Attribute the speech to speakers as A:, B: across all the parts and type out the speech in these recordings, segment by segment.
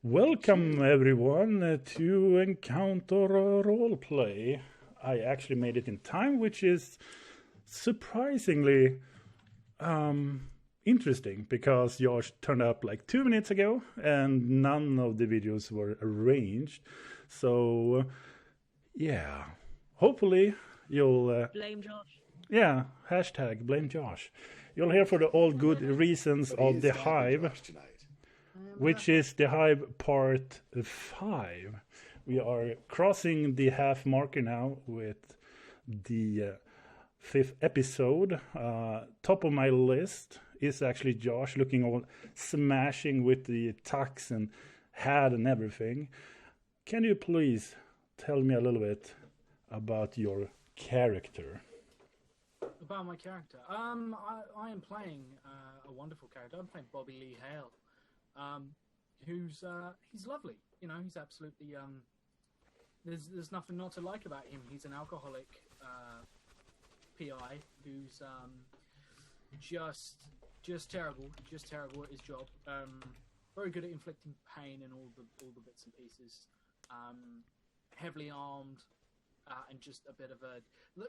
A: Welcome everyone to Encounter Roleplay. I actually made it in time, which is surprisingly interesting because Josh turned up like 2 minutes ago and none of the videos were arranged. So, yeah, hopefully you'll.
B: Blame Josh.
A: Yeah, hashtag blame Josh. You'll hear for the all good reasons of the Hive, which is the Hive Part 5. We are crossing the half marker now with the fifth episode. Top of my list is actually Josh looking all smashing with the tux and hat and everything. Can you please tell me a little bit about your character?
C: About my character, I am playing a wonderful character. I'm playing Bobby Lee Hale, who's he's lovely. You know, he's absolutely there's nothing not to like about him. He's an alcoholic PI who's just terrible at his job. Very good at inflicting pain and all the bits and pieces. Heavily armed. And just a bit of a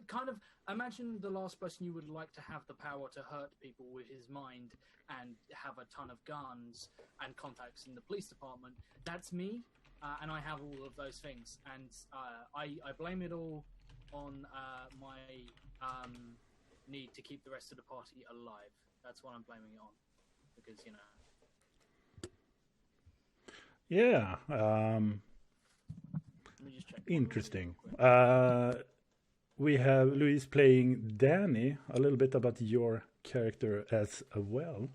C: kind of imagine the last person you would like to have the power to hurt people with his mind and have a ton of guns and contacts in the police department. That's me, and I have all of those things. And I blame it all on my need to keep the rest of the party alive. That's what I'm blaming it on, because
A: Yeah. Interesting. We have Louise playing Danny. A little bit about your character as well.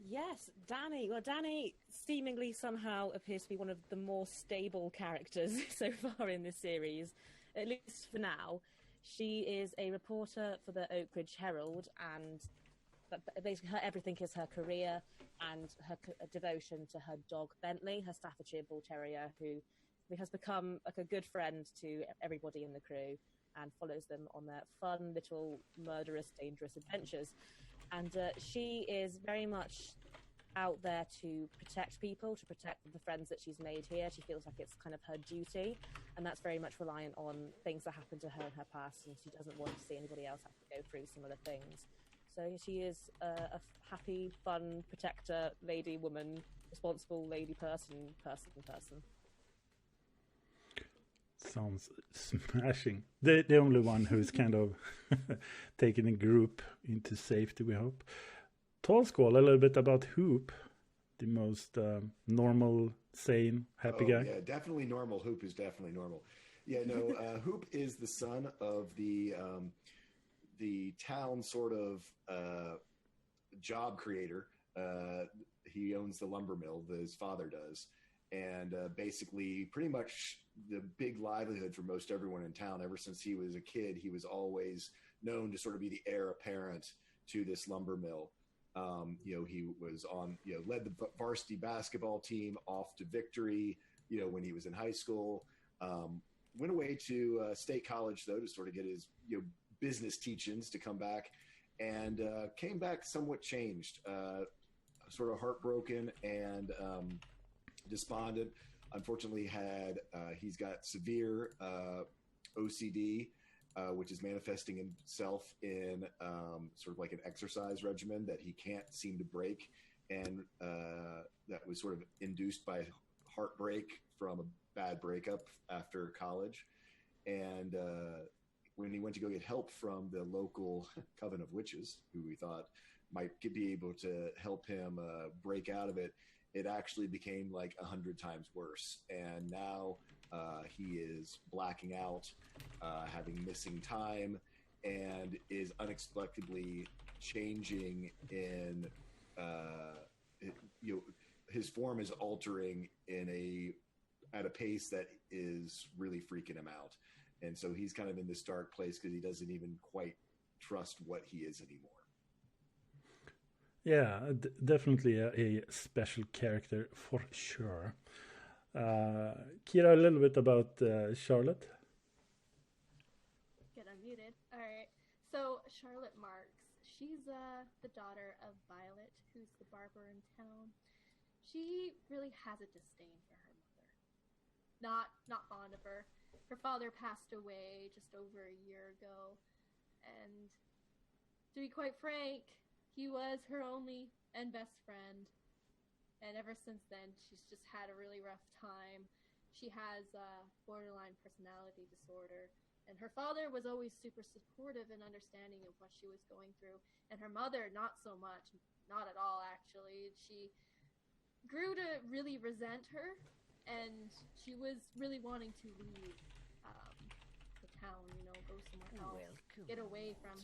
B: Yes, Danny. Well, Danny seemingly somehow appears to be one of the more stable characters so far in this series, at least for now. She is a reporter for the Oak Ridge Herald, and basically everything is her career and her devotion to her dog Bentley, her Staffordshire Bull Terrier, who has become like a good friend to everybody in the crew and follows them on their fun little murderous, dangerous adventures. And she is very much out there to protect people, to protect the friends that she's made here. She feels like it's kind of her duty, and that's very much reliant on things that happened to her in her past, and she doesn't want to see anybody else have to go through similar things. So she is a happy, fun protector, lady, woman, responsible lady person.
A: Sounds smashing. The only one who's kind of taking a group into safety, we hope. Tall Squall, a little bit about Hoop, the most normal, sane, happy guy.
D: Yeah, definitely normal. Hoop is definitely normal. Yeah, no, Hoop is the son of the town sort of job creator. He owns the lumber mill, his father does. And basically, pretty much the big livelihood for most everyone in town, ever since he was a kid, he was always known to sort of be the heir apparent to this lumber mill. He was led the varsity basketball team off to victory, when he was in high school. Went away to State College, though, to sort of get his, business teachings to come back, and came back somewhat changed, sort of heartbroken and despondent. Unfortunately, he's got severe OCD, which is manifesting itself in sort of like an exercise regimen that he can't seem to break, and that was sort of induced by heartbreak from a bad breakup after college. And when he went to go get help from the local Coven of Witches, who we thought might be able to help him break out of it, it actually became like 100 times worse. And now he is blacking out, having missing time, and is unexpectedly changing in, his form is altering at a pace that is really freaking him out. And so he's kind of in this dark place because he doesn't even quite trust what he is anymore.
A: Yeah, definitely a special character for sure. Kira, a little bit about Charlotte.
E: Get unmuted. All right. So Charlotte Marks, she's the daughter of Violet, who's the barber in town. she really has a disdain for her mother. Not fond of her. Her father passed away just over a year ago, and to be quite frank, he was her only and best friend. And ever since then, she's just had a really rough time. She has borderline personality disorder. And her father was always super supportive and understanding of what she was going through. And her mother, not so much. Not at all, actually. She grew to really resent her. And she was really wanting to leave the town, go somewhere else. Get away from...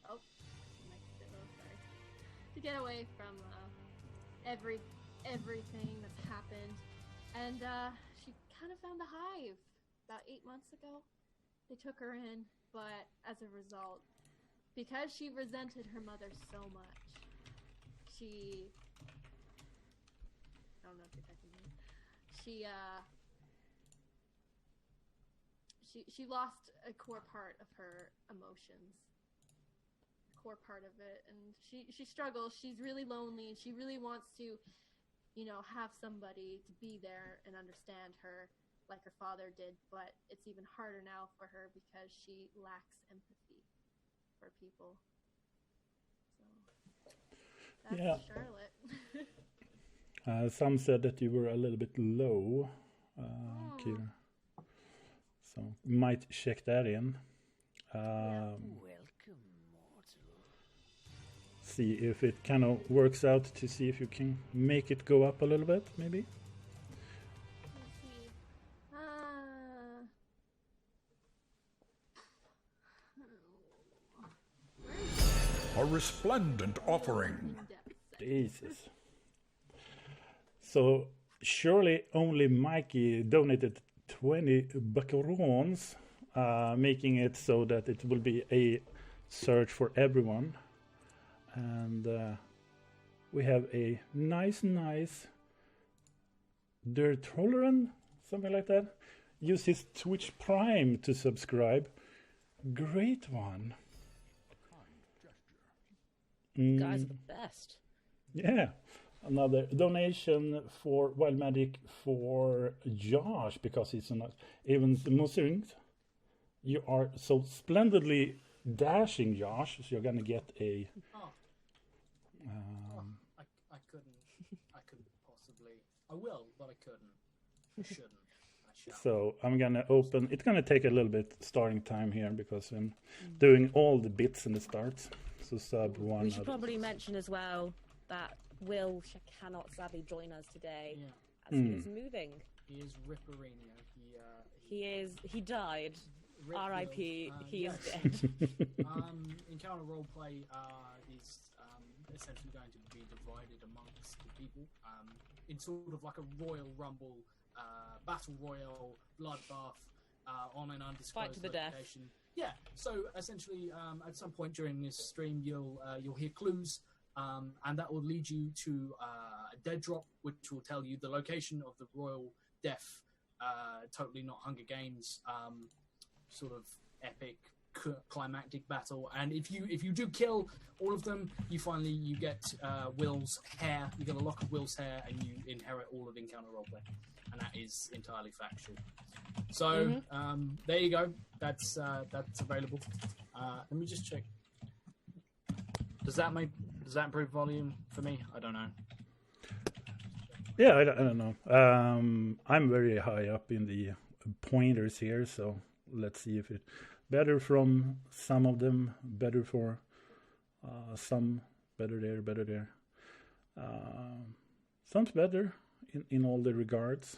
E: Oh, sorry. To get away from everything that's happened. And she kind of found the Hive about 8 months ago. They took her in, but as a result, because she resented her mother so much, I don't know if you're touching me. She lost a core part of her emotions. Core part of it, and she struggles. She's really lonely, and she really wants to, have somebody to be there and understand her like her father did, but it's even harder now for her because she lacks empathy for people. So that's Charlotte.
A: Some said that you were a little bit low, Kira. So might check that in. See if it kind of works out, to see if you can make it go up a little bit, maybe.
F: A resplendent offering.
A: Jesus. So surely only Mikey donated 20 buckarons, making it so that it will be a search for everyone. And we have a nice Der Trolleran, something like that. Use his Twitch Prime to subscribe. Great one.
B: Guys are the best.
A: Yeah. Another donation for Wild Magic for Josh, because he's not even Musings. You are so splendidly dashing, Josh, so you're gonna get a
C: I couldn't possibly. I will, but I couldn't. I shouldn't. I shall.
A: So I'm gonna open. It's gonna take a little bit starting time here because I'm doing all the bits in the start. So sub one.
B: We should probably mention as well that Will cannot sadly join us today, as he is moving.
C: He is Ripperino.
B: He died. R.I.P. He is
C: yes.
B: dead.
C: Encounter roleplay is essentially going to be divided amongst the people in sort of like a Royal Rumble, Battle Royale, bloodbath on an undisclosed
B: Fight to the
C: location.
B: death.
C: Yeah. So essentially, at some point during this stream, you'll hear clues, and that will lead you to a dead drop, which will tell you the location of the Royal Death. Totally not Hunger Games. Sort of epic climactic battle, and if you do kill all of them, you get Will's hair. You get a lock of Will's hair, and you inherit all of Encounter Roleplay, and that is entirely factual. So there you go. That's available. Let me just check. Does that improve volume for me? I don't know.
A: Yeah, I don't know. I'm very high up in the pointers here, so let's see if it better from some of them, better for some, better there. Sounds better in all the regards.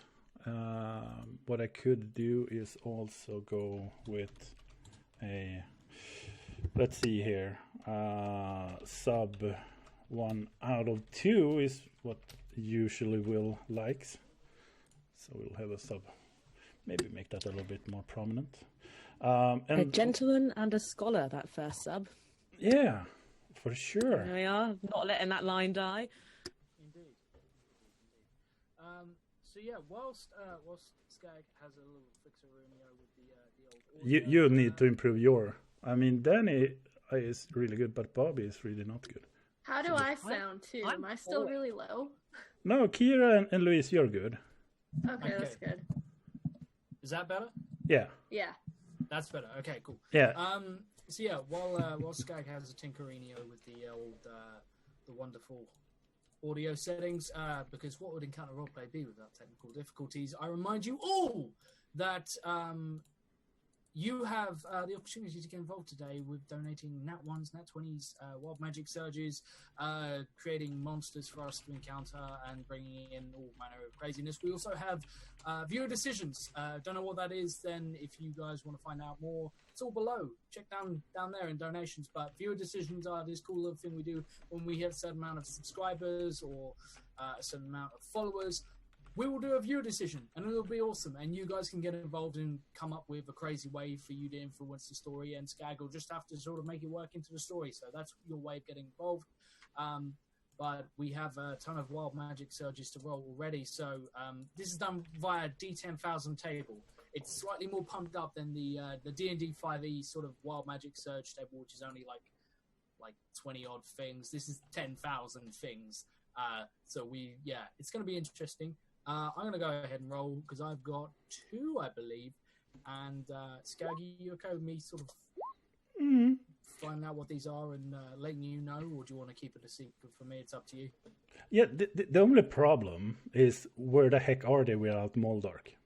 A: What I could do is also go with a, let's see here, sub 1 out of 2 is what usually Will likes. So we'll have a sub. Maybe make that a little bit more prominent. And
B: a gentleman and a scholar, that first sub.
A: Yeah, for sure.
B: There we are, not letting that line die.
C: Indeed. So yeah, whilst Skag has a little fixer-roomio with the old audio,
A: You need to improve your. I mean, Danny is really good, but Bobby is really not good.
E: How do I sound too? Am I still really low?
A: No, Kira and Luis, you're good.
E: Okay, that's good.
C: Is that better?
A: Yeah.
E: Yeah.
C: That's better. Okay, cool.
A: Yeah.
C: So yeah, while Skag has a tinkerino with the old, the wonderful audio settings, because what would Encounter Roleplay be without technical difficulties? I remind you all that you have the opportunity to get involved today with donating Nat 1s, Nat 20s, Wild Magic Surges, creating monsters for us to encounter, and bringing in all manner of craziness. We also have viewer decisions. Don't know what that is, then if you guys want to find out more, it's all below. Check down there in donations. But viewer decisions are this cool little thing we do when we hit a certain amount of subscribers or a certain amount of followers. We will do a viewer decision, and it'll be awesome. And you guys can get involved and come up with a crazy way for you to influence the story, and Skag will just have to sort of make it work into the story. So that's your way of getting involved. But we have a ton of Wild Magic Surges to roll already. So this is done via D10,000 table. It's slightly more pumped up than the D&D 5e sort of Wild Magic Surge table, which is only like 20-odd things. This is 10,000 things. So it's going to be interesting. I'm going to go ahead and roll because I've got 2, I believe. And Skaggy, you okay with me sort of finding out what these are and letting you know, or do you want to keep it a secret for me? It's up to you.
A: Yeah, the only problem is where the heck are they without Moldark?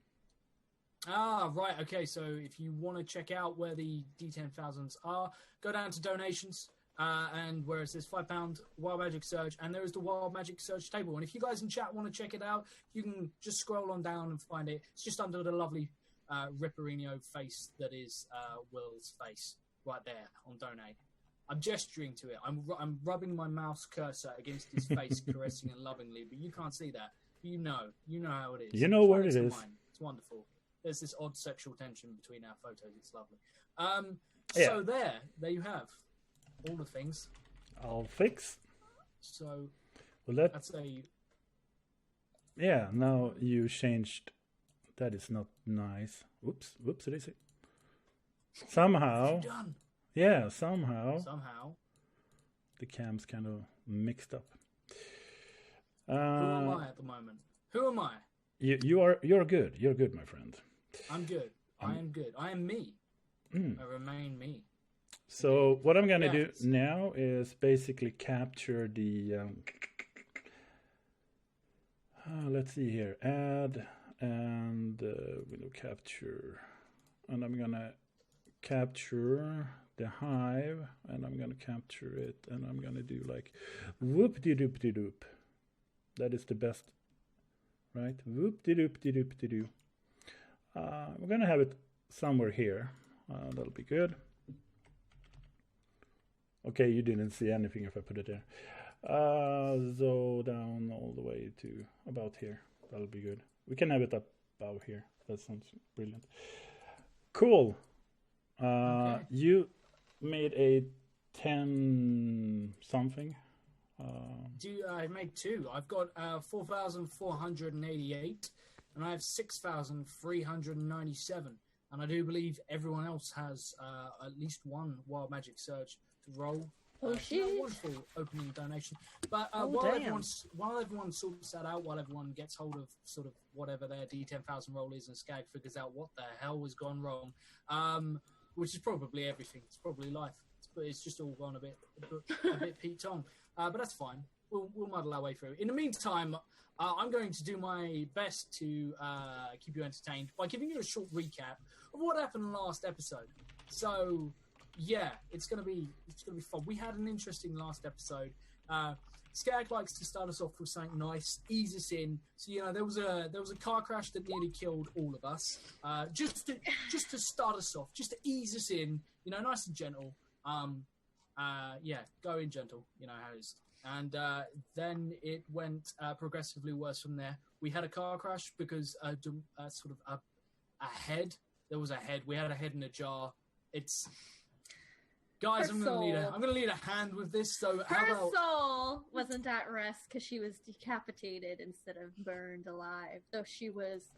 C: Ah, right. Okay, so if you want to check out where the D10,000s are, go down to donations. And where it says £5 Wild Magic Surge, and there is the Wild Magic Surge table. And if you guys in chat want to check it out, you can just scroll on down and find it. It's just under the lovely Ripperino face that is Will's face right there on donate. I'm gesturing to it. I'm rubbing my mouse cursor against his face, caressing it lovingly, but you can't see that. You know how it is.
A: You know where it is.
C: It's wonderful. There's this odd sexual tension between our photos. It's lovely.
A: Yeah.
C: So there you have. All the things.
A: I'll fix.
C: So,
A: that's a... Yeah, now you changed. That is not nice. Whoops, it is. Somehow.
C: What have you done?
A: Yeah, somehow. The cam's kind of mixed up.
C: Who am I at the moment? Who am I?
A: You're good. You're good, my friend.
C: I'm good. I am good. I am me. I remain me.
A: So what I'm going to do now is basically capture the, let's see here, add, and we'll capture, and I'm going to capture the hive, and I'm going to capture it, and I'm going to do like whoop-de-doop-de-doop. That is the best, right? Whoop-de-doop-de-doop-de-doo. We're going to have it somewhere here. That'll be good. Okay, you didn't see anything if I put it there. So down all the way to about here. That'll be good. We can have it up about here. That sounds brilliant. Cool. Okay. You made a 10 something.
C: I made 2. I've got 4,488, and I have 6,397. And I do believe everyone else has at least one Wild Magic Surge to roll.
E: Oh shit!
C: Wonderful opening donation. But while everyone sorts that out, while everyone gets hold of sort of whatever their D10,000 roll is, and Skag figures out what the hell has gone wrong, which is probably everything. It's probably life. It's just all gone a bit peaked on. But that's fine. We'll muddle our way through. In the meantime, I'm going to do my best to keep you entertained by giving you a short recap of what happened last episode. So, yeah, it's gonna be fun. We had an interesting last episode. Skag likes to start us off with something nice, ease us in. So there was a car crash that nearly killed all of us. Just to start us off, just to ease us in, nice and gentle. Go in gentle. You know how it is. And then it went progressively worse from there. We had a car crash because sort of a head. There was a head. We had a head in a jar. It's guys. I'm gonna need a hand with this. So
E: her soul wasn't at rest because she was decapitated instead of burned alive. Though she was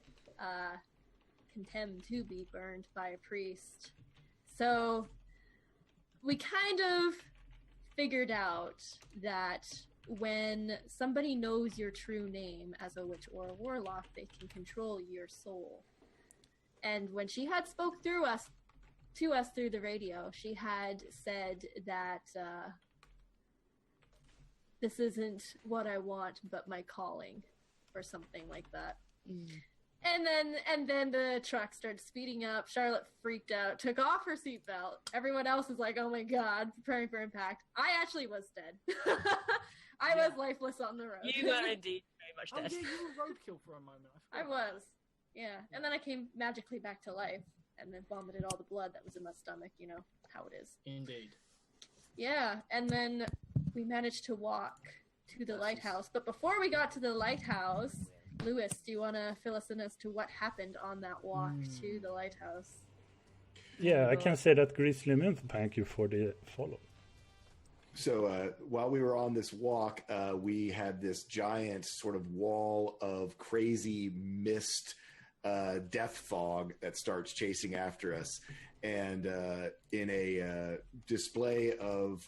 E: condemned to be burned by a priest. So we kind of figured out that when somebody knows your true name as a witch or a warlock, they can control your soul. And when she had spoke to us through the radio, she had said that this isn't what I want, but my calling, or something like that. And then the truck started speeding up. Charlotte freaked out, took off her seatbelt. Everyone else was like, "Oh my god," preparing for impact. I actually was dead. I was lifeless on the road.
B: You were indeed very much dead.
C: Oh yeah, you were roadkill for a moment.
E: I was. Yeah. And then I came magically back to life and then vomited all the blood that was in my stomach. You know how it is.
C: Indeed.
E: Yeah. And then we managed to walk to the lighthouse. But before we got to the lighthouse, Lewis, do you want to fill us in as to what happened on that walk to the lighthouse?
A: Yeah, I can say that Grizzly Myth, thank you for the follow.
D: So while we were on this walk, we had this giant sort of wall of crazy mist, death fog that starts chasing after us. And in a display of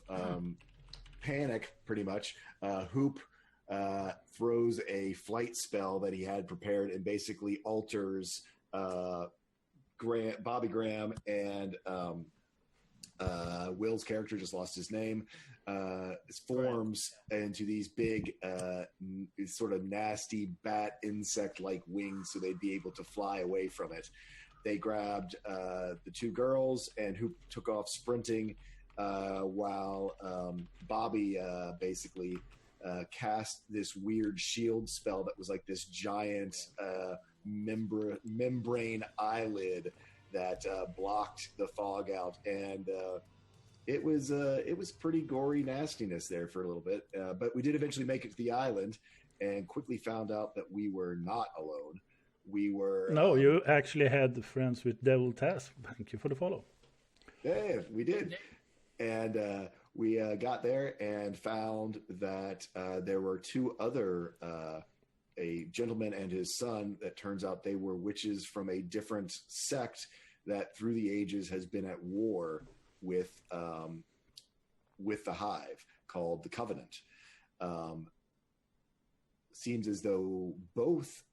D: panic, pretty much, Hoop throws a flight spell that he had prepared and basically alters Bobby Graham and Will's character, just lost his name, forms into these big sort of nasty bat insect-like wings so they'd be able to fly away from it. They grabbed the two girls and who took off sprinting while Bobby basically cast this weird shield spell that was like this giant membrane eyelid that blocked the fog out, and it was pretty gory nastiness there for a little bit. But we did eventually make it to the island, and quickly found out that we were not alone. We were
A: you actually had friends with Devil Task. Thank you for the follow.
D: Yeah, we did, and we got there and found that there were two other. A gentleman and his son that turns out they were witches from a different sect that through the ages has been at war with the Hive, called the Covenant. Seems as though both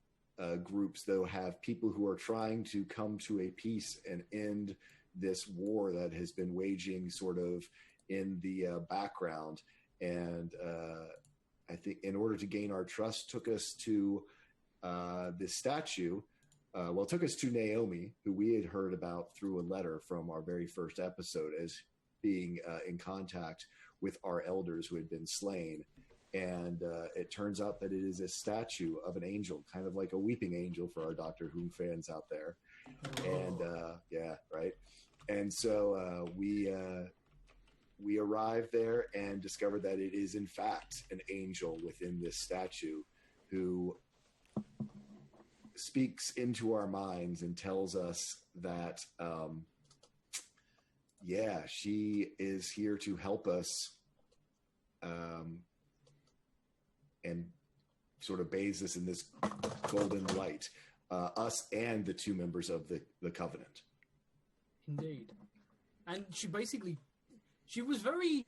D: groups, though, have people who are trying to come to a peace and end this war that has been waging sort of in the background. And I think in order to gain our trust, took us to this statue. It took us to Naomi, who we had heard about through a letter from our very first episode as being in contact with our elders who had been slain. And it turns out that it is a statue of an angel, kind of like a weeping angel for our Doctor Who fans out there. And yeah, right. And so we arrived there and discovered that it is in fact an angel within this statue who speaks into our minds and tells us that, she is here to help us and sort of bathes us in this golden light, us and the two members of the Covenant.
C: Indeed. And she basically... She didn't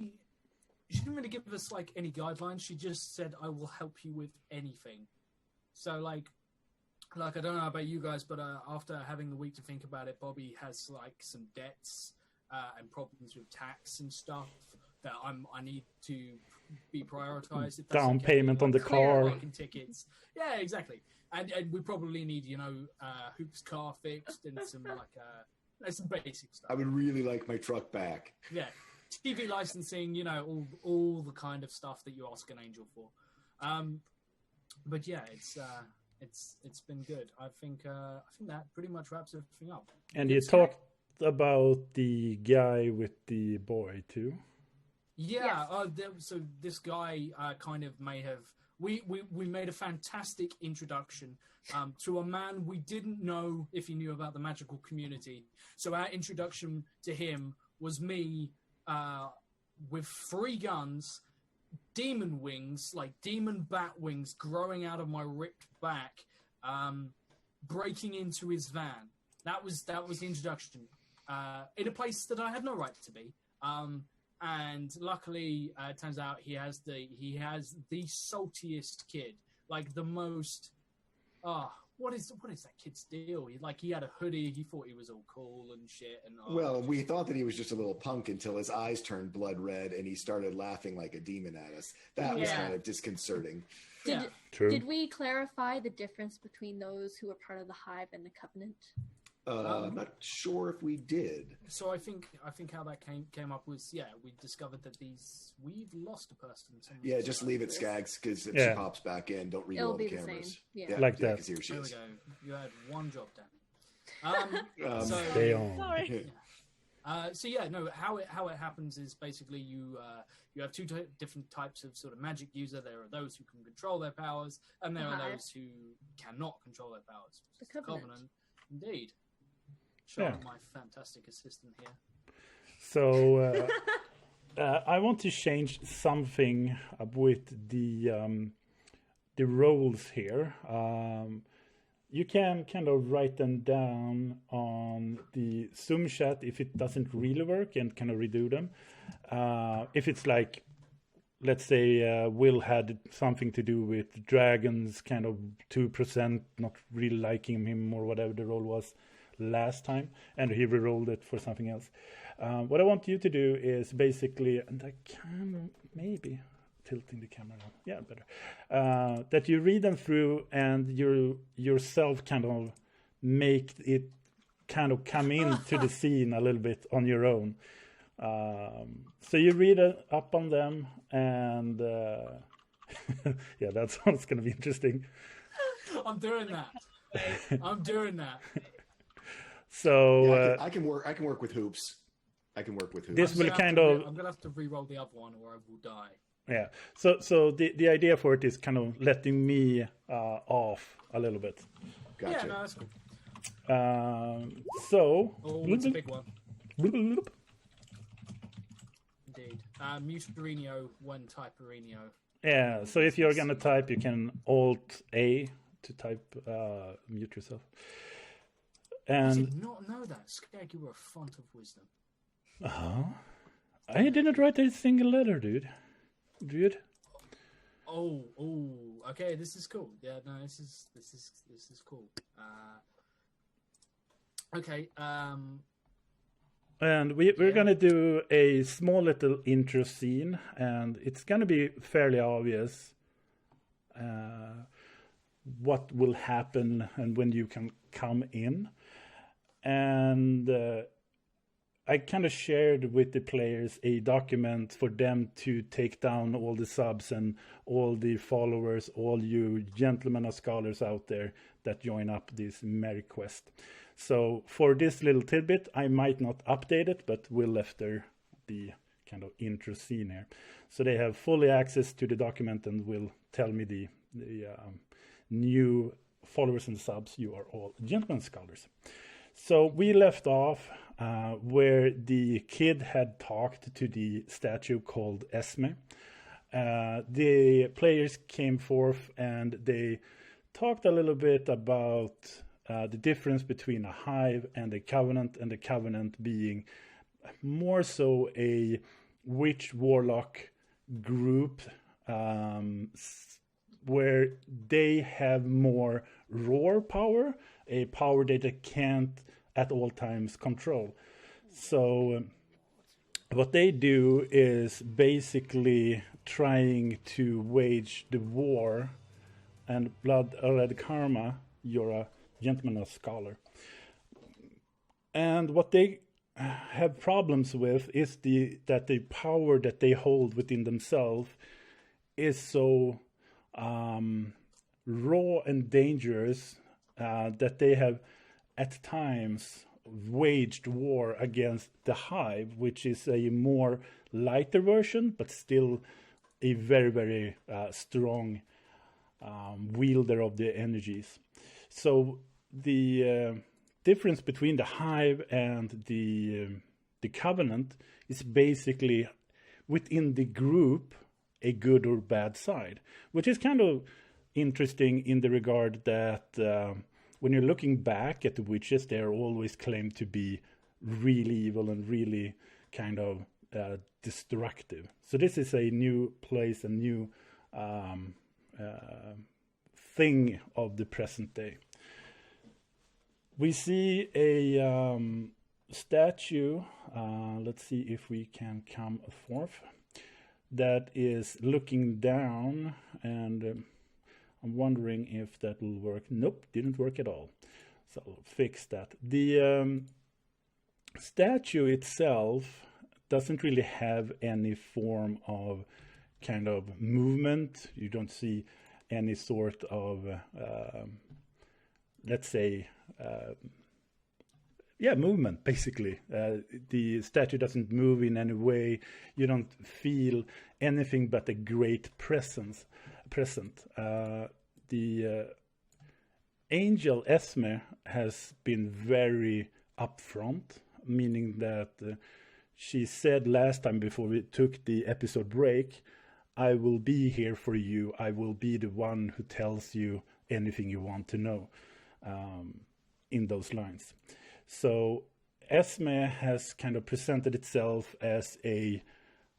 C: really give us, like, any guidelines. She just said, "I will help you with anything." So, like I don't know about you guys, but after having the week to think about it, Bobby has, like, some debts and problems with tax and stuff that I need to be prioritized. If that's
A: Down
C: okay.
A: payment on the car.
C: Tickets. Yeah, exactly. And we probably need, Hoop's car fixed and some, some basic stuff.
D: I would really like my truck back.
C: Yeah. TV licensing, all the kind of stuff that you ask an angel for. But yeah, it's been good. I think that pretty much wraps everything up.
A: And you talked about the guy with the boy too.
C: Yeah. So this guy kind of may have. We made a fantastic introduction to a man we didn't know if he knew about the magical community. So our introduction to him was me with 3 guns, demon wings, like demon bat wings growing out of my ripped back, breaking into his van. That was the introduction in a place that I had no right to be. and luckily, it turns out he has the saltiest kid, like the most. What is that kid's deal? He had a hoodie. He thought he was all cool and shit. And
D: well, we thought that he was just a little punk until his eyes turned blood red and he started laughing like a demon at us. That was kind of disconcerting.
E: Did we clarify the difference between those who were part of the Hive and the Covenant?
D: I'm not sure if we did.
C: So I think how that came up was we discovered that we've lost a person.
D: Yeah, just leave it, Skags, because if she pops back in, don't read all the cameras.
A: Like that.
D: Here she
C: there we
D: is.
C: go. You had one job, Danny.
A: Stay on.
B: Sorry.
C: How it happens is basically you have two different types of sort of magic user. There are those who can control their powers, and there are those who cannot control their powers.
E: The Covenant.
C: Indeed. Show my fantastic assistant here.
A: So I want to change something with the roles here. You can kind of write them down on the Zoom chat if it doesn't really work, and kind of redo them. If it's like, let's say Will had something to do with dragons, kind of 2%, not really liking him or whatever the role was last time, and he re-rolled it for something else. What I want you to do is basically, and I can maybe tilting the camera now. Yeah, better. That you read them through and you yourself kind of make it kind of come into the scene a little bit on your own. So you read up on them, and yeah, that's what's going to be interesting.
C: I'm doing that.
A: So
D: I can work with hoops.
A: This will kind of.
C: I'm gonna have to re-roll the other one, or I will die.
A: Yeah. So the idea for it is kind of letting me off a little bit.
D: Gotcha.
C: Yeah, no, that's cool.
A: So.
C: It's a big one. Indeed. Mute when type Arenio.
A: Yeah. So if you're gonna type, you can Alt A to type mute yourself.
C: I
A: And
C: did not know that. Skag, you were a font of wisdom.
A: I didn't write a single letter, dude.
C: Oh, okay. This is cool. Yeah, no, this is cool. Okay.
A: And we're gonna do a small little intro scene, and it's gonna be fairly obvious what will happen and when you can come in. And I kind of shared with the players a document for them to take down all the subs and all the followers, all you gentlemen of scholars out there that join up this merry quest. So for this little tidbit, I might not update it, but will after the kind of intro scene here. So they have fully access to the document and will tell me the new followers and subs. You are all gentlemen scholars. So we left off where the kid had talked to the statue called Esme. The players came forth and they talked a little bit about the difference between a hive and a covenant, and the covenant being more so a witch warlock group where they have more raw power, a power that they can't at all times control. So what they do is basically trying to wage the war, and blood red karma, you're a gentleman of scholar. And what they have problems with is that the power that they hold within themselves is so raw and dangerous that they have at times waged war against the Hive, which is a more lighter version, but still a very, very strong wielder of the energies. So the difference between the Hive and the Covenant is basically within the group a good or bad side, which is kind of interesting in the regard that when you're looking back at the witches, they are always claimed to be really evil and really kind of destructive. So this is a new place, a new thing of the present day. We see a statue, let's see if we can come forth, that is looking down, and I'm wondering if that will work. Nope, didn't work at all. So I'll fix that. The statue itself doesn't really have any form of kind of movement. You don't see any sort of, let's say, movement, basically. The statue doesn't move in any way. You don't feel anything but a great present. The angel Esme has been very upfront, meaning that she said last time before we took the episode break, I will be here for you. I will be the one who tells you anything you want to know, in those lines. So Esme has kind of presented itself as a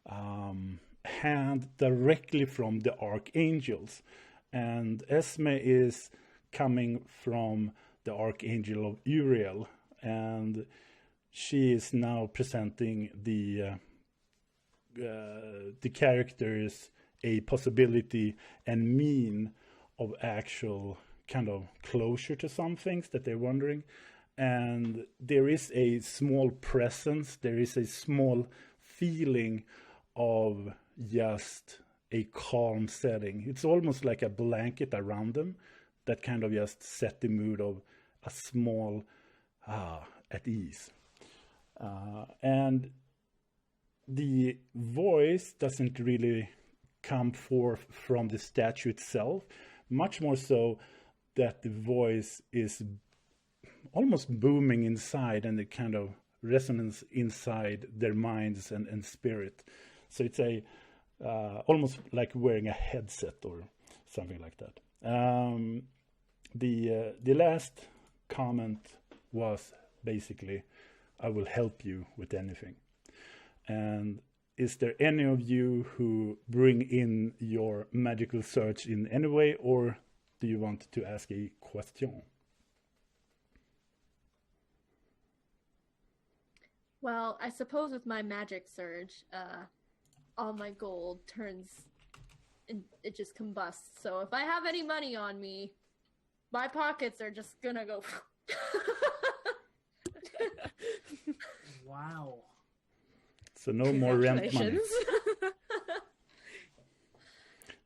A: hand directly from the archangels. And Esme is coming from the archangel of Uriel. And she is now presenting the characters a possibility and mean of actual kind of closure to some things that they're wondering. And there is a small presence, there is a small feeling of just a calm setting. It's almost like a blanket around them that kind of just set the mood of a small at ease. And the voice doesn't really come forth from the statue itself, much more so that the voice is almost booming inside and the kind of resonance inside their minds and spirit. So it's a almost like wearing a headset or something like that. The last comment was basically, I will help you with anything. And is there any of you who bring in your magical search in any way, or do you want to ask a question?
E: Well, I suppose with my magic surge, all my gold turns, it just combusts. So if I have any money on me, my pockets are just gonna go.
C: Wow.
A: So no more rent money.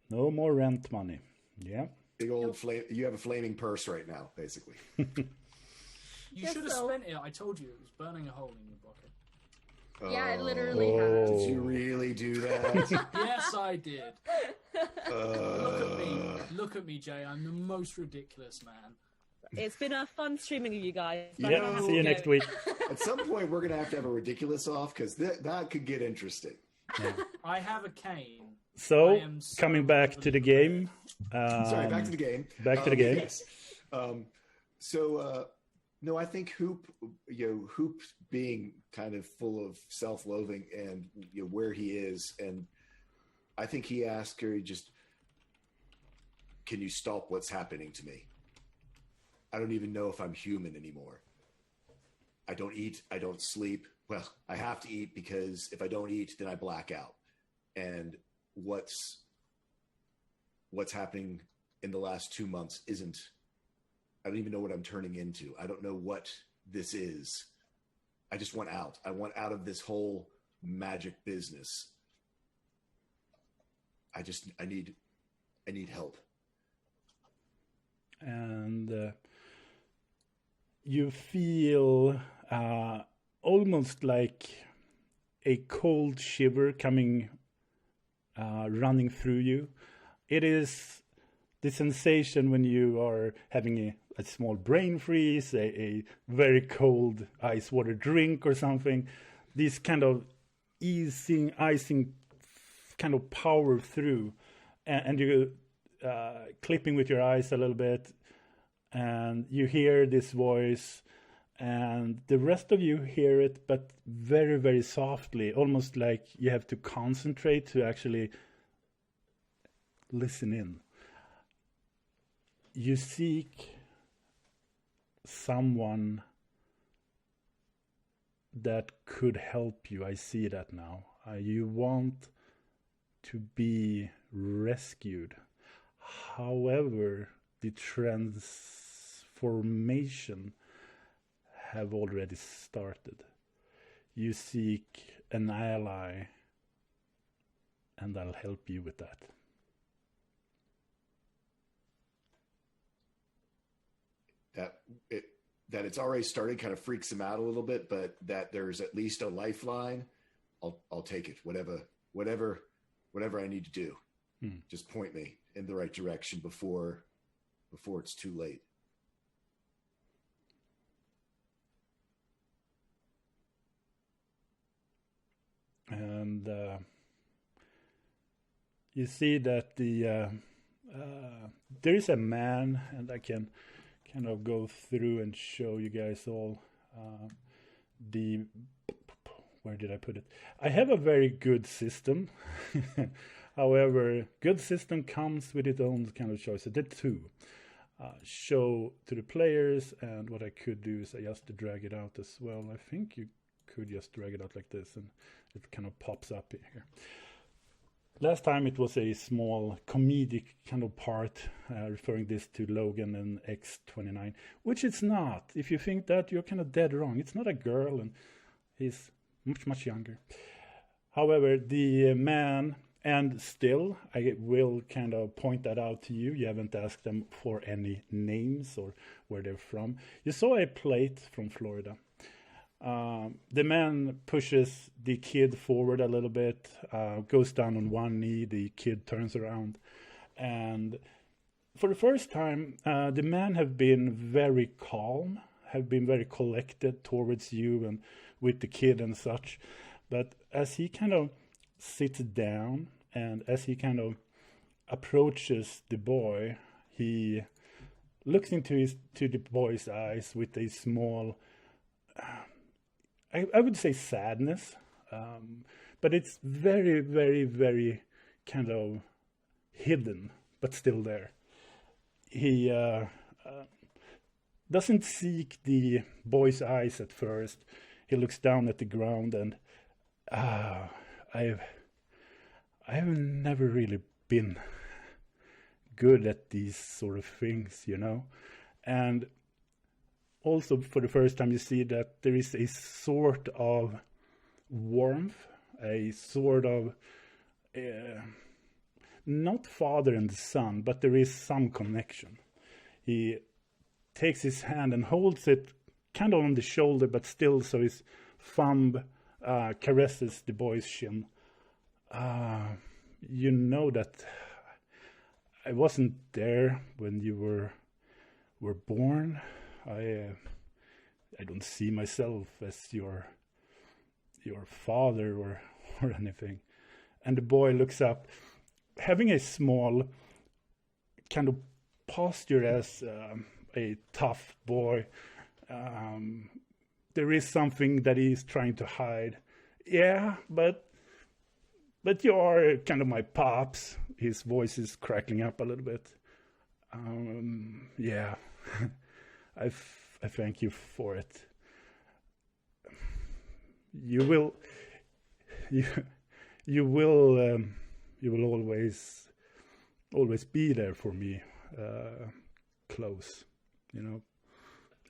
A: No more rent money. Yeah.
D: Big old flame. You have a flaming purse right now, basically.
C: You should have spent it. I told you it was burning a hole in your pocket.
E: Yeah, I literally have.
D: Did you really do that?
C: Yes, I did. Look at me, Jay. I'm the most ridiculous man.
B: It's been a fun streaming with you guys.
A: Yeah, see you next week.
D: At some point, we're going to have a ridiculous off, because that could get interesting.
A: Yeah.
C: I have a cane.
A: So, coming back to the game.
D: Sorry, back to the game.
A: Back to the game.
D: Yes. No, I think Hoop being kind of full of self-loathing and where he is, and I think he asked her, can you stop what's happening to me? I don't even know if I'm human anymore. I don't eat. I don't sleep. Well, I have to eat because if I don't eat, then I black out. And what's happening in the last 2 months I don't even know what I'm turning into. I don't know what this is. I just want out. I want out of this whole magic business. I need help.
A: And you feel almost like a cold shiver coming, running through you. It is the sensation when you are having a small brain freeze, a very cold ice water drink or something. This kind of icing kind of power through. And you clipping with your eyes a little bit, and you hear this voice, and the rest of you hear it, but very, very softly, almost like you have to concentrate to actually listen in. You seek someone that could help you. I see that now. You want to be rescued. However, the transformation have already started. You seek an ally, and I'll help you with that.
D: That it's already started kind of freaks him out a little bit, but that there's at least a lifeline. I'll take it. Whatever I need to do. Just point me in the right direction before it's too late.
A: And you see that there is a man, and I can kind of go through and show you guys all where did I put it? I have a very good system. However, good system comes with its own kind of choice. I did two. Show to the players, and what I could do is I just drag it out as well. I think you could just drag it out like this, and it kind of pops up here. Last time it was a small comedic kind of part, referring this to Logan and X-29, which it's not. If you think that, you're kind of dead wrong. It's not a girl, and he's much, much younger. However, the man, and still, I will kind of point that out to you. You haven't asked them for any names or where they're from. You saw a plate from Florida. The man pushes the kid forward a little bit, goes down on one knee. The kid turns around, and for the first time, the man have been very calm, have been very collected towards you and with the kid and such. But as he kind of sits down and as he kind of approaches the boy, he looks into the boy's eyes with a small, I would say sadness, but it's very, very, very kind of hidden, but still there. He doesn't seek the boy's eyes at first. He looks down at the ground, and I've never really been good at these sort of things, you know. And also, for the first time, you see that there is a sort of warmth, a sort of not father and son, but there is some connection. He takes his hand and holds it kind of on the shoulder, but still, so his thumb caresses the boy's shin. You know that I wasn't there when you were born. I don't see myself as your father or anything. And the boy looks up, having a small kind of posture as a tough boy. There is something that he's trying to hide. Yeah, but you are kind of my pops. His voice is crackling up a little bit. Yeah, I thank you for it. You will always be there for me, close, you know.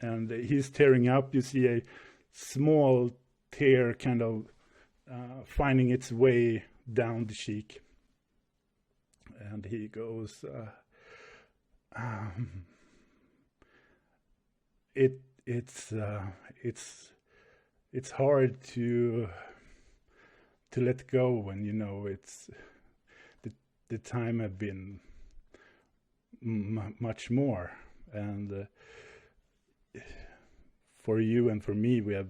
A: And he's tearing up. You see a small tear kind of finding its way down the cheek. And he goes, it's hard to let go when, you know, it's the time have been much more, and for you and for me, we have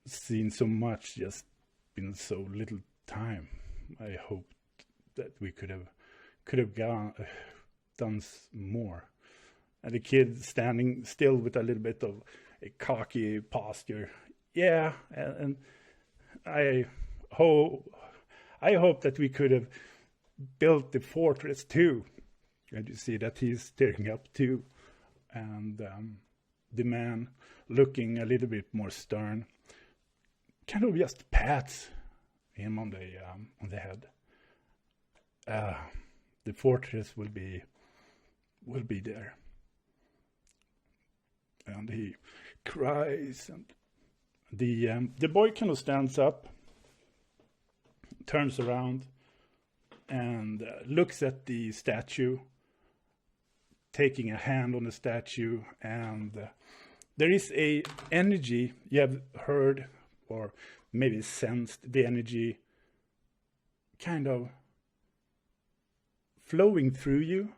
A: seen so much just in so little time. I hoped that we could have done more. And the kid standing still with a little bit of a cocky posture. Yeah, and I hope that we could have built the fortress too. And you see that he's tearing up too, and the man, looking a little bit more stern, kind of just pats him on the head. The fortress will be there. And he cries, and the boy kind of stands up, turns around, and looks at the statue, taking a hand on the statue, and there is a energy. You have heard or maybe sensed the energy kind of flowing through you.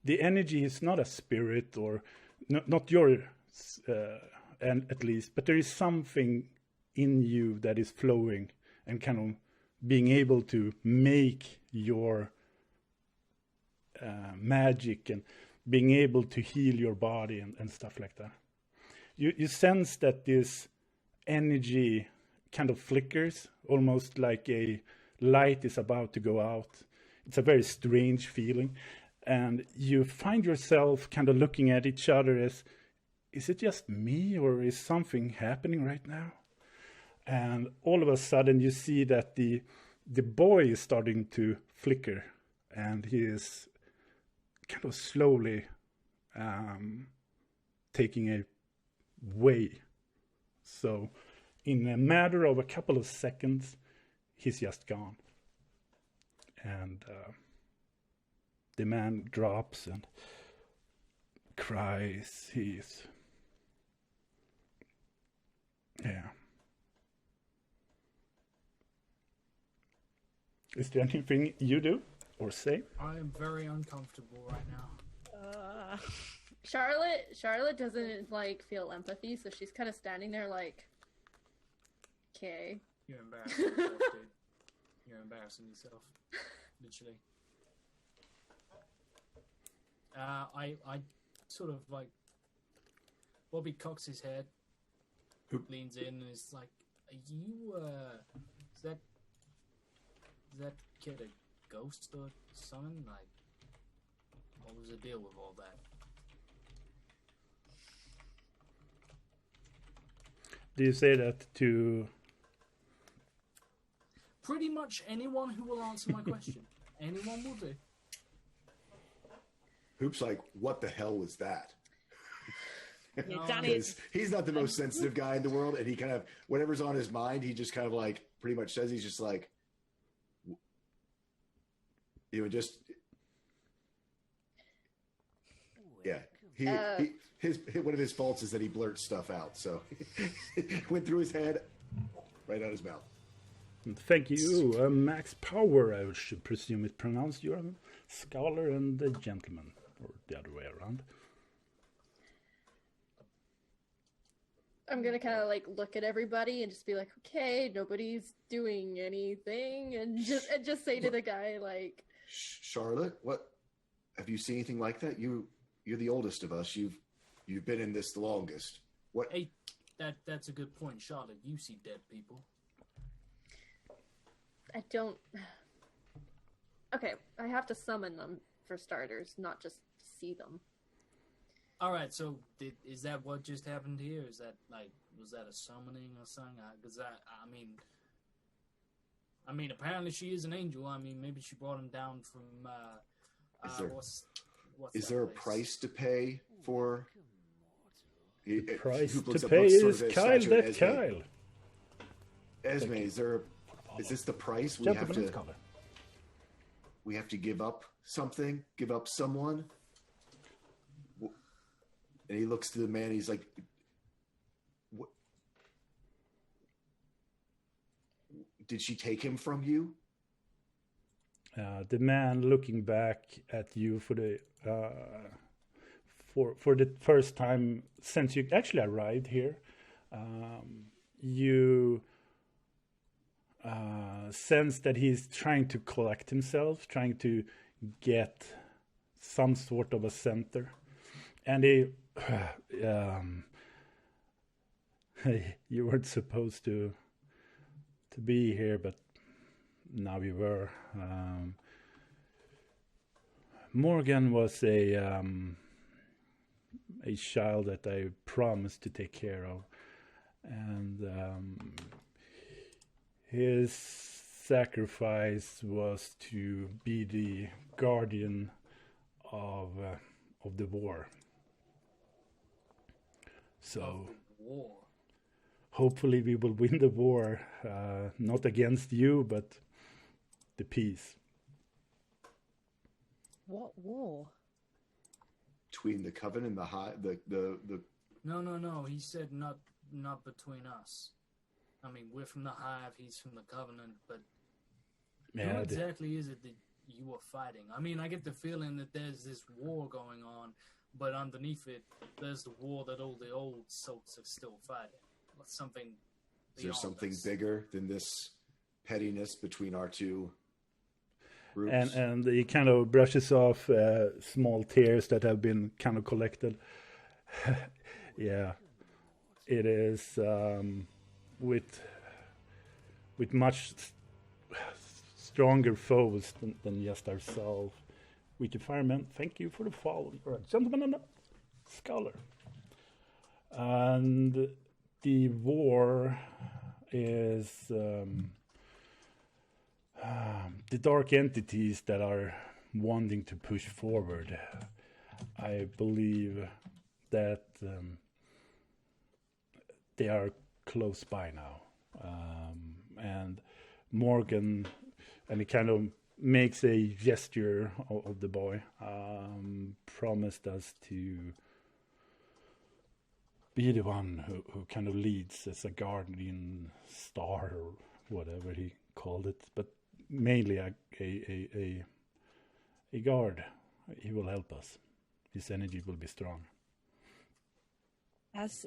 A: The energy is not a spirit, or not yours, and at least, but there is something in you that is flowing and kind of being able to make your magic, and being able to heal your body and stuff like that. You sense that this energy kind of flickers, almost like a light is about to go out. It's a very strange feeling. And you find yourself kind of looking at each other as, is it just me, or is something happening right now? And all of a sudden you see that the boy is starting to flicker, and he is kind of slowly taking a way. So in a matter of a couple of seconds, he's just gone. And the man drops and cries. Yeah. Is there anything you do or say?
C: I am very uncomfortable right now.
E: Charlotte doesn't like feel empathy, so she's kind of standing there like, okay.
C: You're embarrassing yourself, dude. You're embarrassing yourself, literally. I sort of like, Bobby cocks his head, leans in, and is like, "Are you is that kid a ghost or something? Like, what was the deal with all that?"
A: Do you say that to...
C: Pretty much anyone who will answer my question. Anyone will do.
D: Hoop's like, what the hell was that?
B: Yeah, Danny,
D: Because he's not the most sensitive guy in the world, and he kind of, whatever's on his mind, he just kind of like pretty much says, he's just like, you know, just, yeah. His one of his faults is that he blurts stuff out, so it went through his head, right out his mouth.
A: Thank you, Max Power, I should presume it pronounced. You're a scholar and a gentleman, or the other way around.
E: I'm gonna kind of like look at everybody and just be like, okay, nobody's doing anything, and just say to the guy like,
D: Charlotte, what have you seen anything like that? You're the oldest of us. You've been in this the longest. What?
C: Hey, that's a good point, Charlotte. You see dead people.
E: I don't. Okay, I have to summon them for starters, not just see them.
C: All right, so is that what just happened here? Is that like, was that a summoning or something? Because I mean, apparently she is an angel. I mean, maybe she brought him down from. What's
D: is there a price to pay for?
A: The price to pay is Kyle. That Kyle.
D: Esme, is this the price we have to give up something, give up someone? And he looks to the man. He's like, what? Did she take him from you?
A: The man looking back at you for the first time since you actually arrived here, you sense that he's trying to collect himself, trying to get some sort of a center. And he, you weren't supposed to be here, but now you were. Morgan was a child that I promised to take care of, and his sacrifice was to be the guardian of the war. So
C: War.
A: hopefully we will win the war, not against you, but the peace.
B: What war?
D: Between the Coven and the Hive, the
C: No. He said not between us. I mean, we're from the Hive. He's from the Covenant. But
A: Yeah,
C: who exactly is it that you are fighting? I mean, I get the feeling that there's this war going on, but underneath it, there's the war that all the old salts are still fighting. What's something?
D: is there
C: beyond
D: something
C: us?
D: bigger than this pettiness between our two groups?
A: and he kind of brushes off small tears that have been kind of collected. Yeah, it is with much stronger foes than just ourselves. Witty Fireman, thank you for the follow. You're a gentleman and a scholar. And the war is the dark entities that are wanting to push forward. I believe that they are close by now. And Morgan, and he kind of makes a gesture of the boy, promised us to be the one who kind of leads as a guardian star or whatever he called it, but mainly a guard. He will help us. His energy will be strong.
B: As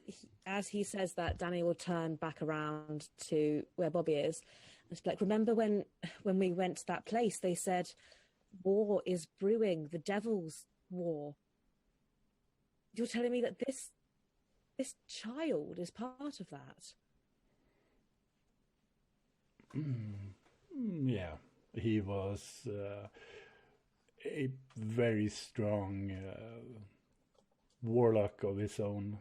B: he says that, Danny will turn back around to where Bobby is. It's like, remember when we went to that place, they said war is brewing, the devil's war. You're telling me that this child is part of that?
A: Yeah, he was a very strong warlock of his own,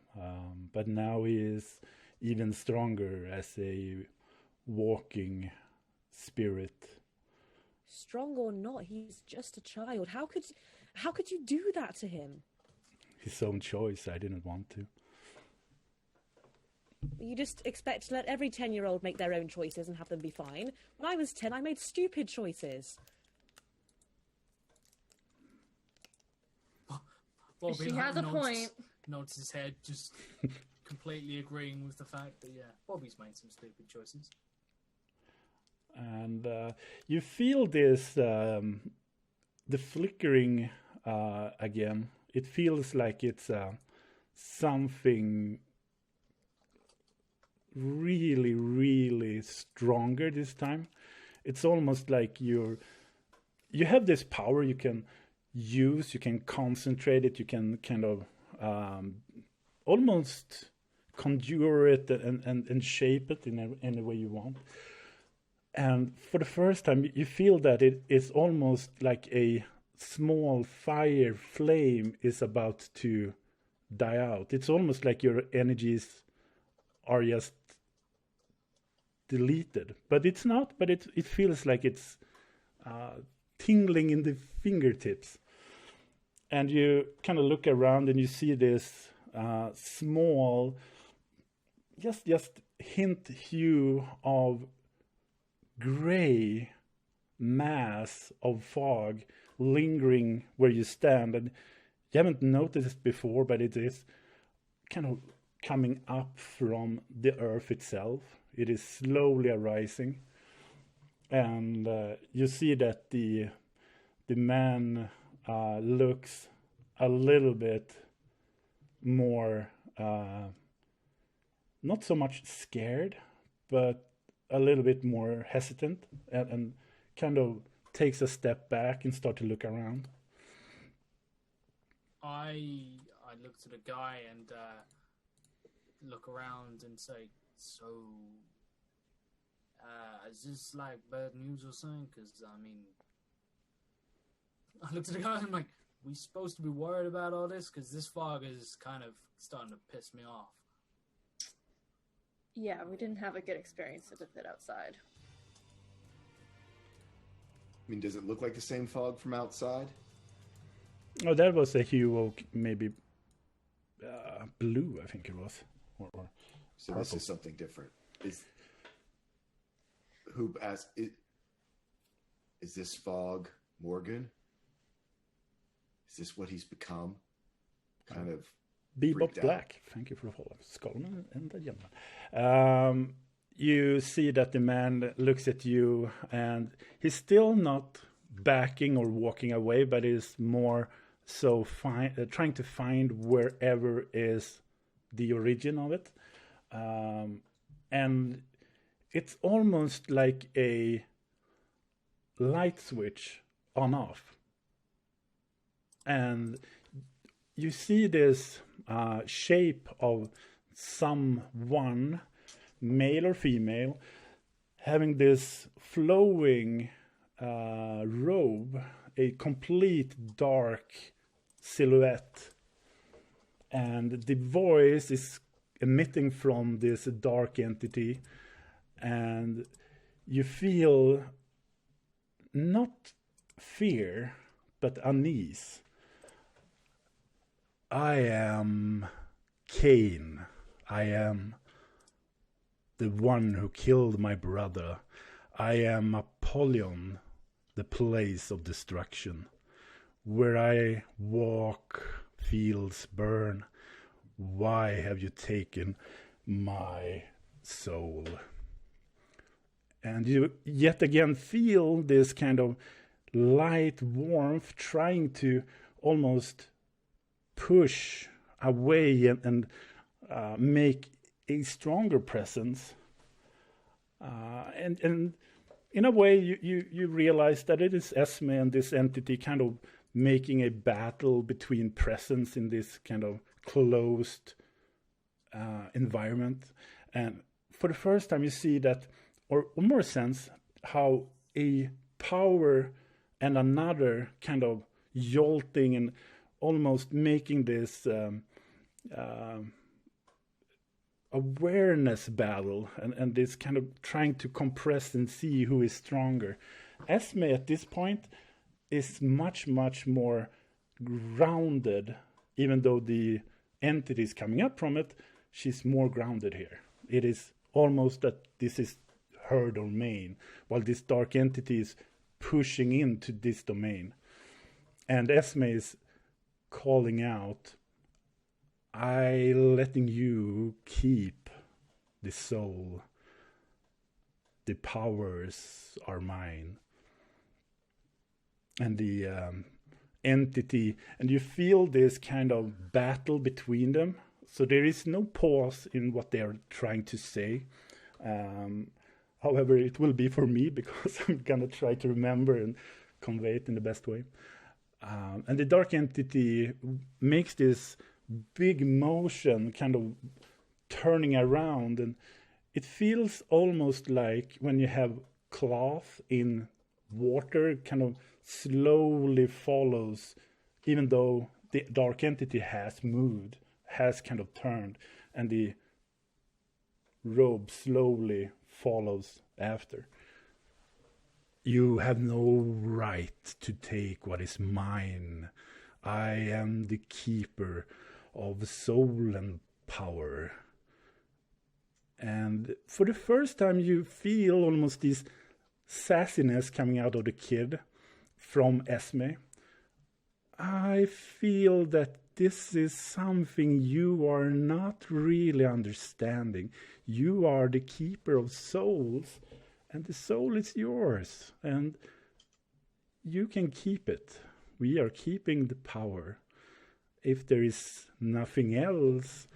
A: but now he is even stronger as a walking spirit.
B: Strong or not, he's just a child. How could you do that to him?
A: His own choice. I didn't want to.
B: You just expect to let every 10-year-old make their own choices and have them be fine. When I was 10, I made stupid choices.
C: Bobby,
E: She has a point.
C: Nods his head, just completely agreeing with the fact that, yeah, Bobby's made some stupid choices.
A: And you feel this, the flickering again. It feels like it's something really, really stronger this time. It's almost like you have this power you can use, you can concentrate it, you can kind of almost conjure it and shape it in any way you want. And for the first time, you feel that it is almost like a small fire flame is about to die out. It's almost like your energies are just deleted. But it's not, but it feels like it's tingling in the fingertips. And you kind of look around and you see this small, just hint hue of gray mass of fog lingering where you stand, and you haven't noticed it before, but it is kind of coming up from the earth itself. It is slowly arising, and you see that the man looks a little bit more not so much scared, but a little bit more hesitant, and kind of takes a step back and start to look around.
C: I I look to the guy and look around and say, "So, is this like bad news or something? Because I mean, I look to the guy and I'm like, we supposed to be worried about all this? Because this fog is kind of starting to piss me off."
E: Yeah, we didn't have a good experience with it outside.
D: I mean, does it look like the same fog from outside?
A: Oh, that was a hue of maybe blue, I think it was. Or
D: So this is something different. Who asked? Is this fog Morgan? Is this what he's become? Kind of
A: Bebop Black. Thank you for the follow. Skullman and the gentleman. You see that the man looks at you, and he's still not backing or walking away, but is more so trying to find wherever is the origin of it. And it's almost like a light switch on off. And you see this shape of someone, male or female, having this flowing robe, a complete dark silhouette. And the voice is emitting from this dark entity, and you feel not fear, but unease. I am Cain. I am the one who killed my brother. I am Apollyon, the place of destruction. Where I walk, fields burn. Why have you taken my soul? And you yet again feel this kind of light warmth trying to almost push away and make a stronger presence. And in a way, you realize that it is Esme and this entity kind of making a battle between presence in this kind of closed environment. And for the first time, you see that, or more sense, how a power and another kind of jolting and almost making this awareness battle and this kind of trying to compress and see who is stronger. Esme at this point is much, much more grounded, even though the entity is coming up from it, she's more grounded here. It is almost that this is her domain, while this dark entity is pushing into this domain. And Esme is calling out, I letting you keep the soul. The powers are mine. And the entity, and you feel this kind of battle between them. So there is no pause in what they are trying to say. However, it will be for me because I'm gonna try to remember and convey it in the best way. And the dark entity makes this big motion, kind of turning around, and it feels almost like when you have cloth in water, kind of slowly follows, even though the dark entity has moved, has kind of turned, and the robe slowly follows after. You have no right to take what is mine. I am the keeper of soul and power. And for the first time you feel almost this sassiness coming out of the kid from Esme. I feel that this is something you are not really understanding. You are the keeper of souls, and the soul is yours, and you can keep it. We are keeping the power. If there is nothing else,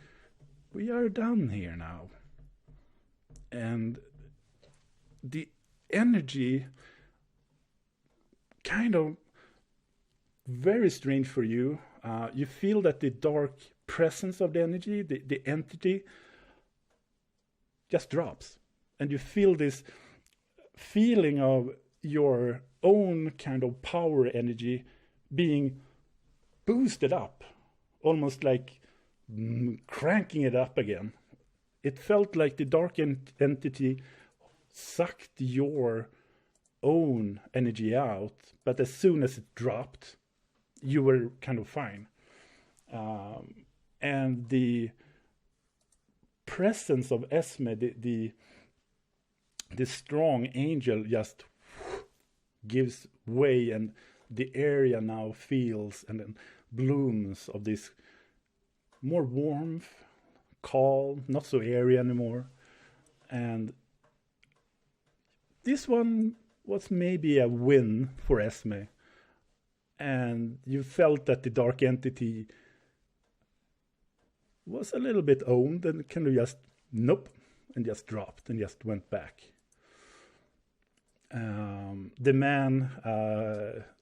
A: we are done here now. And the energy kind of very strange for you. You feel that the dark presence of the energy, the entity, just drops. And you feel this feeling of your own kind of power energy being boosted up, almost like cranking it up again. It felt like the dark entity sucked your own energy out, but as soon as it dropped, you were kind of fine. And the presence of Esme, the strong angel, just gives way, and the area now feels and then blooms of this more warmth, calm, not so airy anymore. And this one was maybe a win for Esme. And you felt that the dark entity was a little bit owned and kind of just nope, and just dropped and just went back. The man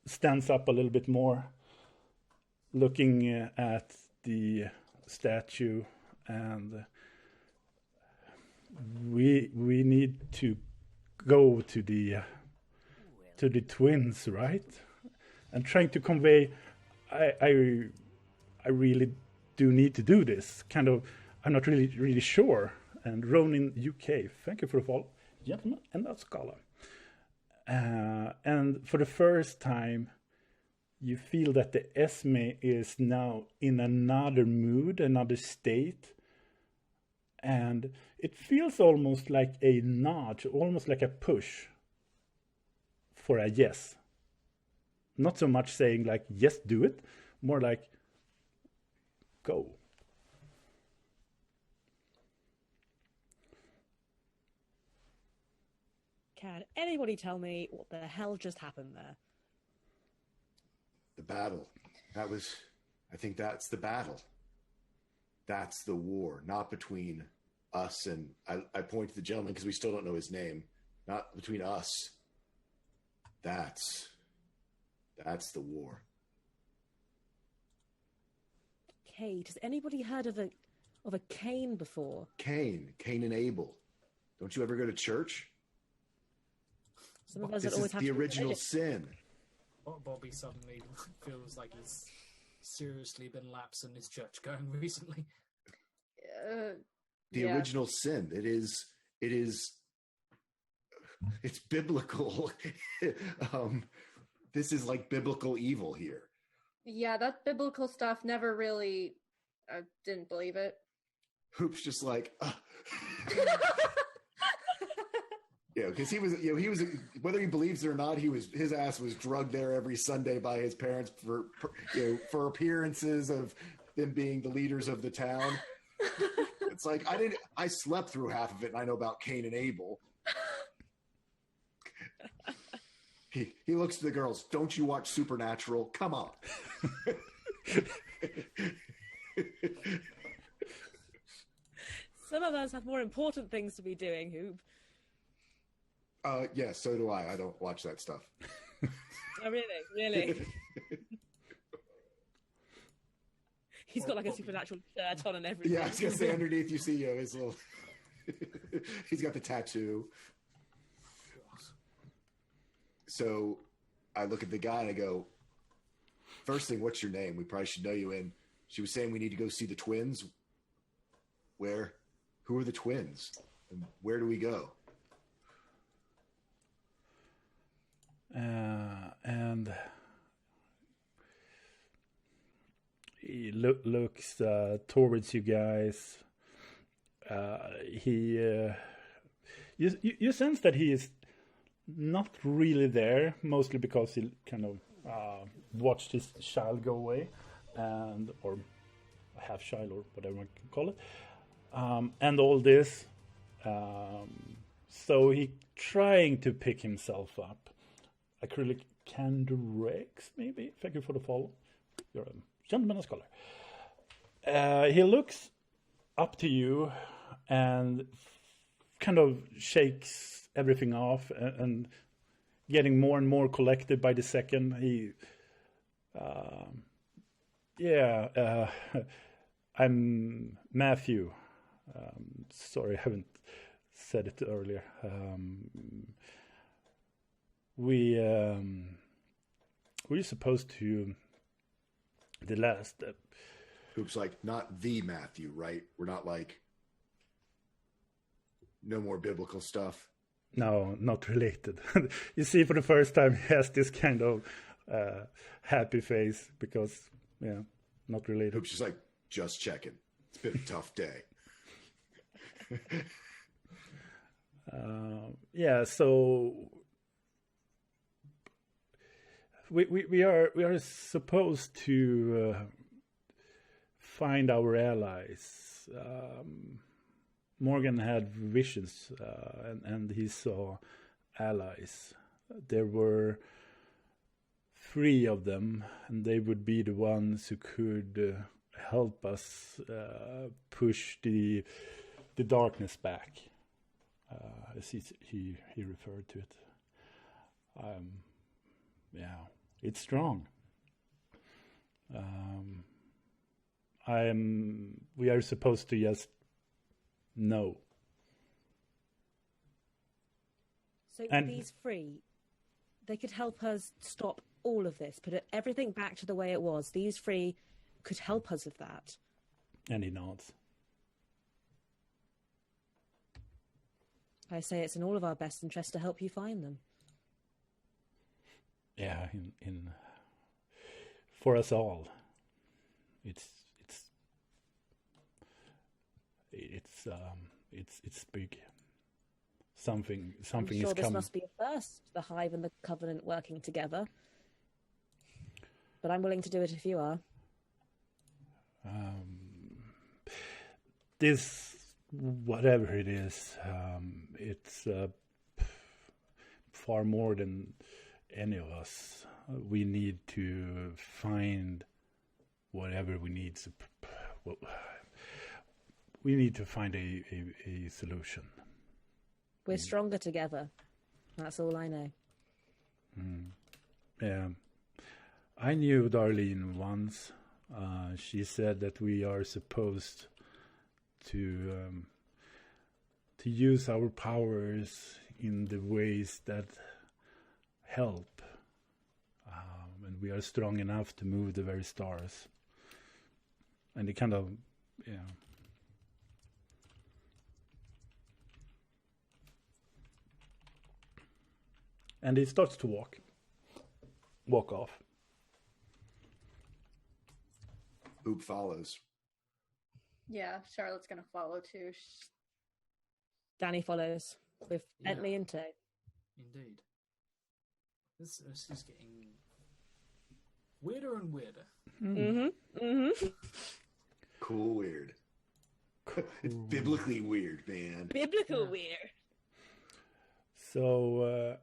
A: stands up a little bit more, looking at the statue, and we need to go to the twins, right? And trying to convey, I really do need to do this. Kind of, I'm not really sure. And Ronin UK, thank you for the follow, gentlemen, and that scholar. And for the first time, you feel that the Esme is now in another mood, another state. And it feels almost like a nudge, almost like a push for a yes. Not so much saying like, yes, do it. More like, go.
B: Can anybody tell me what the hell just happened there?
D: The battle. I think that's the battle. That's the war, not between us and, I point to the gentleman because we still don't know his name, not between us. That's the war.
B: Okay, has anybody heard of a Cain before?
D: Cain and Abel. Don't you ever go to church?
B: Some of us
D: This
B: always
D: is
B: have
D: the
B: to
D: original sin.
C: Bobby suddenly feels like he's seriously been lapsed in his church going recently.
D: The original sin. It's biblical. This is like biblical evil here.
E: Yeah, that biblical stuff never really. I didn't believe it.
D: Hoop's just like, yeah, because he was whether he believes it or not, his ass was drugged there every Sunday by his parents for appearances of them being the leaders of the town. It's like I slept through half of it, and I know about Cain and Abel. He looks to the girls. Don't you watch Supernatural? Come on.
B: Some of us have more important things to be doing, Hoop.
D: Yeah, so do I. I don't watch that stuff.
B: Oh, really? Really? He's got like a supernatural shirt on and everything.
D: Yeah, I was gonna say underneath you see his little. He's got the tattoo. So I look at the guy and I go, first thing, what's your name? We probably should know you. And she was saying we need to go see the twins. Where? Who are the twins? And where do we go?
A: And he looks towards you guys. You sense that he is not really there, mostly because he kind of watched his child go away, or half child, or whatever I can call it, and all this. So he trying to pick himself up. Acrylic Candor Rex, maybe. Thank you for the follow. You're a gentleman and scholar. He looks up to you and kind of shakes everything off and getting more and more collected by the second. He Yeah, I'm Matthew. Sorry, I haven't said it earlier. We're supposed to the last.
D: Oops, like not the Matthew, right? We're not like no more biblical stuff.
A: No, not related. You see, for the first time, he has this kind of happy face because, yeah, not related.
D: Oops, just like just checking. It's been a tough day.
A: Yeah, so we are supposed to find our allies. Morgan had visions, and he saw allies. There were 3 of them, and they would be the ones who could help us push the darkness back, as he referred to it. Yeah, it's strong. We are supposed to just know.
B: So
A: And-
B: these 3, they could help us stop all of this, put everything back to the way it was. These 3 could help us with that.
A: And he nods.
B: I say it's in all of our best interest to help you find them.
A: Yeah, in for us all, it's big. Something
B: I'm
A: is
B: sure this
A: coming.
B: must be a first, the Hive and the Covenant working together. But I'm willing to do it if you are.
A: This, whatever it is, it's far more than any of us. We need to find whatever we need. We need to find a solution.
B: We're stronger together. That's all I know.
A: Yeah, I knew Darlene once. She said that we are supposed to use our powers in the ways that help, and we are strong enough to move the very stars. And it kind of, yeah. And he starts to walk off.
D: Oop follows.
E: Yeah, Charlotte's gonna follow too.
B: Danny follows with
C: Yeah.
B: Bentley in tow.
C: Indeed. This is getting weirder and weirder.
D: Cool weird. It's biblically weird, man.
B: Biblical weird.
A: So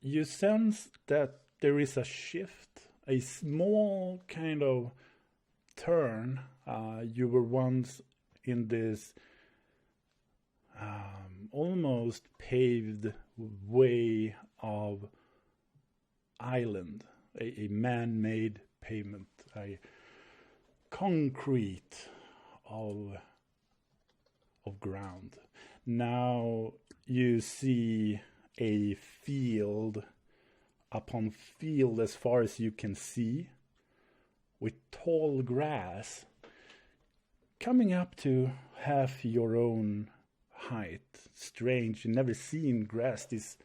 A: you sense that there is a shift, a small kind of turn. You were once in this almost paved way of island, a man-made pavement, a concrete of ground. Now you see a field upon field as far as you can see, with tall grass coming up to half your own height. Strange, you've never seen grass this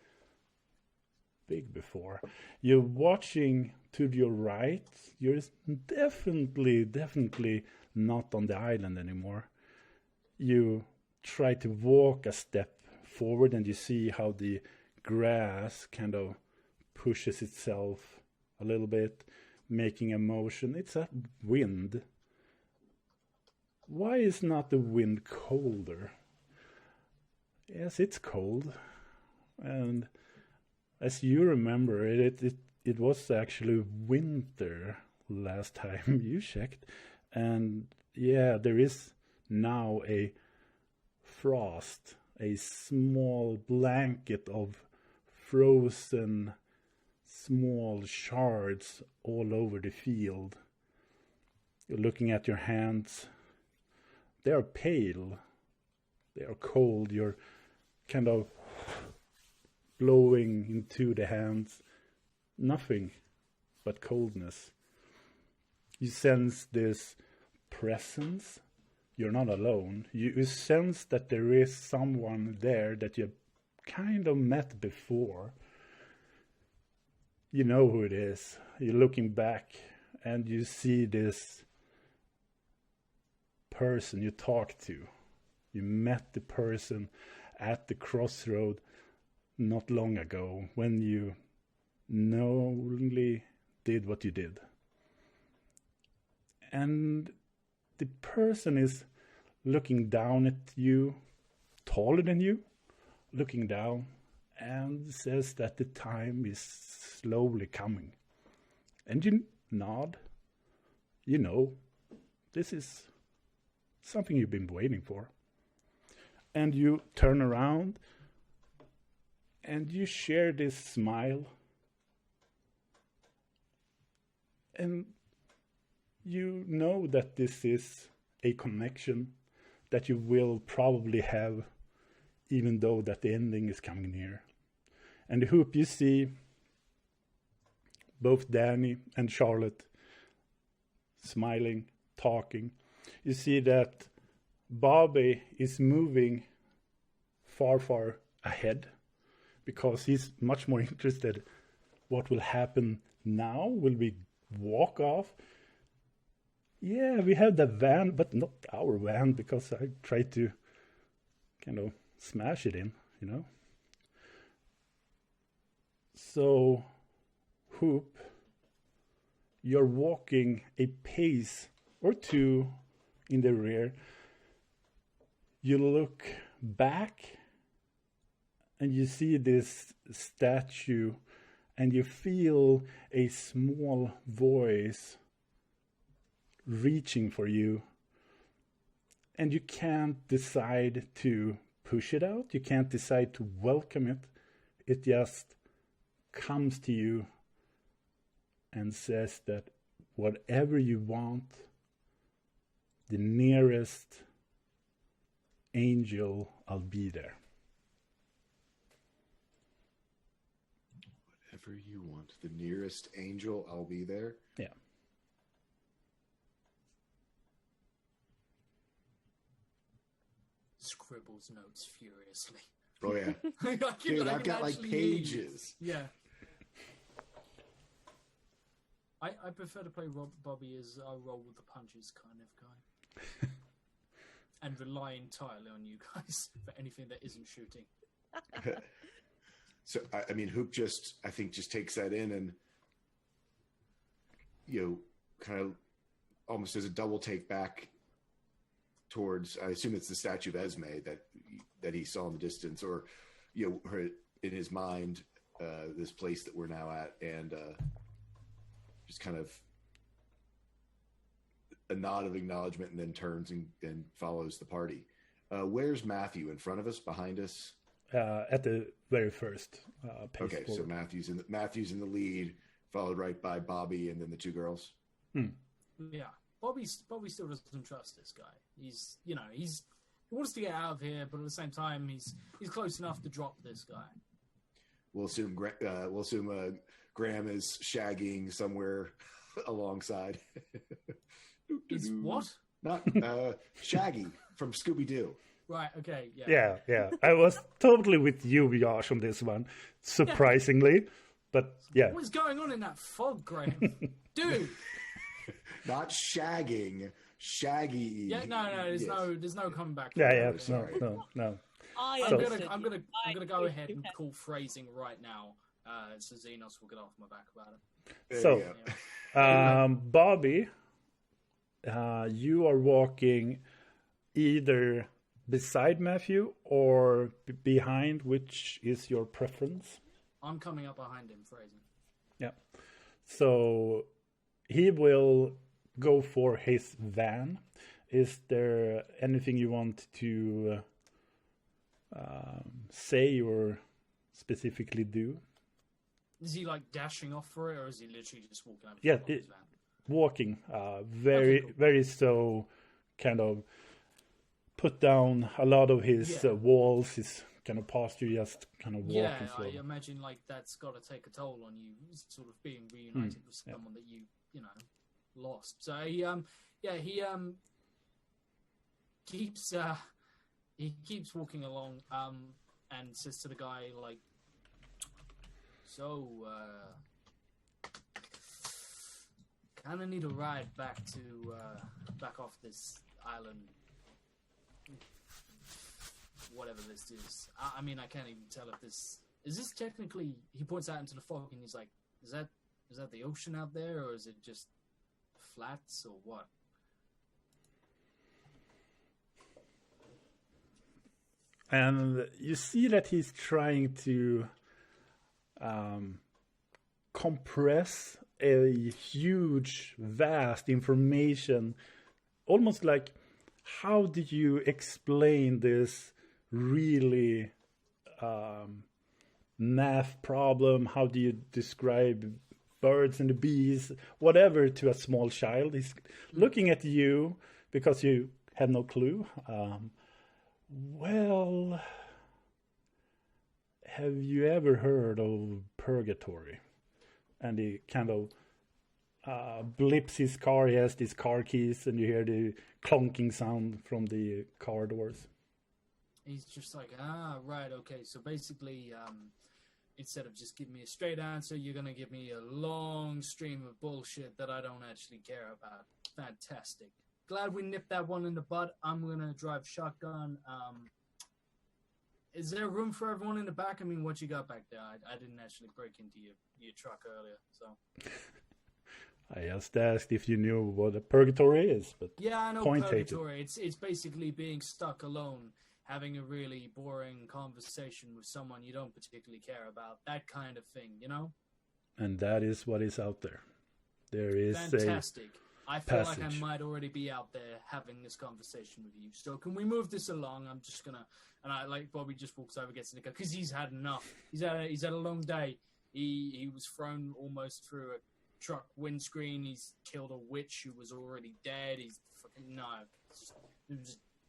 A: big before. You're watching to your right. You're definitely not on the island anymore. You try to walk a step forward and you see how the grass kind of pushes itself a little bit, making a motion. It's a wind. Why is not the wind colder? Yes, it's cold. And as you remember, it was actually winter last time you checked. And yeah, there is now a frost, a small blanket of frozen small shards all over the field. You're looking at your hands. They are pale. They are cold. You're kind of blowing into the hands. Nothing but coldness. You sense this presence. You're not alone. You sense that there is someone there that you've kind of met before. You know who it is. You're looking back and you see this person you talked to. You met the person at the crossroad not long ago when you knowingly did what you did. And the person is looking down at you, taller than you, looking down, and says that the time is slowly coming. And you nod. You know, this is something you've been waiting for. And you turn around and you share this smile. And you know that this is a connection that you will probably have even though that the ending is coming near. And the hoop you see both Danny and Charlotte smiling, talking. You see that Bobby is moving far, far ahead because he's much more interested what will happen now. Will we walk off? Yeah, we have the van, but not our van because I tried to kind of smash it in, you know. So, Hoop, you're walking a pace or two in the rear. You look back and you see this statue and you feel a small voice reaching for you. And you can't decide to push it out. You can't decide to welcome it. It just comes to you and says that whatever you want, the nearest angel, I'll be there.
D: Whatever you want, the nearest angel, I'll be there.
A: Yeah.
C: Scribbles notes furiously.
D: Oh yeah. Dude, I've got like pages.
C: Yeah. I prefer to play Bobby as a roll with the punches kind of guy. And rely entirely on you guys for anything that isn't shooting.
D: So, I mean, Hoop I think just takes that in and, you know, kind of almost as a double take back towards, I assume it's the statue of Esme that he saw in the distance, or, you know, her, in his mind, this place that we're now at, and just kind of a nod of acknowledgement, and then turns and follows the party. Where's Matthew? In front of us? Behind us?
A: At the very first pace
D: okay,
A: forward.
D: So Matthew's in the lead, followed right by Bobby, and then the two girls.
C: Yeah, Bobby still doesn't trust this guy. He wants to get out of here, but at the same time, he's close enough to drop this guy.
D: We'll assume Graham is shagging somewhere alongside.
C: Is what?
D: Not Shaggy from Scooby-Doo.
C: Right, okay, yeah.
A: Yeah. I was totally with you, Josh, on this one, surprisingly. But yeah.
C: What's going on in that fog, Graham? Dude!
D: Not shagging, Shaggy.
C: Yeah, no, there's no coming back.
A: Yeah, no.
C: I'm gonna go ahead and call phrasing right now, so Xenos will get off my back about it.
A: So, Bobby, you are walking either beside Matthew or behind, which is your preference?
C: I'm coming up behind him, phrasing.
A: Yeah. So he will go for his van. Is there anything you want to say or specifically do?
C: Is he like dashing off for it, or is he literally just walking over?
A: Yeah,
C: to his van?
A: walking, very,
C: Okay, cool.
A: very slow, kind of put down a lot of his walls, his kind of posture, just kind of walking
C: Yeah, I
A: slowly.
C: imagine like that's got to take a toll on you, sort of being reunited with someone that you lost. So he keeps walking along and says to the guy like, so kind of need a ride back off this island, whatever this is. I mean, I can't even tell if this is this technically. He points out into the fog and he's like, is that the ocean out there, or is it just flats, or what?
A: And you see that he's trying to compress a huge, vast information, almost like, how do you explain this really math problem? How do you describe birds and the bees, whatever, to a small child? He's looking at you because you have no clue. Well, have you ever heard of purgatory? And he kind of blips his car. He has these car keys, and you hear the clonking sound from the car doors.
C: He's just like, right, okay. So basically, instead of just giving me a straight answer, you're going to give me a long stream of bullshit that I don't actually care about. Fantastic. Glad we nipped that one in the bud. I'm going to drive shotgun. Is there room for everyone in the back? I mean, what you got back there? I didn't actually break into your truck earlier, so...
A: I just asked if you knew what a purgatory is, but
C: yeah, I know
A: point
C: purgatory. It's basically being stuck alone, having a really boring conversation with someone you don't particularly care about, that kind of thing, you know?
A: And that is what is out there. There is
C: fantastic. I feel like I
A: passage.
C: might already be out there having this conversation with you. So can we move this along? I'm just gonna, and I like Bobby just walks over, gets in the car because he's had enough. He's had a long day. He was thrown almost through a truck windscreen. He's killed a witch who was already dead. He's fucking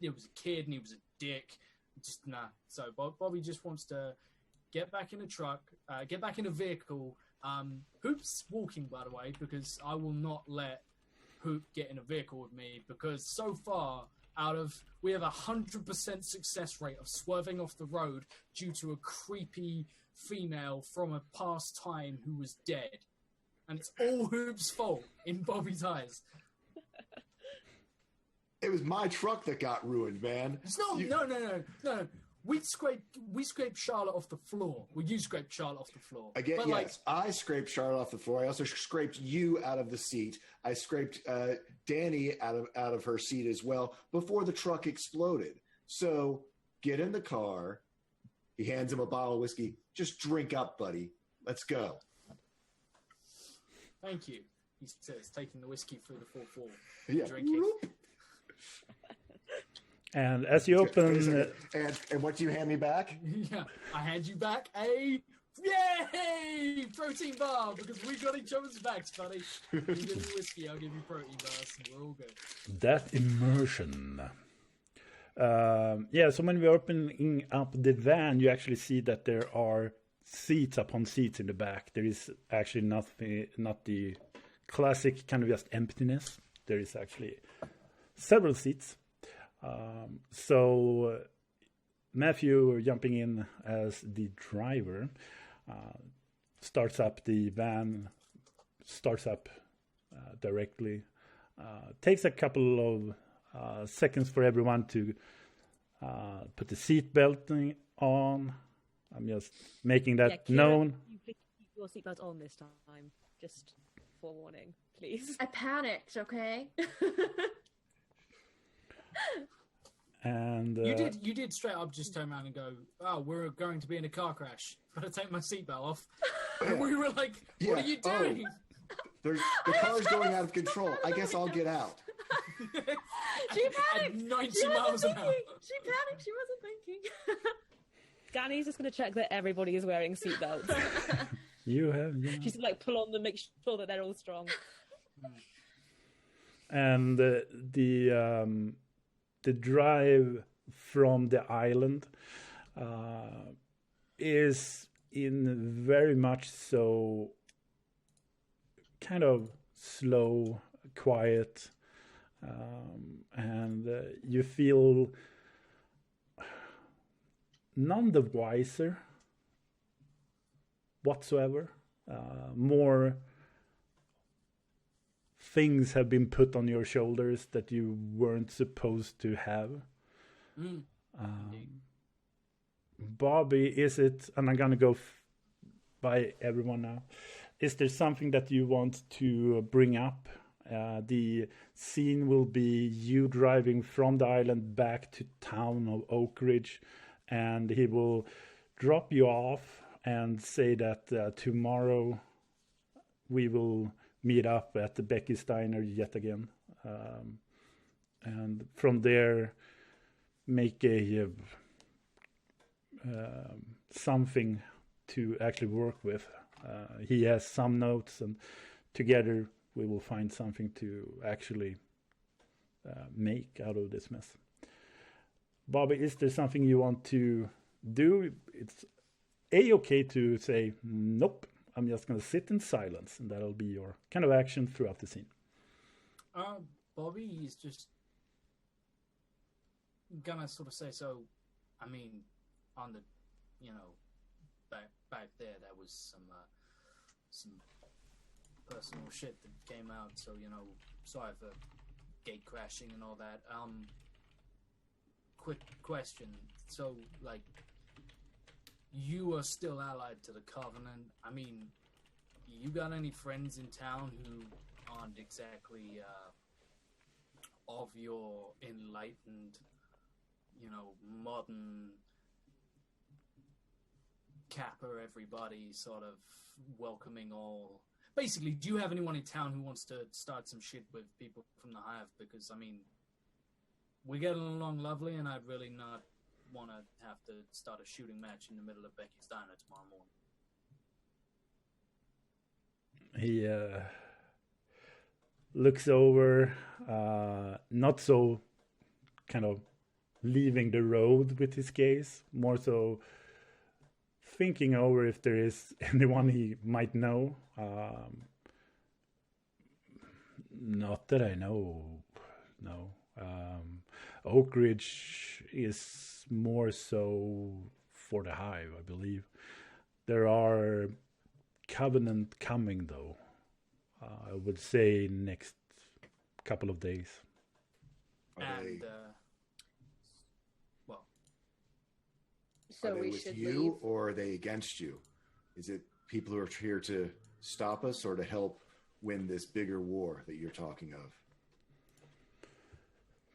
C: it was a kid and he was a dick. Just nah. So Bobby just wants to get back in a truck, get back in a vehicle. Hoop's walking, by the way, because I will not let Hoop get in a vehicle with me, because so far we have 100% success rate of swerving off the road due to a creepy female from a past time who was dead. And it's all Hoop's fault in Bobby's eyes.
D: It was my truck that got ruined, man.
C: No. We scraped Charlotte off the floor. Well, you scraped Charlotte off the floor.
D: Again, yes, I scraped Charlotte off the floor. I also scraped you out of the seat. I scraped Danny out of her seat as well before the truck exploded. So get in the car. He hands him a bottle of whiskey. Just drink up, buddy. Let's go.
C: Thank you, he says, taking the whiskey through the 4-4.
D: Yeah.
C: Drinking.
A: And as you open...
D: And what do you hand me back?
C: Yeah, I hand you back a... Yay! Protein bar, because we got each other's backs, buddy. You give me whiskey, I'll give you protein bars, and we're all good.
A: That immersion. So when we're opening up the van, you actually see that there are seats upon seats in the back. There is actually not the classic kind of just emptiness. There is actually several seats. So Matthew, jumping in as the driver, starts up the van, starts up directly. Takes a couple of seconds for everyone to put the seat belting on. I'm just making that known.
B: You keep your seatbelt on this time, just forewarning, please.
E: I panicked, okay?
A: And
C: you did straight up just turn around and go, "Oh, we're going to be in a car crash. Better take my seatbelt off." And we were like, "What are you doing?"
D: The car's going out of control. I guess I'll get out.
E: She panicked.
C: At 90
E: She
C: miles
E: wasn't
C: an hour.
E: thinking. She panicked. She wasn't thinking.
B: Danny's just going to check that everybody is wearing seatbelts.
A: You have, yeah.
B: She's like pull on them, make sure that they're all strong.
A: And the drive from the island is in very much so kind of slow, quiet, and you feel none the wiser whatsoever. More things have been put on your shoulders that you weren't supposed to have. Bobby, is it, and I'm gonna go by everyone now, is there something that you want to bring up? The scene will be you driving from the island back to town of Oak Ridge, and he will drop you off and say that tomorrow we will meet up at the Becky Steiner yet again. And from there, make a something to actually work with. He has some notes, and together we will find something to actually make out of this mess. Bobby, is there something you want to do? It's okay to say, nope, I'm just going to sit in silence, and that'll be your kind of action throughout the scene.
C: Bobby is just gonna sort of say, so, I mean, on the, back there was some personal shit that came out, so, sorry for gate crashing and all that. Quick question. So, like, you are still allied to the Covenant. I mean, you got any friends in town who aren't exactly of your enlightened, modern Kappa, everybody sort of welcoming all? Basically, do you have anyone in town who wants to start some shit with people from the Hive? Because, I mean, we're getting along lovely, and I'd really not want to have to start a shooting match in the middle of Becky's Diner tomorrow morning.
A: He looks over, not so kind of leaving the road with his gaze, more so thinking over if there is anyone he might know. Not that I know, no. Oak Ridge is more so for the Hive, I believe. There are Covenant coming, though. I would say next couple of days.
C: And,
E: So
D: are they
E: we
D: with
E: should
D: you,
E: leave.
D: or are they against you? Is it people who are here to stop us or to help win this bigger war that you're talking of?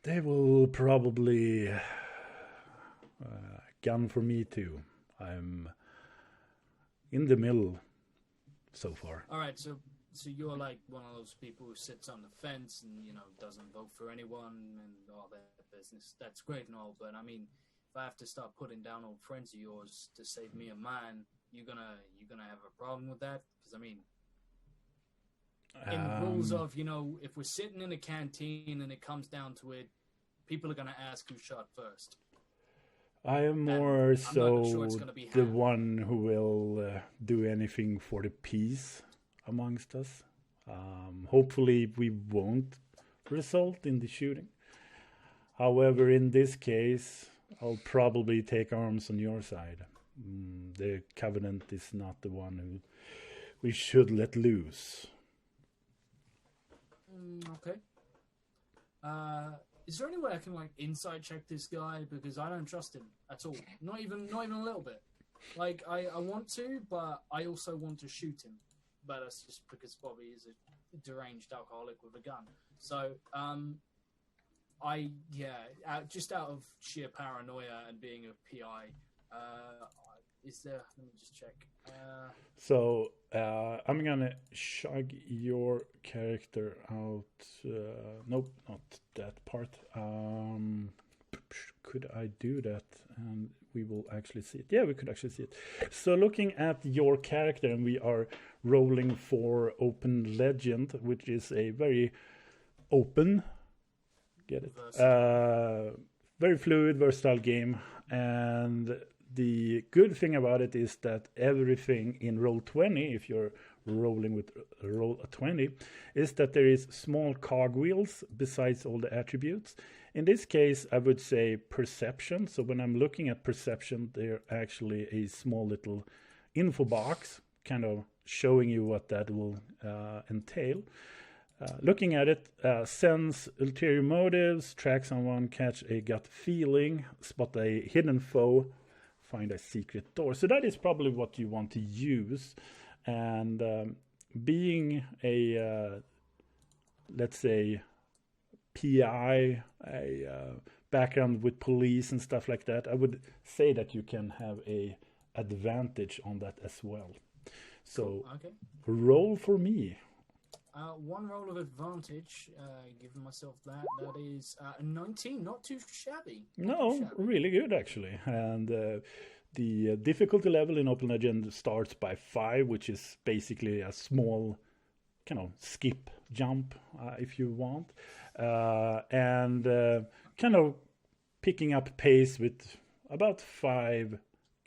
A: They will probably gun for me too. I'm in the middle so far.
C: all right, so you're like one of those people who sits on the fence and, doesn't vote for anyone and all that business. That's great and all, but I mean, if I have to start putting down old friends of yours to save me and mine, you gonna have a problem with that? Because I mean, in the rules of, if we're sitting in a canteen and it comes down to it, people are gonna ask who shot first.
A: I am more so
C: sure it's gonna be
A: the
C: Ham.
A: one who will do anything for the peace amongst us. Hopefully we won't result in the shooting. However, in this case, I'll probably take arms on your side. The Covenant is not the one who we should let loose.
C: Okay. Is there any way I can inside check this guy, because I don't trust him at all? Not even a little bit. Like I want to, but I also want to shoot him. But that's just because Bobby is a deranged alcoholic with a gun. So just out of sheer paranoia and being a PI, is there? Let me just check.
A: So I'm gonna shug your character out. Nope, not that part. could I do that? And we will actually see it. Yeah, we could actually see it. So looking at your character, and we are rolling for Open Legend, which is a very open, get it? Very fluid, versatile game. And the good thing about it is that everything in roll 20, if you're rolling with roll 20, is that there is small cogwheels besides all the attributes. In this case, I would say perception. So when I'm looking at perception, they're actually a small little info box kind of showing you what that will entail. Looking at it, sense ulterior motives, track someone, catch a gut feeling, spot a hidden foe, find a secret door. So that is probably what you want to use. And being a, let's say, PI, a background with police and stuff like that, I would say that you can have a advantage on that as well. So
C: Okay.
A: roll for me.
C: One roll of advantage, giving myself that. That is a 19, not too shabby.
A: No, really good actually. And the difficulty level in Open Legend starts by 5, which is basically a small kind of skip jump, if you want. And kind of picking up pace with about 5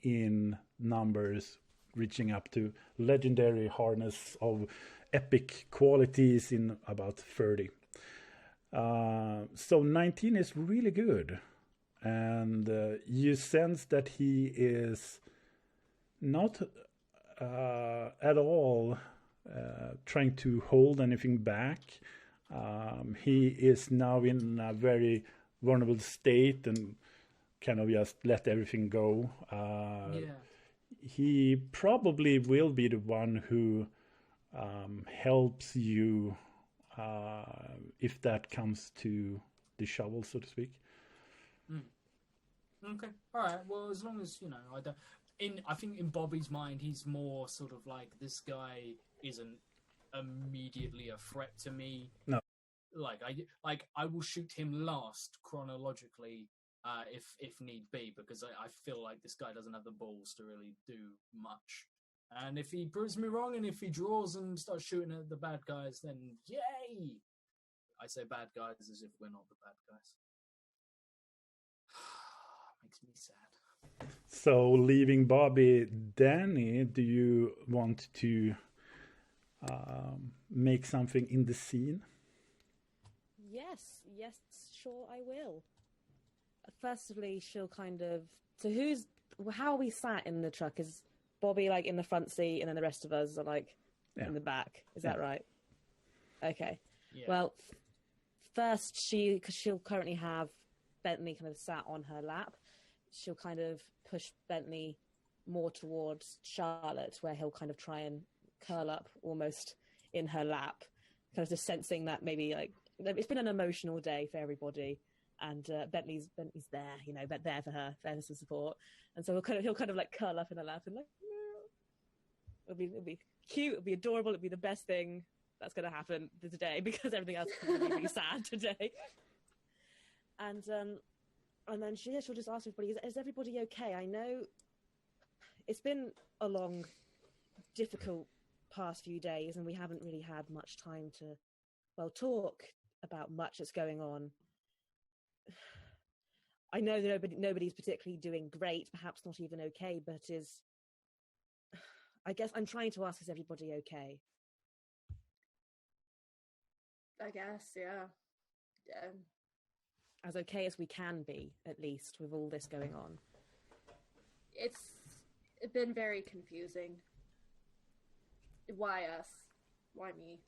A: in numbers, reaching up to legendary harness of epic qualities in about 30. So 19 is really good. And you sense that he is not at all trying to hold anything back. He is now in a very vulnerable state and kind of just let everything go. He probably will be the one who helps you if that comes to the shovel, so to speak.
C: Okay, all right. Well, as long as I think in Bobby's mind, he's more sort of like, this guy isn't immediately a threat to me.
A: No,
C: I will shoot him last chronologically if need be, because I feel like this guy doesn't have the balls to really do much. And if he proves me wrong, and if he draws and starts shooting at the bad guys, then yay! I say bad guys as if we're not the bad guys. Makes me sad.
A: So leaving Bobby, Danny, do you want to make something in the scene?
B: Yes, sure I will. Firstly, she'll kind of... So how are we sat in the truck? Is Bobby like in the front seat and then the rest of us are like in the back? Is that right? Okay.
C: Yeah.
B: Well, first because she'll currently have Bentley kind of sat on her lap, she'll kind of push Bentley more towards Charlotte, where he'll kind of try and curl up almost in her lap, kind of just sensing that maybe like it's been an emotional day for everybody, and Bentley's there, but there for her, there for support, and so he'll kind of like curl up in her lap and like, it'll be cute, it'll be adorable, it'll be the best thing that's going to happen today, because everything else is going to be really sad today. And then she'll just ask everybody, is everybody okay? I know it's been a long, difficult past few days, and we haven't really had much time to, talk about much that's going on. I know that nobody's particularly doing great, perhaps not even okay, but I guess I'm trying to ask, is everybody okay?
E: I guess, yeah.
B: As okay as we can be, at least, with all this going on.
E: It's been very confusing. Why us? Why me?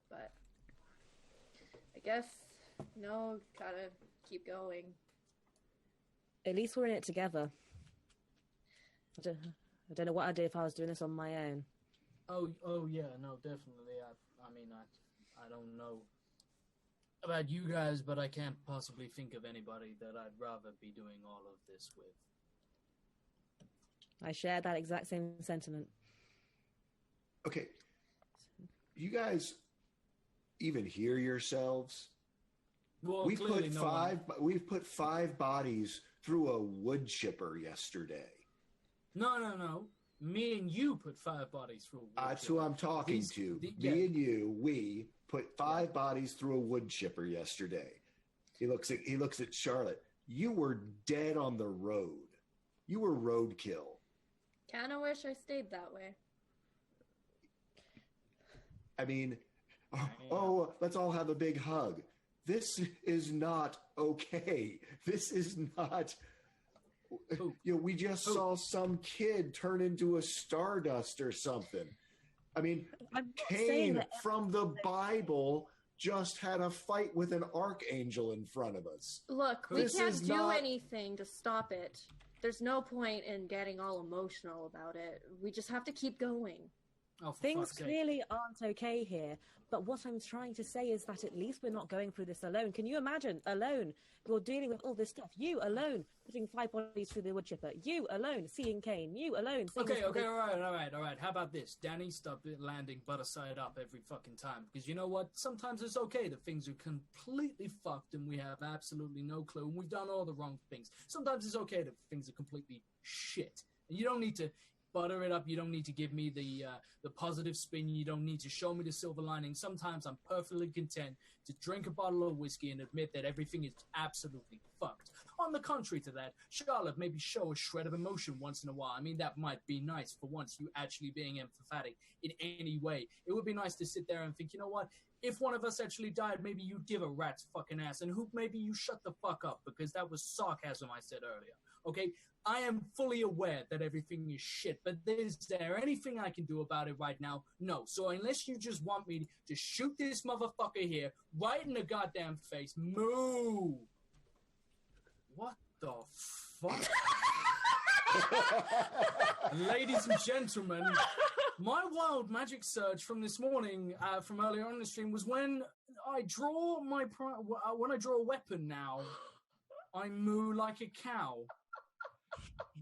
E: But I guess, gotta keep going.
B: At least we're in it together. I don't know what I'd do if I was doing this on my own.
C: Oh yeah, no, definitely. I don't know about you guys, but I can't possibly think of anybody that I'd rather be doing all of this with.
B: I share that exact same sentiment.
D: Okay. You guys even hear yourselves
C: Well, clearly no one.
D: We've put 5 bodies through a wood chipper yesterday.
C: No. Me and you put 5 bodies through a wood
D: That's
C: chipper.
D: who I'm talking to. Me and you, we put 5 bodies through a wood chipper yesterday. He looks at Charlotte. You were dead on the road. You were roadkill.
E: Kinda wish I stayed that way.
D: I mean, oh, let's all have a big hug. This is not okay. This is not. We just saw some kid turn into a stardust or something. I mean, Cain from the Bible just had a fight with an archangel in front of us.
E: Look, we can't do anything to stop it. There's no point in getting all emotional about it. We just have to keep going.
C: Oh,
B: things clearly aren't okay here, but what I'm trying to say is that at least we're not going through this alone. Can you imagine, alone, you're dealing with all this stuff, you alone, putting 5 bodies through the wood chipper, you alone, seeing Cain, you alone.
C: Okay, all right. How about this? Danny, stop landing butter side up every fucking time, because you know what? Sometimes it's okay that things are completely fucked and we have absolutely no clue and we've done all the wrong things. Sometimes it's okay that things are completely shit. And you don't need to butter it up. You don't need to give me the positive spin. You don't need to show me the silver lining. Sometimes I'm perfectly content to drink a bottle of whiskey and admit that everything is absolutely fucked. On the contrary to that, Charlotte, maybe show a shred of emotion once in a while. I mean, that might be nice for once, you actually being emphatic in any way. It would be nice to sit there and think, you know what? If one of us actually died, maybe you'd give a rat's fucking ass. And maybe you shut the fuck up, because that was sarcasm I said earlier. Okay? I am fully aware that everything is shit, but is there anything I can do about it right now? No. So unless you just want me to shoot this motherfucker here right in the goddamn face, moo. What the fuck? Ladies and gentlemen, my wild magic surge from this morning, from earlier on in the stream, was when I draw a weapon now, I moo like a cow.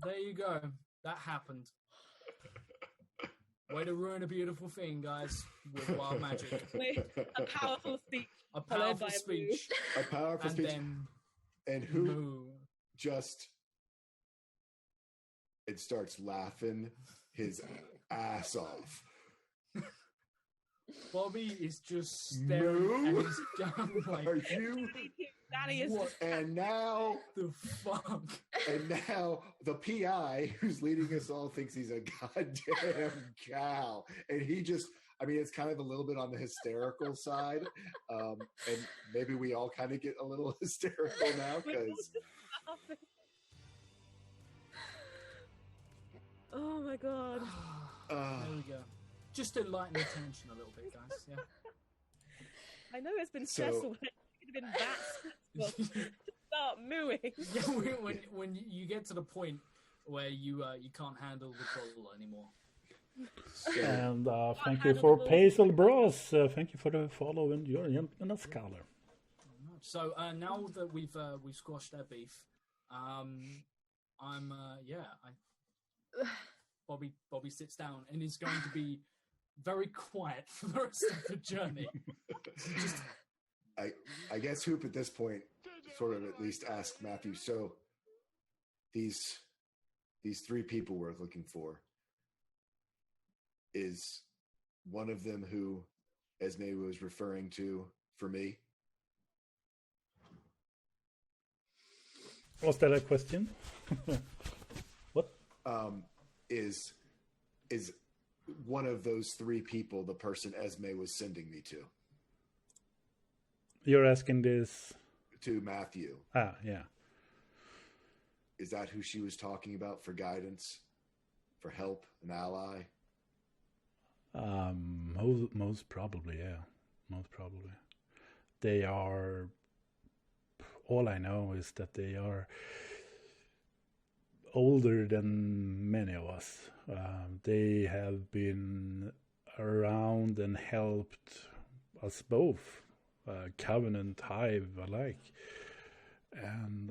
C: There you go. That happened. Way to ruin a beautiful thing, guys, with wild magic.
B: A powerful speech.
C: A powerful speech.
D: A powerful speech. And who
C: moo.
D: Just it starts laughing his ass off.
C: Bobby is just staring at his gun like,
D: are you?
B: Danny is
D: what? And now
C: the fuck?
D: And now the PI who's leading us all thinks he's a goddamn cow, and he just. I mean, it's kind of a little bit on the hysterical side, and maybe we all kind of get a little hysterical now because.
B: Oh my god!
C: There we go. Just to lighten the tension a little bit, guys. Yeah.
B: I know it's been stressful. But it could have been that stressful to start mooing.
C: Yeah, when you get to the point where you can't handle the bottle anymore.
A: And thank you for Paisel Bros. Thank you for the follow and you're a scholar.
C: So now that we've squashed that beef, Bobby sits down and is going to be very quiet for the rest of the journey.
D: I guess Hoop at this point sort of at least asked Matthew, so these 3 people we're looking for, is one of them who Esme was referring to for me?
A: Was that a question? What?
D: Is one of those 3 people the person Esme was sending me to?
A: You're asking this?
D: To Matthew.
A: Yeah.
D: Is that who she was talking about for guidance, for help, an ally?
A: Most probably, yeah. Most probably. They are... All I know is that they are older than many of us. They have been around and helped us both, Covenant, Hive alike, and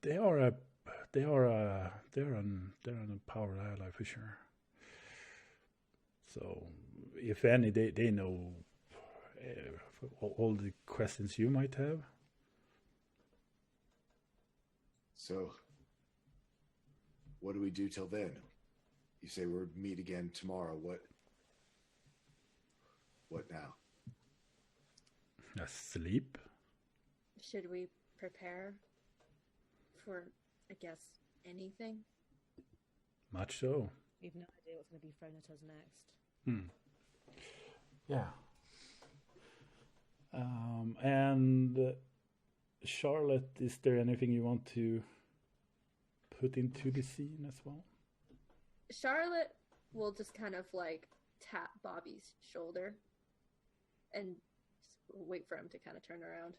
A: they are a power ally for sure. So, if any, they know for all the questions you might have.
D: So, what do we do till then? You say we'll meet again tomorrow. What now?
A: Sleep.
E: Should we prepare for, I guess, anything?
A: Much so.
B: We've no idea what's going to be thrown at us next.
A: Yeah. And Charlotte, is there anything you want to put into the scene as well?
E: Charlotte will just kind of like tap Bobby's shoulder and just wait for him to kind of turn around.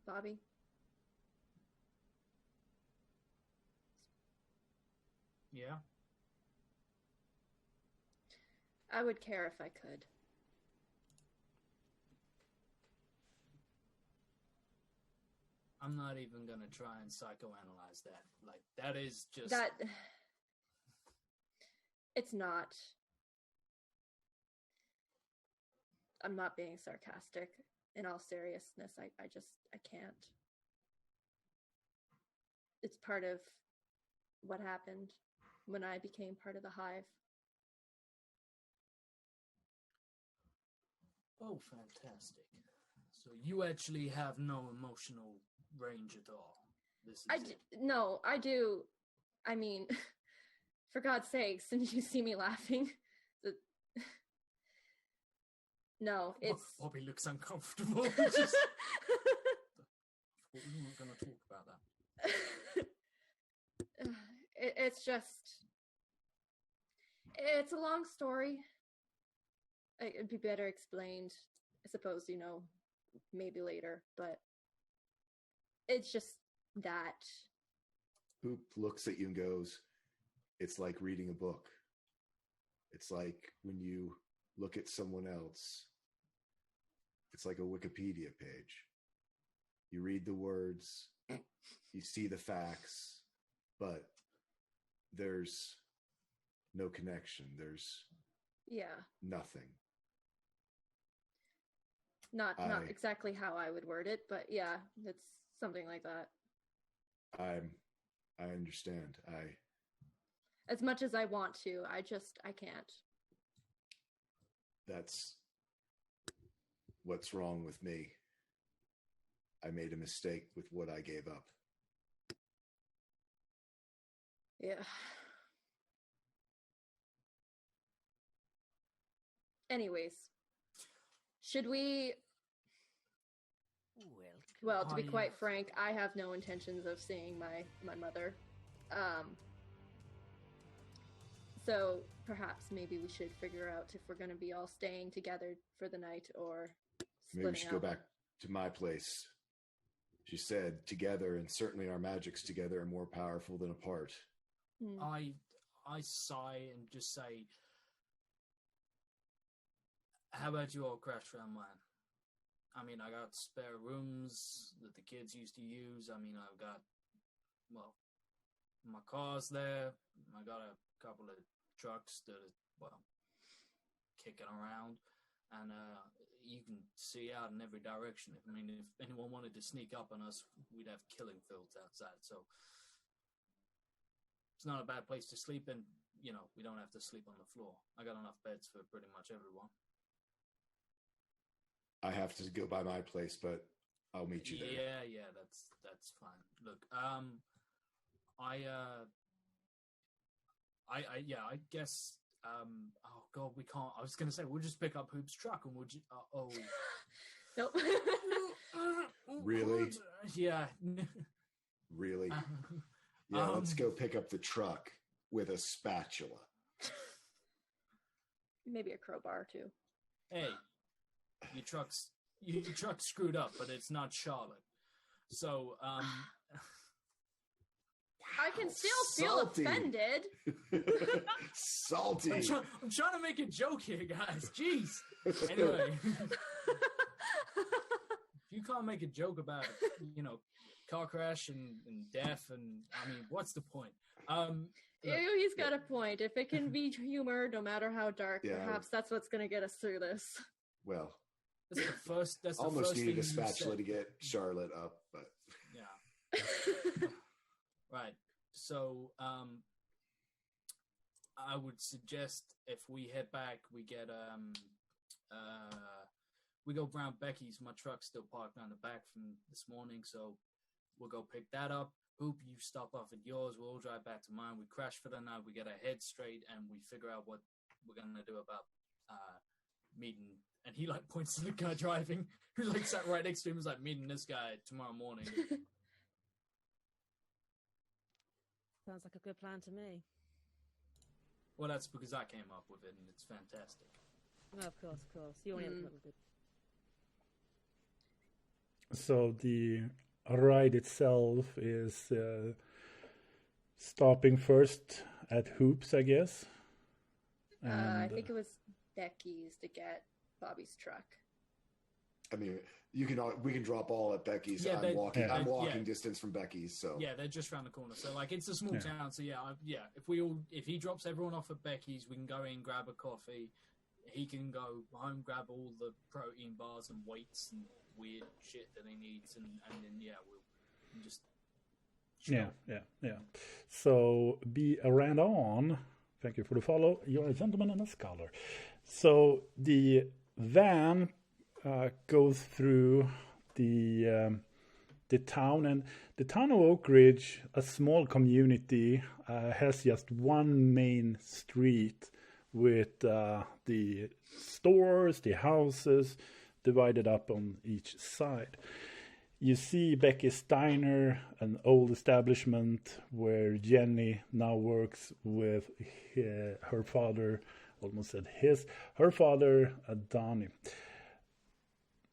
E: Bobby?
C: Yeah.
E: I would care if I could.
C: I'm not even gonna try and psychoanalyze that. Like, that is just...
E: That... It's not. I'm not being sarcastic. In all seriousness, I can't. It's part of what happened when I became part of the Hive.
C: Oh, fantastic. So you actually have no emotional range at all.
E: No, I do. I mean, for God's sakes, didn't you see me laughing? No, it's...
C: Bobby looks uncomfortable. Just... We weren't going to talk about that.
E: It's just... It's a long story. It'd be better explained, I suppose, maybe later, but it's just that.
D: Hoop looks at you and goes, it's like reading a book. It's like when you look at someone else, it's like a Wikipedia page. You read the words, you see the facts, but there's no connection. There's nothing.
E: Not exactly how I would word it, but yeah, it's something like that.
D: I understand.
E: As much as I want to, I can't.
D: That's what's wrong with me. I made a mistake with what I gave up.
E: Yeah. Anyways, should we... Well, to be quite frank, I have no intentions of seeing my mother. So perhaps maybe we should figure out if we're going to be all staying together for the night or splitting
D: Maybe we should
E: up.
D: go back to my place. She said together, and certainly our magics together are more powerful than apart.
C: I sigh and just say, how about you all crash around mine? I mean, I got spare rooms that the kids used to use. I mean, I've got, well, my car's there. I got a couple of trucks that are, well, kicking around. And you can see out in every direction. I mean, if anyone wanted to sneak up on us, we'd have killing fields outside. So it's not a bad place to sleep. And, we don't have to sleep on the floor. I got enough beds for pretty much everyone.
D: I have to go by my place, but I'll meet you there.
C: Yeah, that's fine. Look, I guess, oh God, we can't. I was going to say, we'll just pick up Hoop's truck and we'll just,
E: Nope.
D: Really?
C: Yeah.
D: Really? Yeah, let's go pick up the truck with a spatula.
E: Maybe a crowbar too.
C: Hey, your truck's screwed up, but it's not Charlotte. So,
E: I can still
D: Salty.
E: feel offended.
D: Salty.
C: I'm trying to make a joke here, guys. Jeez. Anyway, if you can't make a joke about, car crash and death, and I mean, what's the point?
E: He's got a point. If it can be humor, no matter how dark,
D: Yeah.
E: perhaps that's what's going to get us through this.
D: Well,
C: That's the first. That's the
D: almost
C: first
D: needed
C: thing
D: a
C: you
D: spatula
C: said.
D: to get Charlotte up, but
C: Yeah. Right. So, I would suggest if we head back, we get we go round Becky's. My truck's still parked on the back from this morning, so we'll go pick that up. Hoop, you stop off at yours. We'll all drive back to mine. We crash for the night. We get our heads straight, and we figure out what we're gonna do about meeting. And he like points to the guy driving, who like sat right next to him. Was like meeting this guy tomorrow morning.
B: Sounds like a good plan to me.
C: Well, that's because I came up with it, and it's fantastic.
B: Oh, of course, of course. You only ever come up with good.
A: So the ride itself is stopping first at Hoops, I guess.
E: I think it was Becky's to get Bobby's truck.
D: I mean, we can drop all at Becky's.
C: Yeah,
D: I'm walking
C: yeah.
D: distance from Becky's, so
C: Yeah, they're just around the corner. So like, it's a small town. So yeah. If he drops everyone off at Becky's, we can go in, grab a coffee. He can go home, grab all the protein bars and weights and weird shit that he needs, and then we'll just
A: Yeah. So be around on. Thank you for the follow. You're a gentleman and a scholar. So the van goes through the town, and the town of Oak Ridge, a small community, has just one main street with the stores, the houses divided up on each side. You see Becky's Diner, an old establishment where Jenny now works with her father, almost said her father, Donnie.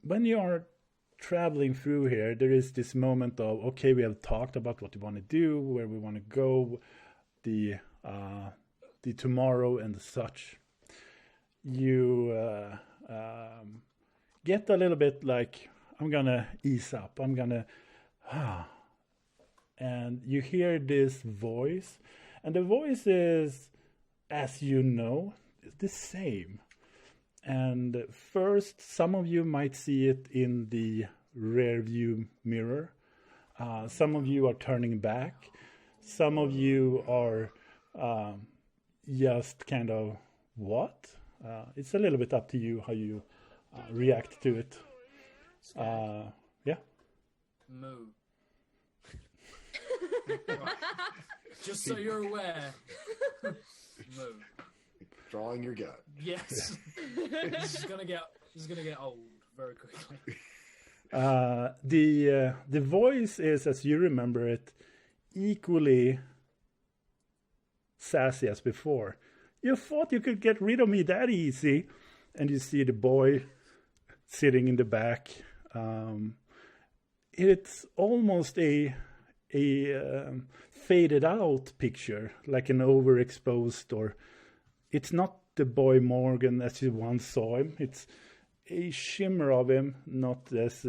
A: When you are traveling through here, there is this moment of, okay, we have talked about what we want to do, where we want to go, the tomorrow and such. You get a little bit like, I'm gonna ease up. I'm gonna, and you hear this voice, and the voice is, as you know, the same. And first, some of you might see it in the rear view mirror. Some of you are turning back. Some of you are just kind of, what? It's a little bit up to you how you react to it. Yeah.
C: Moo. Right. Just so you're aware. Moo.
D: drawing your gun.
C: Yes. This is gonna get old very quickly.
A: The voice is, as you remember it, equally sassy as before. You thought you could get rid of me that easy, and you see the boy sitting in the back. It's almost a faded out picture, like an overexposed, or it's not the boy Morgan as you once saw him. It's a shimmer of him, not as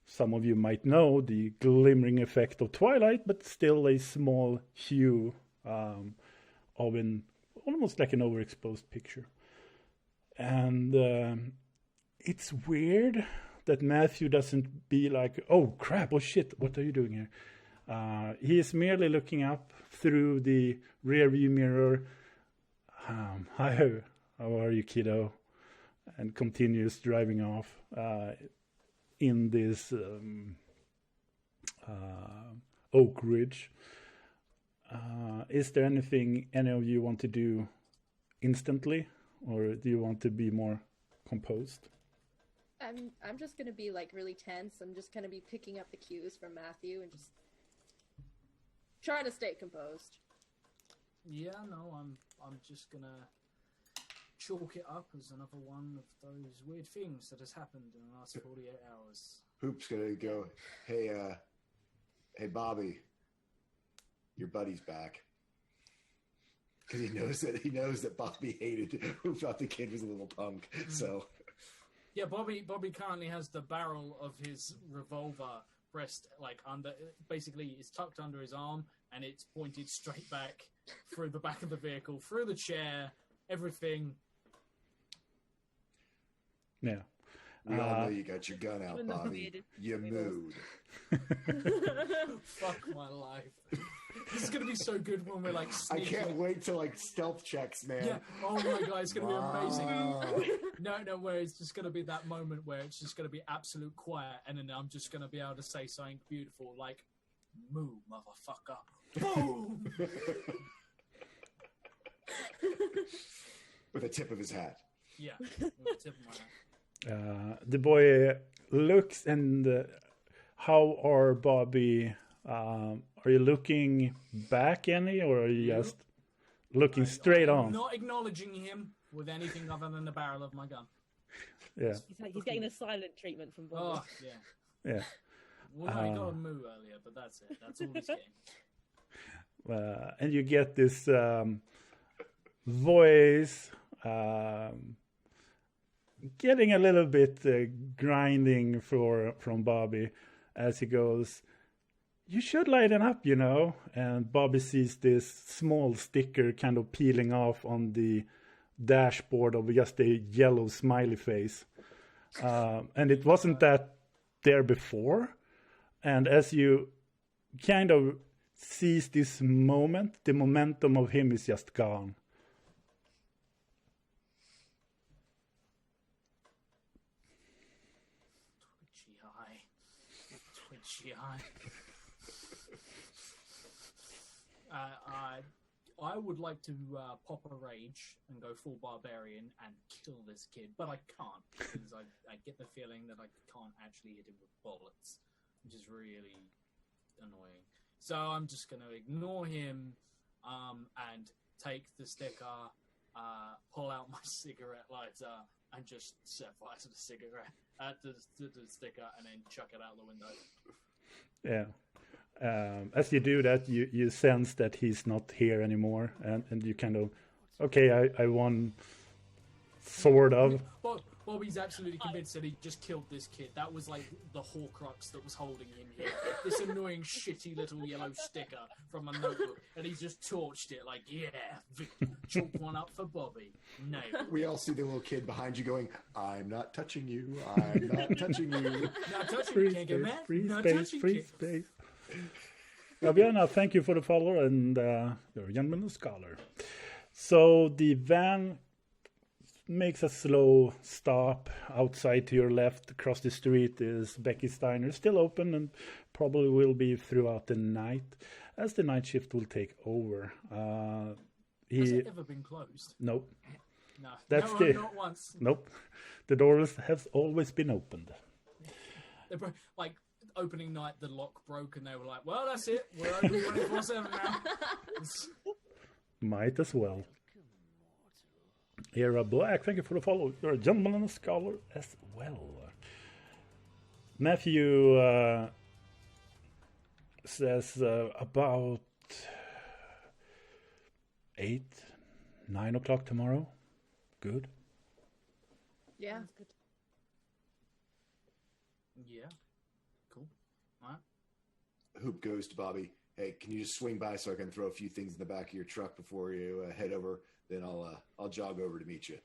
A: some of you might know, the glimmering effect of Twilight, but still a small hue of an almost like an overexposed picture. And it's weird that Matthew doesn't be like, oh crap, oh shit, what are you doing here? He is merely looking up through the rear view mirror. Hi, how are you, kiddo? And continues driving off in this Oak Ridge. Is there anything any of you want to do instantly, or do you want to be more composed?
E: I'm just gonna be like really tense. I'm just gonna be picking up the cues from Matthew and just trying to stay composed.
C: Yeah, no, I'm just gonna chalk it up as another one of those weird things that has happened in the last 48 hours.
D: Hoop's gonna go, hey Bobby, your buddy's back. Because he knows that Bobby hated Hoop, thought the kid was a little punk. So
C: yeah, Bobby currently has the barrel of his revolver pressed like under, basically it's tucked under his arm, and it's pointed straight back through the back of the vehicle, through the chair, everything.
A: Yeah.
D: We all know you got your gun out, Bobby. You moved.
C: Fuck my life. This is gonna be so good when we're like
D: I
C: sneaking.
D: can't wait to like stealth checks, man.
C: Yeah. Oh my god, it's gonna be amazing. No, where it's just gonna be that moment where it's just gonna be absolute quiet, and then I'm just gonna be able to say something beautiful like, "Moo, motherfucker." Boom.
D: With the tip of his hat.
C: Yeah. With the tip of my hat.
A: The boy looks and how are Bobby? Are you looking back any, or are you just looking straight on?
C: Not acknowledging him with anything other than the barrel of my gun.
A: Yeah.
B: He's getting a silent treatment from Bobby.
C: Oh yeah.
A: Yeah.
C: Well, no, he got a moo earlier, but that's it. That's all he's getting.
A: And you get this voice getting a little bit grinding from Bobby as he goes, "You should lighten up, you know." And Bobby sees this small sticker kind of peeling off on the dashboard of just a yellow smiley face. And it wasn't that there before. And as you kind of seize this moment, the momentum of him is just gone.
C: Twitchy eye. I would like to pop a rage and go full barbarian and kill this kid, but I can't because I get the feeling that I can't actually hit him with bullets, which is really annoying. So I'm just going to ignore him and take the sticker, pull out my cigarette lighter, and just set fire to the cigarette, to the sticker, and then chuck it out the window.
A: Yeah. As you do that, you sense that he's not here anymore, and you kind of, okay, I won, sort of.
C: Bobby's absolutely convinced that he just killed this kid. That was like the Horcrux that was holding him here. This annoying, shitty little yellow sticker from a notebook, and he just torched it like, yeah, chalk one up for Bobby. No.
D: We all see the little kid behind you going, "I'm not touching you. I'm not touching you."
C: Not touching you, can't get mad.
A: Free space. Gabriana, thank you for the follow, and you're a gentleman scholar. So the van makes a slow stop outside to your left. Across the street is Becky's Diner, still open and probably will be throughout the night, as the night shift will take over.
C: Has it ever been closed?
A: Nope.
C: No.
A: That's
C: Not once.
A: Nope. The doors have always been opened.
C: Like, opening night, the lock broke, and they were like, "Well, that's it. We're open 24/7 now."
A: Might as well. Era Black, thank you for the follow. You're a gentleman and a scholar as well. Matthew says about 8, 9 o'clock tomorrow. Good.
E: Yeah.
B: Sounds good.
C: Yeah. Cool. All right.
D: Hoop goes to Bobby. "Hey, can you just swing by so I can throw a few things in the back of your truck before you head over? Then I'll jog over to meet you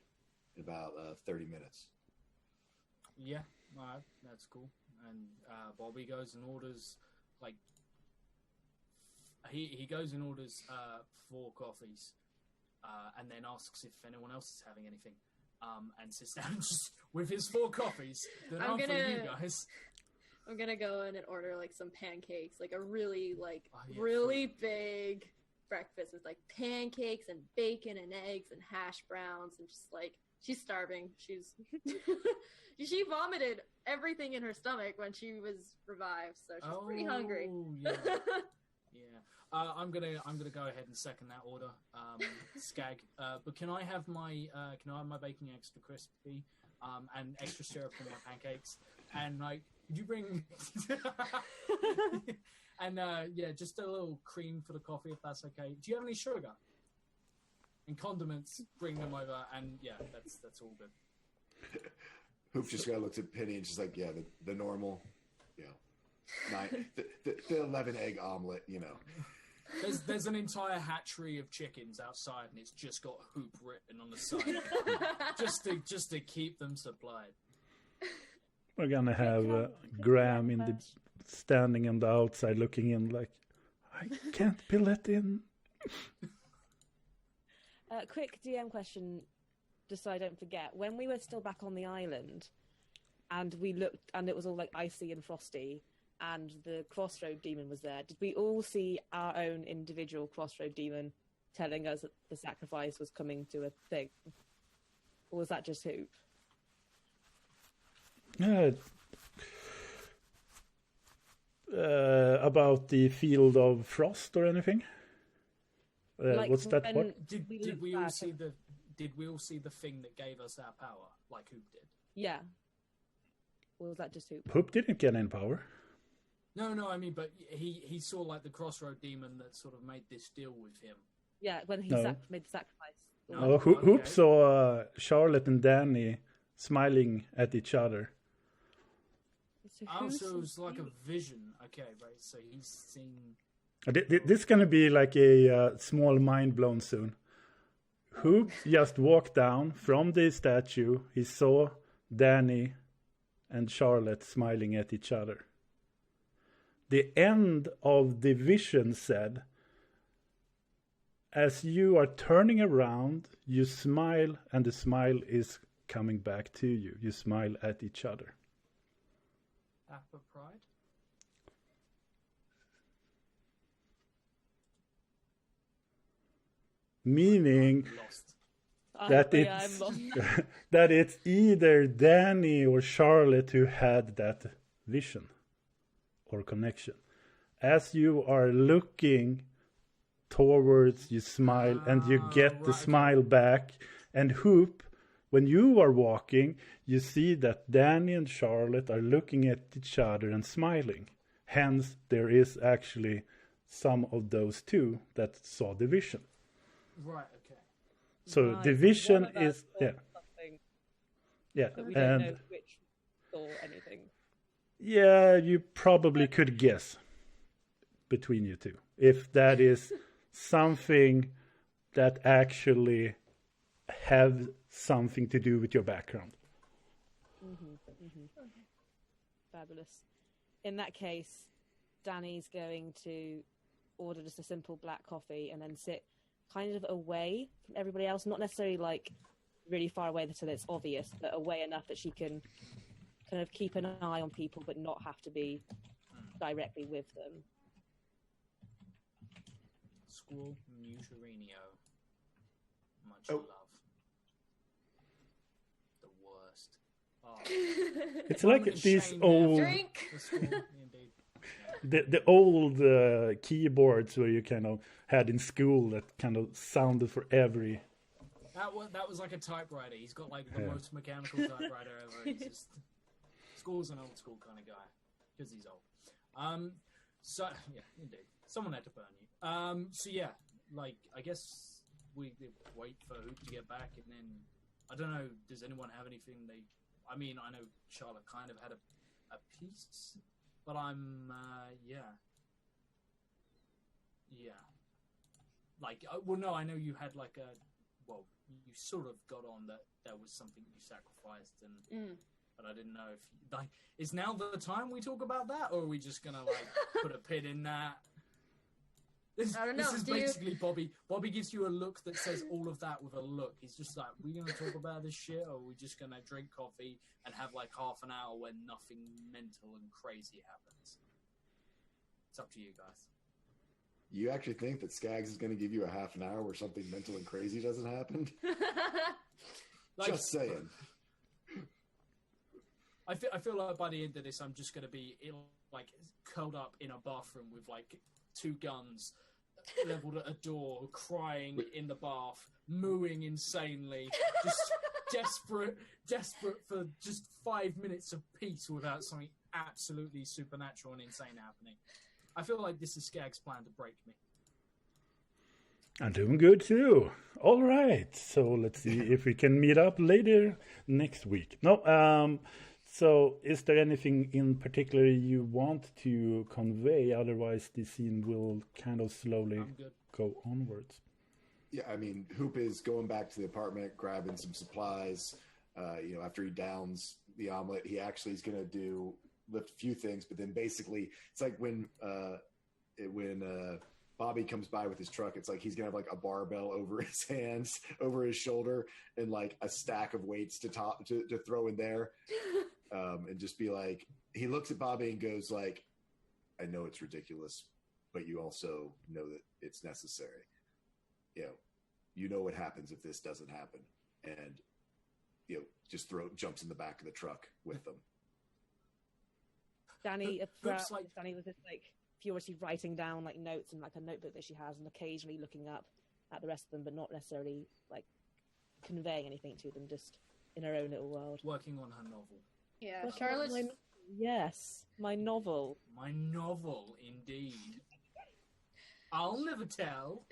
D: in about 30 minutes."
C: Yeah. All right. That's cool. And Bobby goes and orders, like, he goes and orders 4 coffees, and then asks if anyone else is having anything, and sits down just with his 4 coffees. Then
E: I'm
C: for
E: gonna-
C: you guys.
E: I'm gonna go in and order like some pancakes, like a really
C: yeah,
E: really big breakfast with like pancakes and bacon and eggs and hash browns, and just like, she's starving. She's she vomited everything in her stomach when she was revived, so she's pretty hungry.
C: Yeah. Yeah. I'm gonna go ahead and second that order, Skag. But can I have my bacon extra crispy, and extra syrup on my pancakes, and like, could you bring and yeah, just a little cream for the coffee if that's okay. Do you have any sugar? And condiments, bring them over, and yeah, that's all good.
D: Hoop just kind of looks at Penny and she's like, "Yeah, the normal, you know, the 11 egg omelet, you know."
C: There's an entire hatchery of chickens outside, and it's just got Hoop written on the side, just to keep them supplied.
A: We're gonna have Graham standing on the outside, looking in like, I can't be let in.
B: Quick DM question, just so I don't forget. When we were still back on the island, and we looked, and it was all like icy and frosty, and the crossroad demon was there, did we all see our own individual crossroad demon telling us that the sacrifice was coming to a thing? Or was that just Hoop?
A: About the field of frost or anything? What's that? What?
C: Did we all see the thing that gave us our power, like Hoop did?
B: Yeah. Or was that just Hoop?
A: Hoop didn't get any power.
C: No, I mean, but he saw like the crossroad demon that sort of made this deal with him.
B: Yeah, when he made the sacrifice.
A: No, Hoop saw Charlotte and Danny smiling at each other.
C: So it was like a vision. Okay, right. So he's seen.
A: This is gonna be like a small mind blown soon. Hoop just walked down from the statue. He saw Danny and Charlotte smiling at each other. The end of the vision said, as you are turning around, you smile, and the smile is coming back to you. You smile at each other.
C: Apple Pride?
A: Meaning that that it's either Danny or Charlotte who had that vision or connection. As you are looking towards, you smile, and you get the smile back. And Hoop, when you are walking, you see that Danny and Charlotte are looking at each other and smiling. Hence, there is actually some of those two that saw the vision.
C: Right, okay.
A: So the vision is, yeah.
B: But we don't know which or anything.
A: Yeah, you probably could guess between you two. If that is something that actually have something to do with your background.
B: Fabulous. In that case, Danny's going to order just a simple black coffee and then sit kind of away from everybody else, not necessarily like really far away so that it's obvious, but away enough that she can kind of keep an eye on people but not have to be directly with them.
C: Squall Muturinio. Much
D: Oh.
C: love. The worst. Oh.
A: It's like these old...
E: Drink.
A: The old keyboards where you kind of had in school that kind of sounded for every...
C: That was like a typewriter. He's got like the most mechanical typewriter ever. He's just... School's an old school kind of guy. Because he's old. So, yeah, indeed. Someone had to burn you. So yeah, like, I guess we wait for Hoop to get back, and then, I don't know, does anyone have anything I mean, I know Charlotte kind of had a piece, but I'm, yeah. Like, well, no, I know you had like you sort of got on that there was something you sacrificed, and but I didn't know if, like, is now the time we talk about that, or are we just gonna, like, put a pin in that?
E: I don't know.
C: This is basically Bobby. Bobby gives you a look that says all of that with a look. He's just like, we going to talk about this shit, or are we just going to drink coffee and have like half an hour when nothing mental and crazy happens? It's up to you guys.
D: You actually think that Skaggs is going to give you a half an hour where something mental and crazy doesn't happen?
C: Like,
D: just saying.
C: I feel like by the end of this, I'm just going to be like curled up in a bathroom with like 2 guns leveled at a door, crying in the bath, mooing insanely, just desperate for just 5 minutes of peace without something absolutely supernatural and insane happening. I feel like this is Skaggs' plan to break me.
A: I'm doing good too. All right, so let's see if we can meet up later next week. No, So, is there anything in particular you want to convey? Otherwise, the scene will kind of slowly go onwards.
D: Yeah, I mean, Hoop is going back to the apartment, grabbing some supplies. After he downs the omelet, he actually is going to lift a few things, but then basically it's like when Bobby comes by with his truck, it's like he's gonna have like a barbell over his hands, over his shoulder, and like a stack of weights to throw in there, and just be like, he looks at Bobby and goes like, "I know it's ridiculous, but you also know that it's necessary. You know what happens if this doesn't happen," and just jumps in the back of the truck with them.
B: Danny was just like furiously writing down like notes in like a notebook that she has, and occasionally looking up at the rest of them, but not necessarily like conveying anything to them, just in her own little world.
C: Working on her novel.
E: Yeah, Charlotte's...
B: Yes, my novel.
C: My novel, indeed. I'll never tell.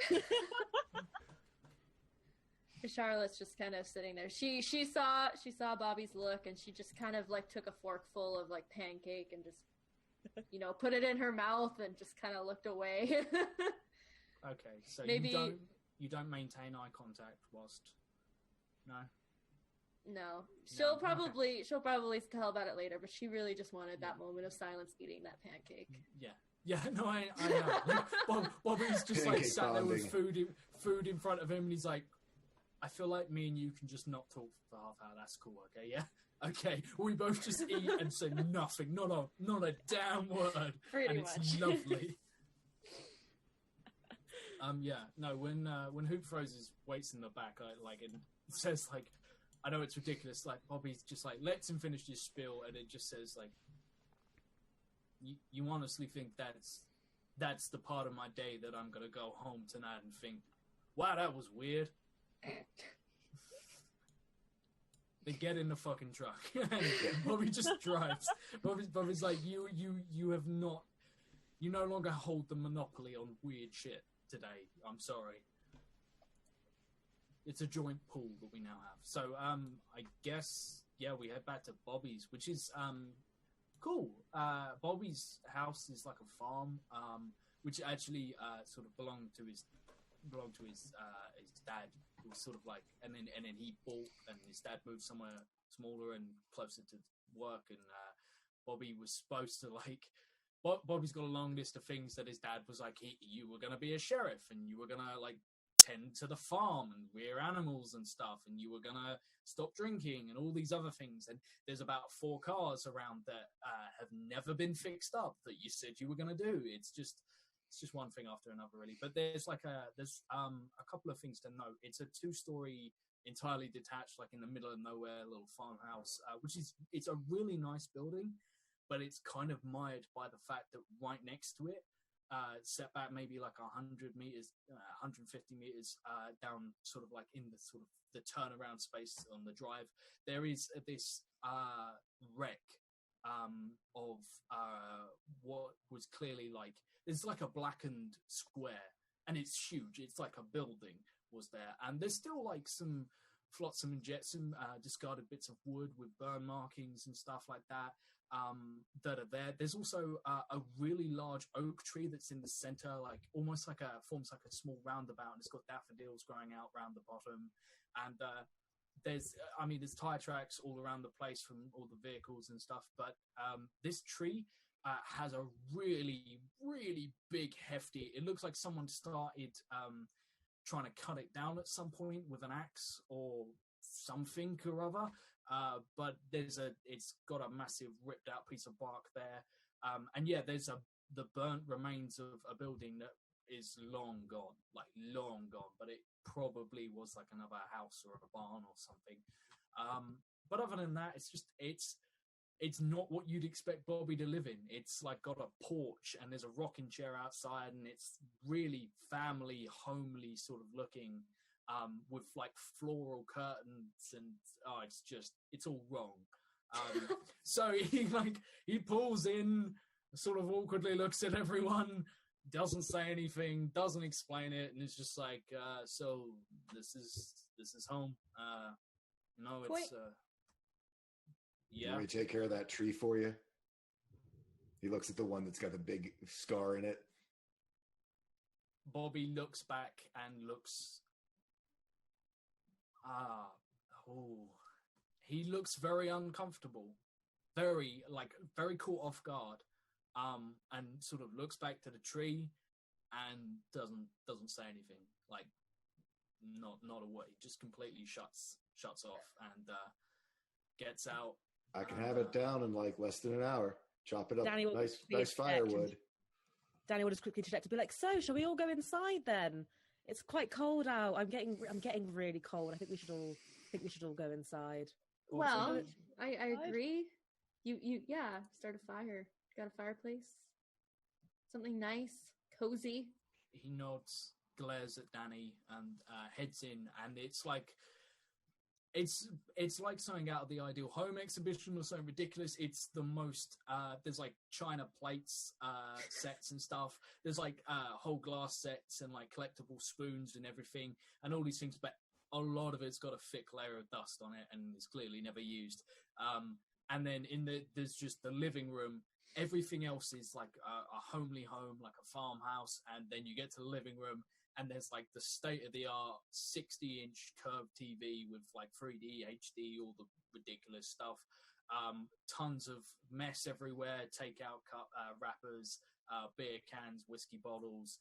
E: Charlotte's just kind of sitting there. She saw Bobby's look, and she just kind of like took a forkful of like pancake and just put it in her mouth and just kind of looked away.
C: Okay, so
E: maybe
C: you don't maintain eye contact whilst
E: No. She'll probably tell about it later, but she really just wanted that moment of silence eating that pancake.
C: Yeah, no, I know. Bobby's just like sat there with food in front of him, and he's like, "I feel like me and you can just not talk for half hour. That's cool, okay? Yeah, okay. We both just eat and say nothing, not a damn word,
E: Pretty
C: and
E: much.
C: it's lovely." When Hoop throws his weights in the back, it says like, I know it's ridiculous. Like Bobby's just like lets him finish his spiel, and it just says like, "You honestly think that's the part of my day that I'm gonna go home tonight and think, wow, that was weird." They get in the fucking truck, and Bobby just drives. Bobby's like, you no longer hold the monopoly on weird shit today. I'm sorry. It's a joint pool that we now have. So, I guess, we head back to Bobby's, which is, cool. Bobby's house is like a farm, which actually, sort of belonged to his dad, who was sort of like, and then he bought, and his dad moved somewhere smaller and closer to work, and, Bobby was supposed to like, Bobby's got a long list of things that his dad was like, you were going to be a sheriff, and you were going to like tend to the farm and rear animals and stuff, and you were going to stop drinking and all these other things. And there's about 4 cars around that have never been fixed up that you said you were going to do. It's just one thing after another, really. But there's a couple of things to note. It's a 2-story, entirely detached, like in the middle of nowhere, little farmhouse, it's a really nice building, but it's kind of mired by the fact that right next to it, set back maybe like 100 meters, 150 meters down, sort of like in the sort of the turnaround space on the drive, there is this wreck of what was clearly like, it's like a blackened square, and it's huge. It's like a building was there, and there's still like some flotsam and jetsam, discarded bits of wood with burn markings and stuff like that. That are there. There's also a really large oak tree that's in the center, like almost like forms like a small roundabout, and it's got daffodils growing out around the bottom. And there's tire tracks all around the place from all the vehicles and stuff. But this tree has a really, really big, hefty. It looks like someone started trying to cut it down at some point with an axe or something or other. But it's got a massive ripped out piece of bark there. There's the burnt remains of a building that is long gone, but it probably was like another house or a barn or something. But other than that, it's not what you'd expect Bobby to live in. It's like got a porch, and there's a rocking chair outside, and it's really family, homely sort of looking. With like floral curtains, and it's all wrong. So he pulls in, sort of awkwardly looks at everyone, doesn't say anything, doesn't explain it, and it's just like, so this is home. It's Yeah.
D: Want me to take care of that tree for you? He looks at the one that's got the big scar in it.
C: Bobby looks back and looks. He looks very uncomfortable, very caught off guard, and sort of looks back to the tree, and doesn't say anything, like not a word. He just completely shuts off and gets out.
D: I can have it down in like less than an hour. Chop it up,
B: Danny will
D: nice firewood.
B: Danny will just quickly interject to be like, "So, shall we all go inside then? It's quite cold out. I'm getting really cold. I think we should all go inside."
E: Well, I agree. You start a fire. Got a fireplace? Something nice, cozy.
C: He nods, glares at Danny, and heads in. And it's like something out of the Ideal Home exhibition or something ridiculous. It's the most. There's like china plates, sets and stuff. There's like whole glass sets and like collectible spoons and everything, and all these things. But a lot of it's got a thick layer of dust on it, and it's clearly never used. And then there's just the living room. Everything else is like a homely home, like a farmhouse, and then you get to the living room, and there's like the state-of-the-art 60-inch curved TV with like 3D, HD, all the ridiculous stuff. Tons of mess everywhere, takeout cup wrappers, beer cans, whiskey bottles,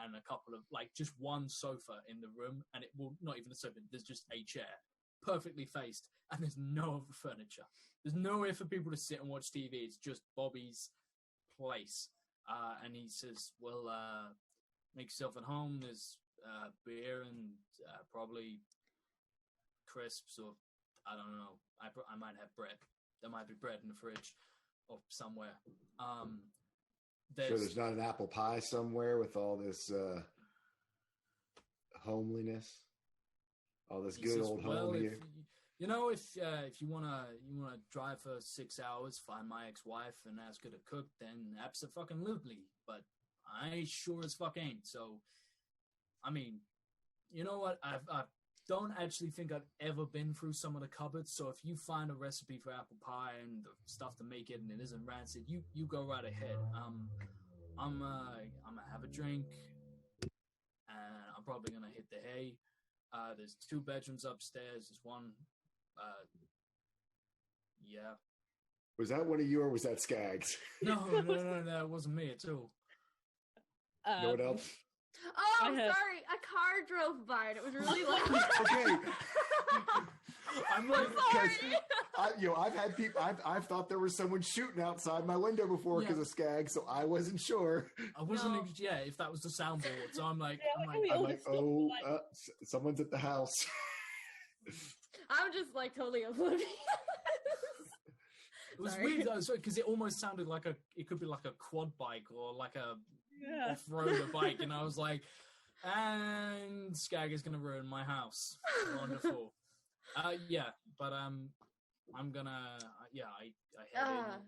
C: and a couple of like just one sofa in the room, and not even a sofa. There's just a chair, perfectly faced, and there's no other furniture. There's nowhere for people to sit and watch TV. It's just Bobby's place. And he says, well, make yourself at home. There's beer and probably crisps, or I don't know. I might have bread. There might be bread in the fridge or somewhere.
D: There's not an apple pie somewhere with all this homeliness, all this good old home here.
C: If you wanna drive for 6 hours, find my ex-wife and ask her to cook, then abso-fucking-lutely. But I sure as fuck ain't. So, I mean, you know what? I don't actually think I've ever been through some of the cupboards. So if you find a recipe for apple pie and the stuff to make it and it isn't rancid, you go right ahead. I'm gonna have a drink, and I'm probably gonna hit the hay. There's 2 bedrooms upstairs. There's one. Yeah.
D: Was that one of you, or was that Skaggs?
C: No, that wasn't me at all.
D: No one else?
E: Oh, sorry. A car drove by and it was really loud.
D: Okay.
C: I'm like,
E: sorry.
D: I've had people. I've thought there was someone shooting outside my window before because of Skaggs, so I wasn't sure.
C: I wasn't. If that was the soundboard. So I'm like,
D: someone's at the house.
E: I'm just like totally oblivious.
C: It was weird though, because it almost sounded like it could be like a quad bike or like a off-roader bike, and I was like, and Skag is gonna ruin my house. Wonderful. But I'm gonna I head in.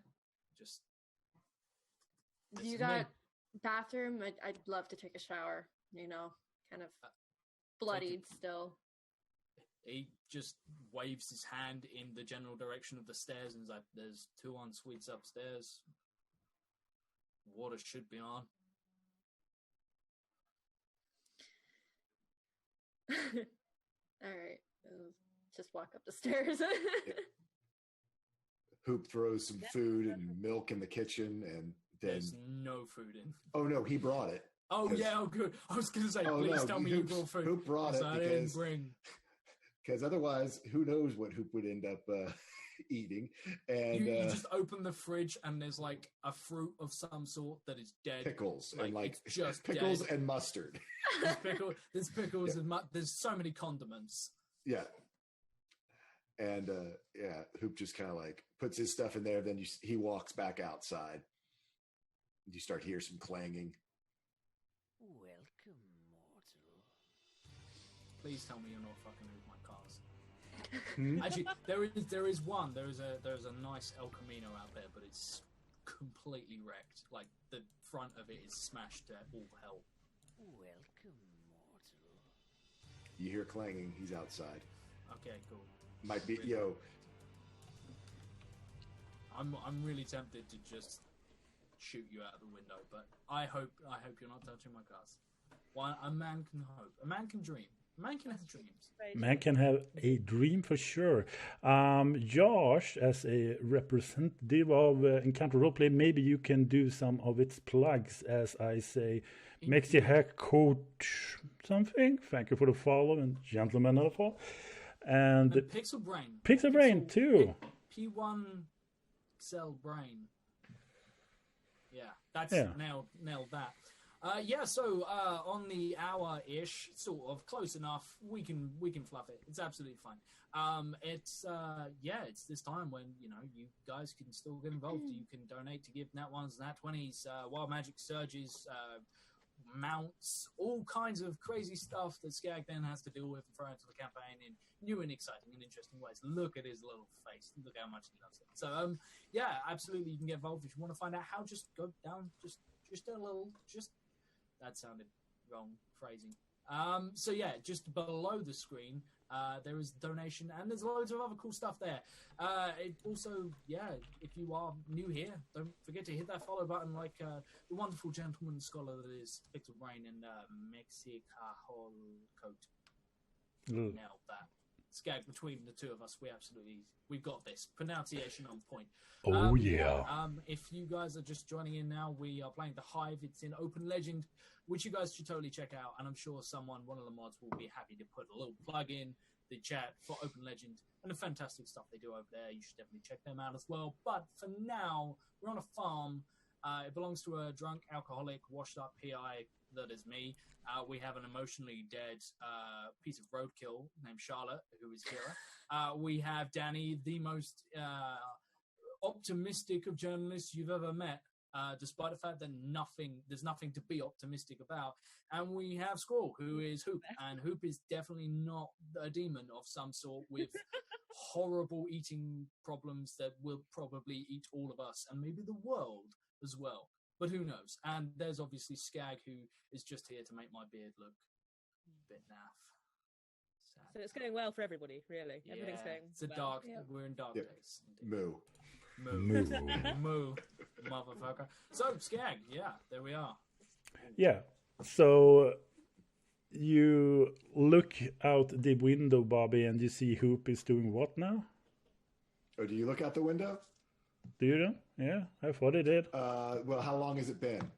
C: Just
E: you got bathroom? I'd love to take a shower. Kind of bloodied still.
C: He just waves his hand in the general direction of the stairs and is like, there's 2 en-suites upstairs. Water should be on.
E: All right. Just walk up the stairs.
D: Hoop throws some food and milk in the kitchen, and then...
C: There's no food in.
D: Oh, no, he brought it.
C: Oh, yeah, oh, good. I was going to say, please tell me you brought food.
D: Hoop brought it
C: I didn't bring...
D: Because otherwise, who knows what Hoop would end up eating. And
C: you just open the fridge and there's like a fruit of some sort that is dead.
D: Pickles. And
C: it's just
D: pickles
C: dead.
D: And mustard.
C: There's pickles and there's so many condiments.
D: Yeah. And Hoop just kind of like puts his stuff in there. Then he walks back outside. You start to hear some clanging.
G: Welcome, mortal.
C: Please tell me you're not fucking with my cars. Actually, there is one. There's a nice El Camino out there, but it's completely wrecked. Like the front of it is smashed to all hell.
G: Welcome, mortal.
D: You hear clanging. He's outside.
C: Okay, cool.
D: Might be
C: I'm really tempted to just shoot you out of the window, but I hope you're not touching my cars. Well, a man can hope. A man can dream. A man can have dreams.
A: Man can have a dream for sure. Josh, as a representative of Encounter Roleplay, maybe you can do some of its plugs, as I say, Mexi Hack Coach something. Thank you for the follow, and gentlemen of the follow. And
C: Pixel Brain.
A: Pixel Brain too.
C: P1 Cell Brain. Yeah, that's nailed that. So on the hour-ish, sort of close enough, we can fluff it. It's absolutely fine. It's this time when you guys can still get involved. You can donate to give Nat 1s, Nat 20s, Wild Magic Surges, mounts, all kinds of crazy stuff that Skag then has to deal with and throw into the campaign in new and exciting and interesting ways. Look at his little face. Look how much he loves it. So absolutely, you can get involved if you want to find out how. Just go down, just a little, that sounded wrong phrasing. Just below the screen, there is donation, and there's loads of other cool stuff there. If you are new here, don't forget to hit that follow button like the wonderful gentleman scholar that is Pixel Brain and Mexicahol Coat. Nailed that. Skag, between the two of us, we've got this. Pronunciation on point. If you guys are just joining in now, we are playing the Hive. It's in Open Legend, which you guys should totally check out. And I'm sure one of the mods will be happy to put a little plug in the chat for Open Legend and the fantastic stuff they do over there. You should definitely check them out as well. But for now, we're on a farm. It belongs to a drunk, alcoholic, washed-up PI that is me. We have an emotionally dead piece of roadkill named Charlotte, who is here. We have Danny, the most optimistic of journalists you've ever met, despite the fact that there's nothing to be optimistic about. And we have Squall, who is Hoop, and Hoop is definitely not a demon of some sort with horrible eating problems that will probably eat all of us and maybe the world as well. But who knows? And there's obviously Skag, who is just here to make my beard look a bit naff. Sad.
B: So it's going well for everybody, really. Everything's going well.
C: We're in dark days.
D: Moo.
C: Moo. Motherfucker. So, Skag, there we are.
A: Yeah. So you look out the window, Bobby, and you see Hoop is doing what now?
D: Oh, do you look out the window?
A: Do you know? Yeah, I thought it did.
D: Well, how long has it been?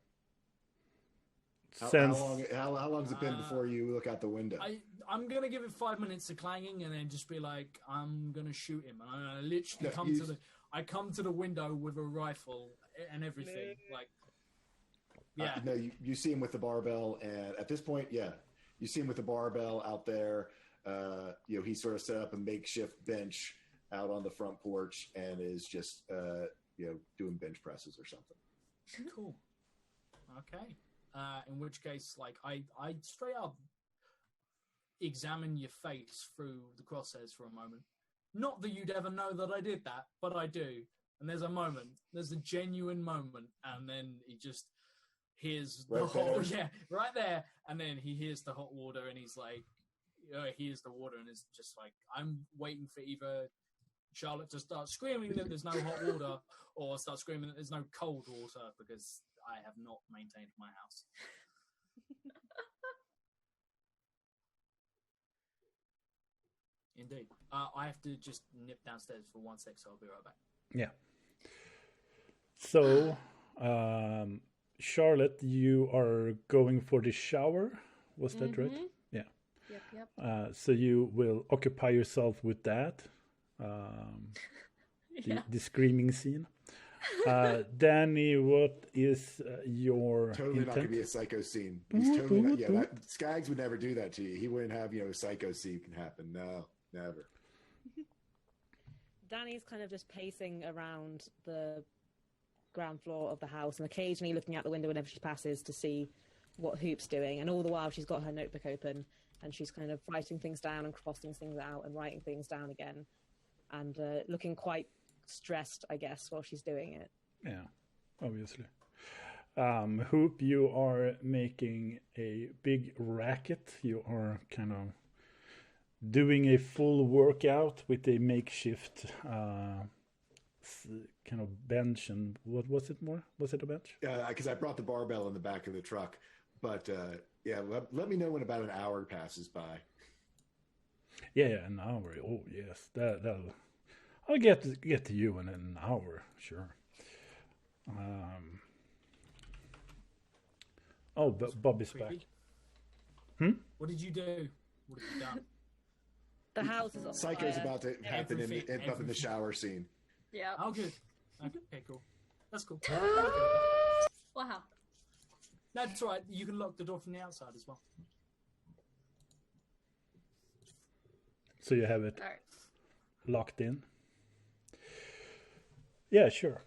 D: How
A: Since
D: long has it been before you look out the window?
C: I'm gonna give it 5 minutes of clanging and then just be like, I'm gonna shoot him. And I literally come to the window with a rifle and everything.
D: You see him with the barbell, and at this point, you see him with the barbell out there. He sort of set up a makeshift bench out on the front porch and is just doing bench presses or something.
C: Cool. Okay. In which case, I straight up examine your face through the crosshairs for a moment. Not that you'd ever know that I did that, but I do. And there's a genuine moment, and then he just hears right there, and then he hears the hot water, and he's like, he hears the water, and it's just like, I'm waiting for either Charlotte to start screaming that there's no hot water, or start screaming that there's no cold water, because I have not maintained my house. Indeed. I have to just nip downstairs for 1 sec, so I'll be right back.
A: Yeah. So, Charlotte, you are going for the shower. Was that right? Yeah.
E: Yep.
A: So you will occupy yourself with that. The screaming scene. Danny, what is your
D: totally
A: intent?
D: Not gonna be a psycho scene. He's totally not. Yeah, Skaggs would never do that to you. He wouldn't have a psycho scene can happen. No, never.
B: Danny's kind of just pacing around the ground floor of the house and occasionally looking out the window whenever she passes to see what Hoop's doing. And all the while she's got her notebook open and she's kind of writing things down and crossing things out and writing things down again and looking quite stressed, I guess, while she's doing it.
A: Yeah, obviously. Hoop, you are making a big racket. You are kind of doing a full workout with a makeshift kind of bench, and what was it more? Was it a bench?
D: Because I brought the barbell in the back of the truck. But yeah, let me know when about an hour passes by.
A: Yeah, an hour. Oh yes, that'll. I'll get to you in an hour, sure. Oh, Bobby's back.
C: What did you do? What have you done?
B: The house is on
D: Psycho's
B: fire.
D: about to happen up in the shower scene.
E: Yeah.
C: Oh, good. Okay, cool. That's cool.
E: Wow.
C: That's right. You can lock the door from the outside as well.
A: So you have it
E: All right.
A: locked in. Yeah, sure.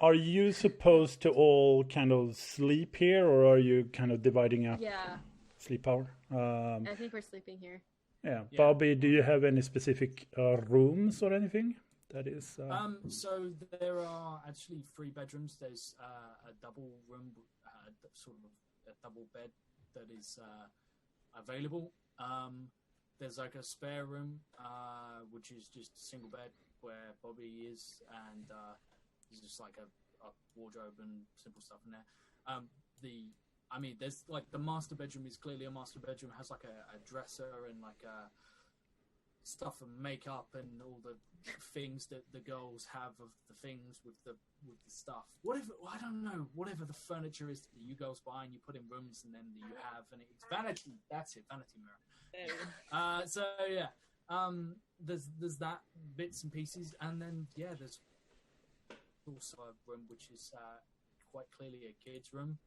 A: Are you supposed to all kind of sleep here, or are you kind of dividing up
E: Yeah.
A: sleep hour?
E: I think we're sleeping here.
A: Yeah.
C: Yeah.
A: Bobby, do you have any specific rooms or anything? That is.
C: So there are actually 3 bedrooms. There's a double room, sort of a double bed that is available. There's like a spare room, which is just a single bed where Bobby is, and there's just like a wardrobe and simple stuff in there. There's like the master bedroom is clearly a master bedroom. It has like a dresser and like stuff and makeup and all the things that the girls have of the things with the stuff. Whatever, I don't know. Whatever the furniture is that you girls buy and you put in rooms and then you have, and it's vanity. That's it, vanity mirror. So yeah, there's that bits and pieces, and then yeah, there's also a room which is quite clearly a kid's room,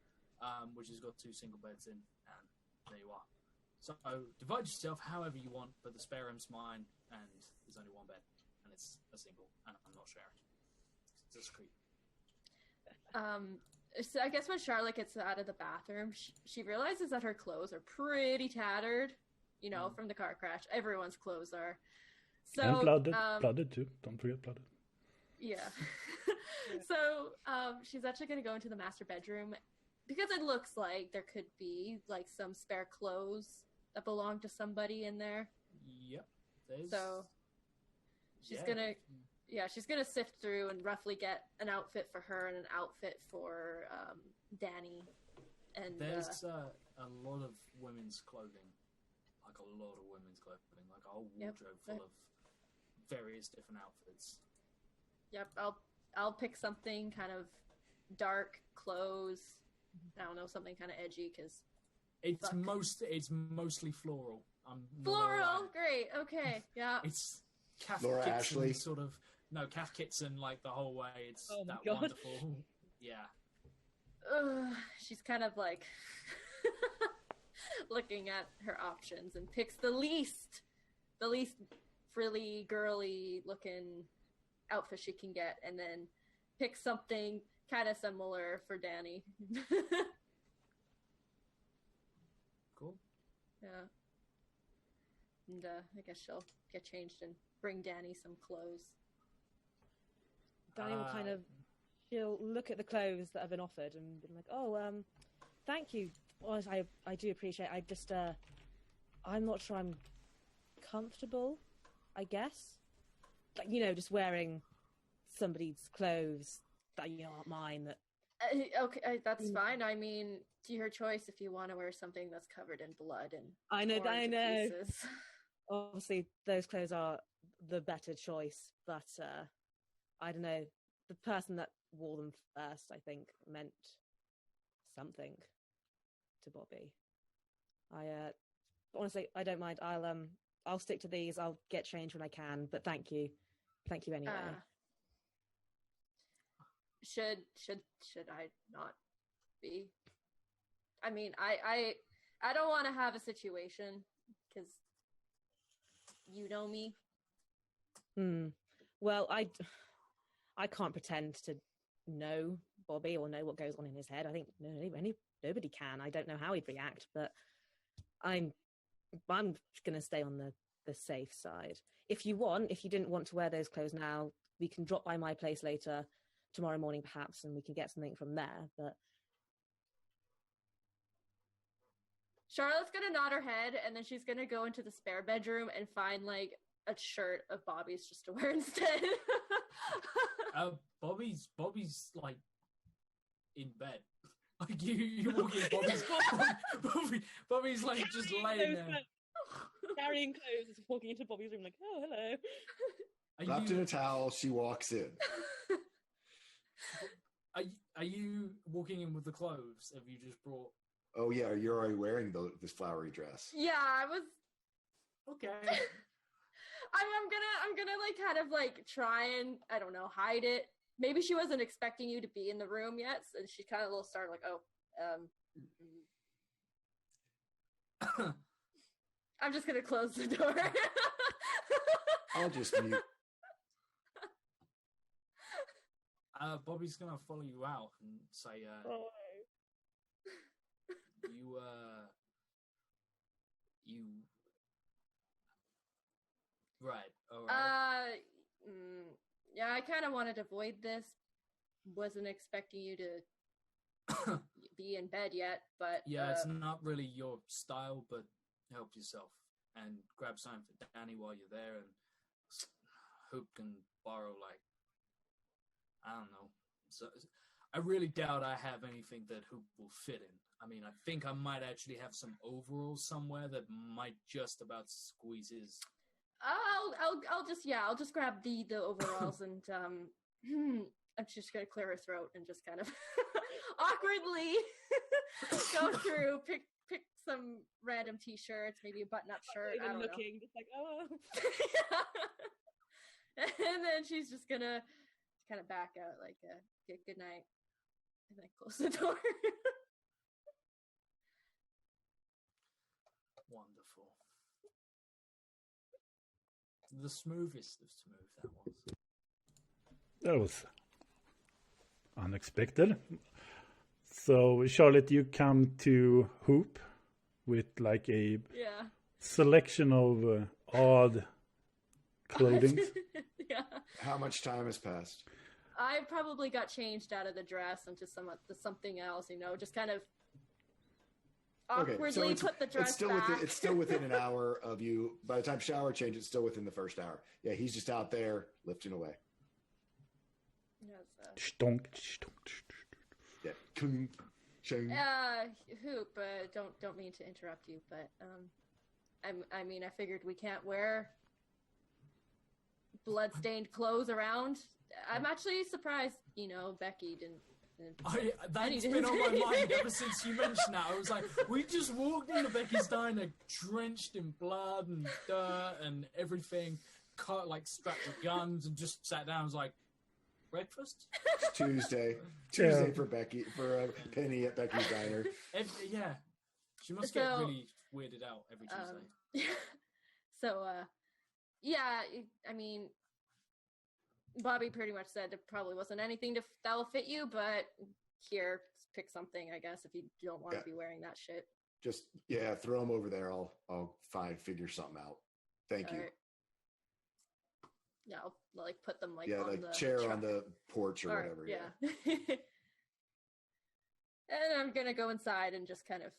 C: which has got 2 single beds in, and there you are. So divide yourself however you want, but the spare room's mine, and there's only 1 bed, and it's a single, and I'm not sharing. It's discreet.
E: So I guess when Charlotte gets out of the bathroom, she realizes that her clothes are pretty tattered. You know, from the car crash. Everyone's clothes are. So,
A: and blooded too. Don't forget blooded.
E: Yeah. So she's actually going to go into the master bedroom because it looks like there could be like some spare clothes that belong to somebody in there.
C: Yep.
E: So she's gonna sift through and roughly get an outfit for her and an outfit for Danny. And
C: there's a lot of women's clothing. Like a lot of women's clothing, like a whole wardrobe full of various different outfits.
E: Yep, I'll pick something kind of dark clothes. I don't know, something kind of edgy because
C: it's mostly floral.
E: Floral, great, okay, yeah.
C: It's Kath
D: Laura
C: Kitson
D: Ashley.
C: sort of Kath Kitson like the whole way. It's that
B: God.
C: wonderful. Yeah.
E: She's kind of like looking at her options and picks the least frilly, girly looking outfit she can get, and then picks something kind of similar for Danny.
C: Cool.
E: Yeah. And I guess she'll get changed and bring Danny some clothes.
B: Danny will she'll look at the clothes that have been offered and be like, "Oh, thank you. Well, I do appreciate it. I just, I'm not sure I'm comfortable, I guess. Like, just wearing somebody's clothes that aren't mine. That
E: Okay, that's fine. I mean, to your choice if you want to wear something that's covered in blood and
B: I know.
E: pieces.
B: Obviously, those clothes are the better choice, but I don't know. The person that wore them first, I think, meant something to Bobby. Honestly, I don't mind. I'll stick to these. I'll get changed when I can. But thank you anyway.
E: Should I not be? I mean, I don't want to have a situation because you know me.
B: Well, I can't pretend to know Bobby or know what goes on in his head. I think nobody can. I don't know how he'd react, but I'm going to stay on the safe side. If you didn't want to wear those clothes now, we can drop by my place later, tomorrow morning perhaps, and we can get something from there. But
E: Charlotte's gonna nod her head, and then she's gonna go into the spare bedroom and find like a shirt of Bobby's just to wear instead.
C: Bobby's like in bed. Like you walk in, Bobby's like just laying there.
B: Carrying clothes, just walking into Bobby's room like, oh, hello.
D: Wrapped in a towel, she walks in.
C: Are you walking in with the clothes? Have you just brought...
D: Oh yeah, you're already wearing this flowery dress.
E: Yeah, I was...
C: Okay.
E: I'm gonna like kind of like try and, I don't know, hide it. Maybe she wasn't expecting you to be in the room yet, and she kind of a little started like, I'm just gonna close the door.
D: I'll just mute.
C: Bobby's gonna follow you out and say, you right, all right.
E: Yeah, I kind of wanted to avoid this. Wasn't expecting you to be in bed yet, but
C: yeah, it's not really your style, but help yourself and grab something for Danny while you're there, and Hoop can borrow, like, I don't know. So I really doubt I have anything that Hoop will fit in. I mean, I think I might actually have some overalls somewhere that might just about squeeze his.
E: I'll just grab the overalls and I'm just gonna clear her throat and just kind of awkwardly go through, pick some random t-shirts, maybe a button-up shirt. I don't know.
B: Just like, oh.
E: And then she's just gonna kind of back out, like, good night, and then close the door.
C: Wonderful. The smoothest of smooth, that was.
A: That was unexpected. So, Charlotte, you come to Hoop with like a selection of odd clothing.
E: Yeah.
D: How much time has passed?
E: I probably got changed out of the dress into something else, just kind of awkwardly put the dress back.
D: It's still within an hour of you. By the time shower change, it's still within the first hour. Yeah, he's just out there lifting away.
A: Stonk.
D: Yeah. Kung, chung.
E: Hoop, don't mean to interrupt you, but I mean, I figured we can't wear blood-stained clothes around. I'm actually surprised, Becky didn't.
C: That's been on my mind ever since you mentioned that. I was like, we just walked into Becky's diner drenched in blood and dirt and everything, cut like strapped with guns, and just sat down. I was like, breakfast?
D: Tuesday for Becky, for Penny at Becky's diner.
C: Yeah, she must get really weirded out every Tuesday.
E: So, yeah, I mean, Bobby pretty much said there probably wasn't anything that'll fit you, but here, pick something, I guess, if you don't want to be wearing that shit.
D: Just, throw them over there. I'll figure something out. Thank you.
E: Right. Yeah, I'll like put them on
D: like
E: the
D: chair
E: truck.
D: On the porch or whatever.
E: Yeah. And I'm gonna go inside and just kind of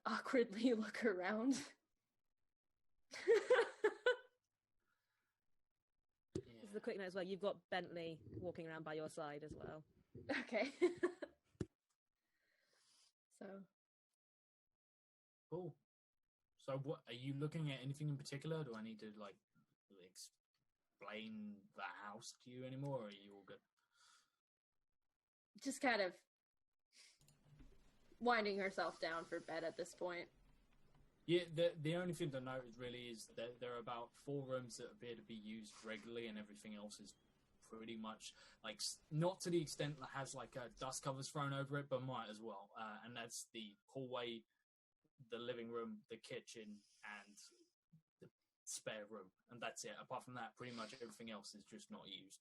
E: awkwardly look around.
B: This is a quick note as well. You've got Bentley walking around by your side as well.
E: Okay. So.
C: Cool. So, what are you looking at? Anything in particular? Do I need to explain the house to you anymore, or are you all good?
E: Just kind of winding herself down for bed at this point.
C: Yeah, the only thing to note really is that there are about 4 rooms that appear to be used regularly, and everything else is pretty much like not to the extent that has like dust covers thrown over it, but might as well. And that's the hallway, the living room, the kitchen, and the spare room, and that's it. Apart from that, pretty much everything else is just not used.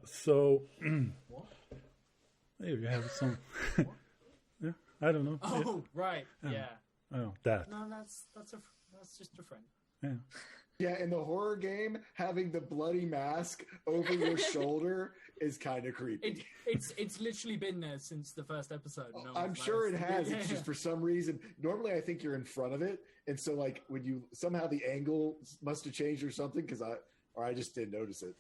A: So
C: What?
A: here you have some. Yeah, I don't know.
C: Oh, right. Yeah.
A: Oh, that.
C: No, that's just a friend.
A: Yeah.
D: Yeah, in the horror game, having the bloody mask over your shoulder is kind of creepy.
C: It's literally been there since the first episode. No
D: I'm
C: one's
D: sure it
C: noticed.
D: has.
C: Yeah,
D: It's
C: yeah.
D: just for some reason. Normally, I think you're in front of it, and so like when you somehow the angle must have changed or something because I just didn't notice it.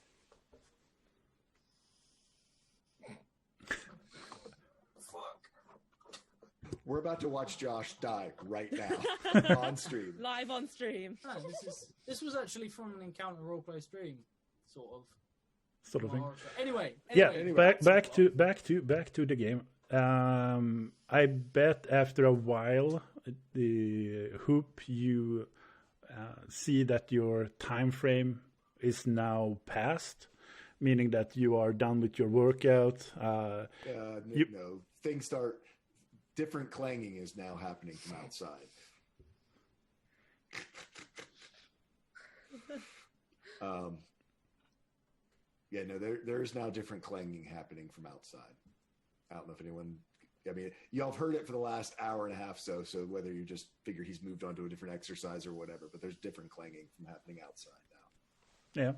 D: We're about to watch Josh die right now on stream.
B: Live on stream.
C: No, this was actually from an Encounter roleplay stream, sort of.
A: thing.
C: Anyway,
A: Back to the game. I bet after a while, the Hoop, you see that your time frame is now past, meaning that you are done with your workout.
D: No, things start. Different clanging is now happening from outside. There is now different clanging happening from outside. I don't know if anyone. I mean, y'all have heard it for the last hour and a half, so whether you just figure he's moved on to a different exercise or whatever, but there's different clanging from happening outside now.
A: Yeah.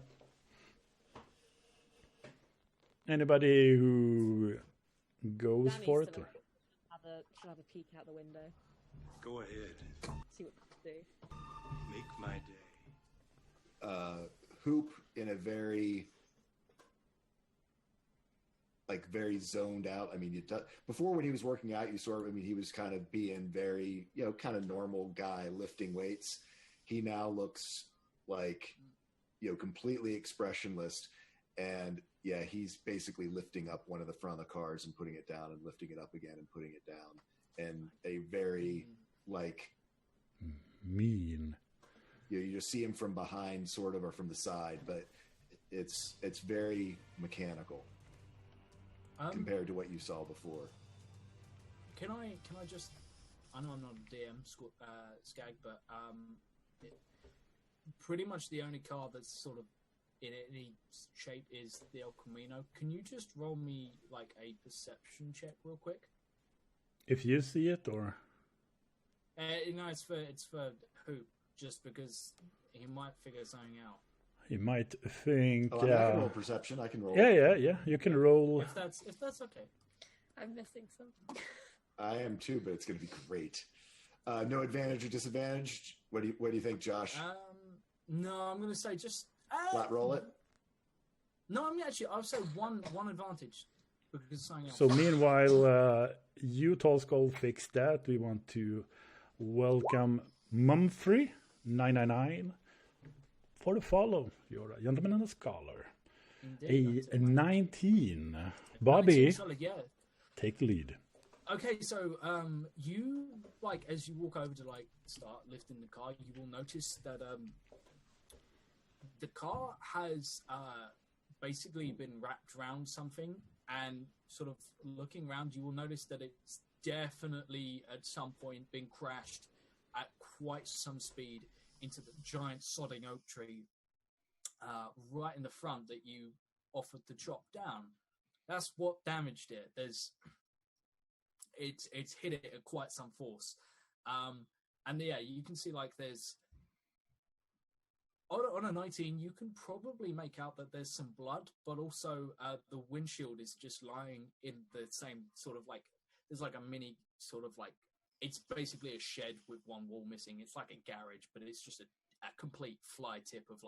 A: Anybody who goes
B: Danny's
A: for it?
B: still
A: Or?
B: should have a peek out the window.
H: Go ahead.
B: See what they do.
H: Make my day.
D: Hoop in a very zoned out. I mean, before when he was working out, he was kind of being very, kind of normal guy lifting weights. He now looks like, completely expressionless. And yeah, he's basically lifting up one of the front of the cars and putting it down and lifting it up again and putting it down. And a very
A: mean.
D: You just see him from behind sort of, or from the side, but it's very mechanical compared to what you saw before.
C: Can I just? I know I'm not a DM, Skag, but pretty much the only car that's sort of in any shape is the El Camino. Can you just roll me like a perception check real quick?
A: If you see it, or
C: No, it's for Hoop, just because he might figure something out.
A: he might think.
D: I can roll perception. I can roll.
A: Yeah. You can roll.
C: If that's okay.
E: I'm missing some.
D: I am too, but it's going to be great. No advantage or disadvantage. What do you think, Josh?
C: No, I'm going to say just
D: Flat roll it.
C: No, I'll say one advantage because something else.
A: So meanwhile, you Tall Skull fixed that. We want to welcome Mumfrey 999 for the follow. You're a gentleman and a scholar.
C: Indeed,
A: A 19. Bobby,
C: solid, yeah.
A: take the lead.
C: Okay, so you as you walk over to start lifting the car, you will notice that the car has basically been wrapped around something, and sort of looking around, you will notice that it's definitely at some point been crashed at quite some speed into the giant sodding oak tree right in the front that you offered to chop down. That's what damaged it. It's hit it at quite some force, and yeah, you can see there's on a 19, you can probably make out that there's some blood, but also the windshield is just lying in the same sort of there's a mini sort of it's basically a shed with one wall missing. It's like a garage, but it's just a complete fly tip of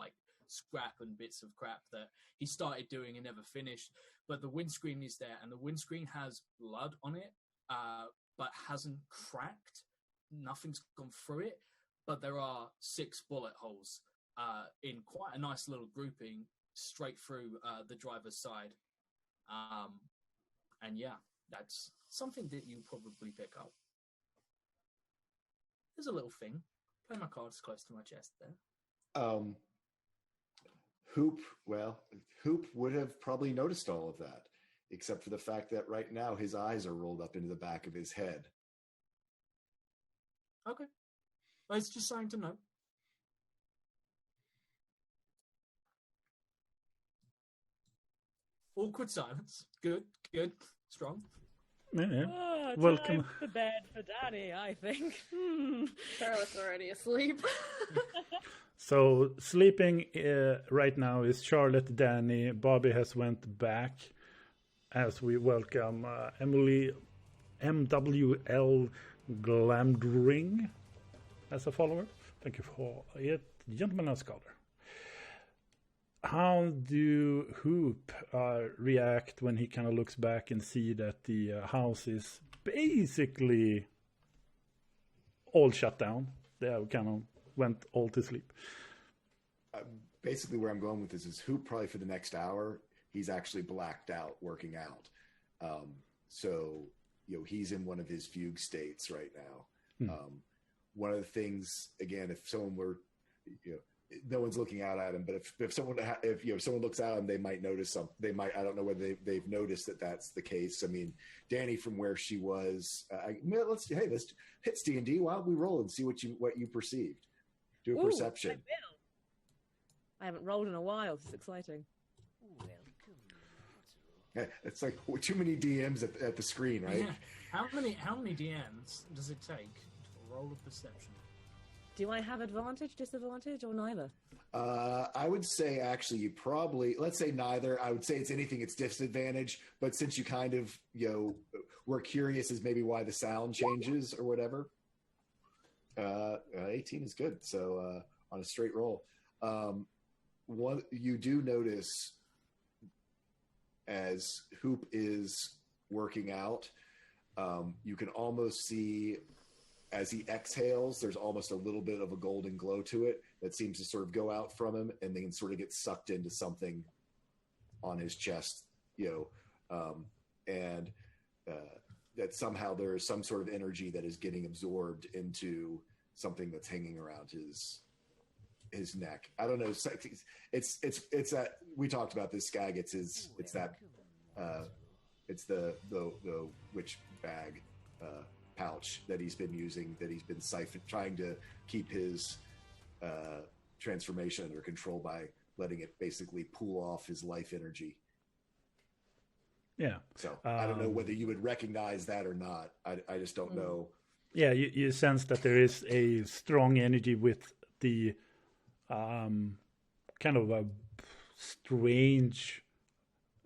C: scrap and bits of crap that he started doing and never finished. But the windscreen is there, and the windscreen has blood on it, but hasn't cracked. Nothing's gone through it, but there are 6 bullet holes in quite a nice little grouping straight through the driver's side. And yeah, that's something that you probably pick up. There's a little thing. Play my cards close to my chest there.
D: Hoop would have probably noticed all of that, except for the fact that right now his eyes are rolled up into the back of his head.
C: Okay. Well, it's just something to know. Awkward silence. Good. Strong.
A: Yeah.
B: Oh,
A: Welcome.
B: time for bed for Danny, I think.
E: Charlotte's already asleep.
A: So sleeping right now is Charlotte, Danny. Bobby has went back as we welcome Emily MWL Glamdring as a follower. Thank you for it, gentleman and scholar. How do Hoop react when he kind of looks back and see that the house is basically all shut down? They kind of went all to sleep.
D: Basically, where I'm going with this is Hoop probably for the next hour, he's actually blacked out working out. So, he's in one of his fugue states right now. One of the things, again, if someone were, no one's looking out at him, but if someone looks out at him, they might notice something. They might, I don't know whether they've noticed that that's the case. I mean, Danny, from where she was, let's hit D&D. Why don't we roll and see what you perceived? Do a perception.
B: I will. I haven't rolled in a while. This is exciting.
D: It's like too many DMs at the screen, right?
C: Yeah. How many DMs does it take to roll a perception?
B: Do I have advantage, disadvantage, or neither?
D: I would say actually you probably, let's say neither. I would say it's anything, it's disadvantage. But since you kind of, were curious as maybe why the sound changes or whatever. 18 is good. So on a straight roll. One, you do notice as Hoop is working out, you can almost see as he exhales, there's almost a little bit of a golden glow to it that seems to sort of go out from him and then sort of get sucked into something on his chest, and that somehow there is some sort of energy that is getting absorbed into something that's hanging around his neck. I don't know. It's that we talked about this Skag. It's the witch bag pouch that he's been using, that he's been trying to keep his transformation under control by letting it basically pool off his life energy.
A: Yeah.
D: So I don't know whether you would recognize that or not. I just don't know.
A: Yeah, you sense that there is a strong energy with the kind of a strange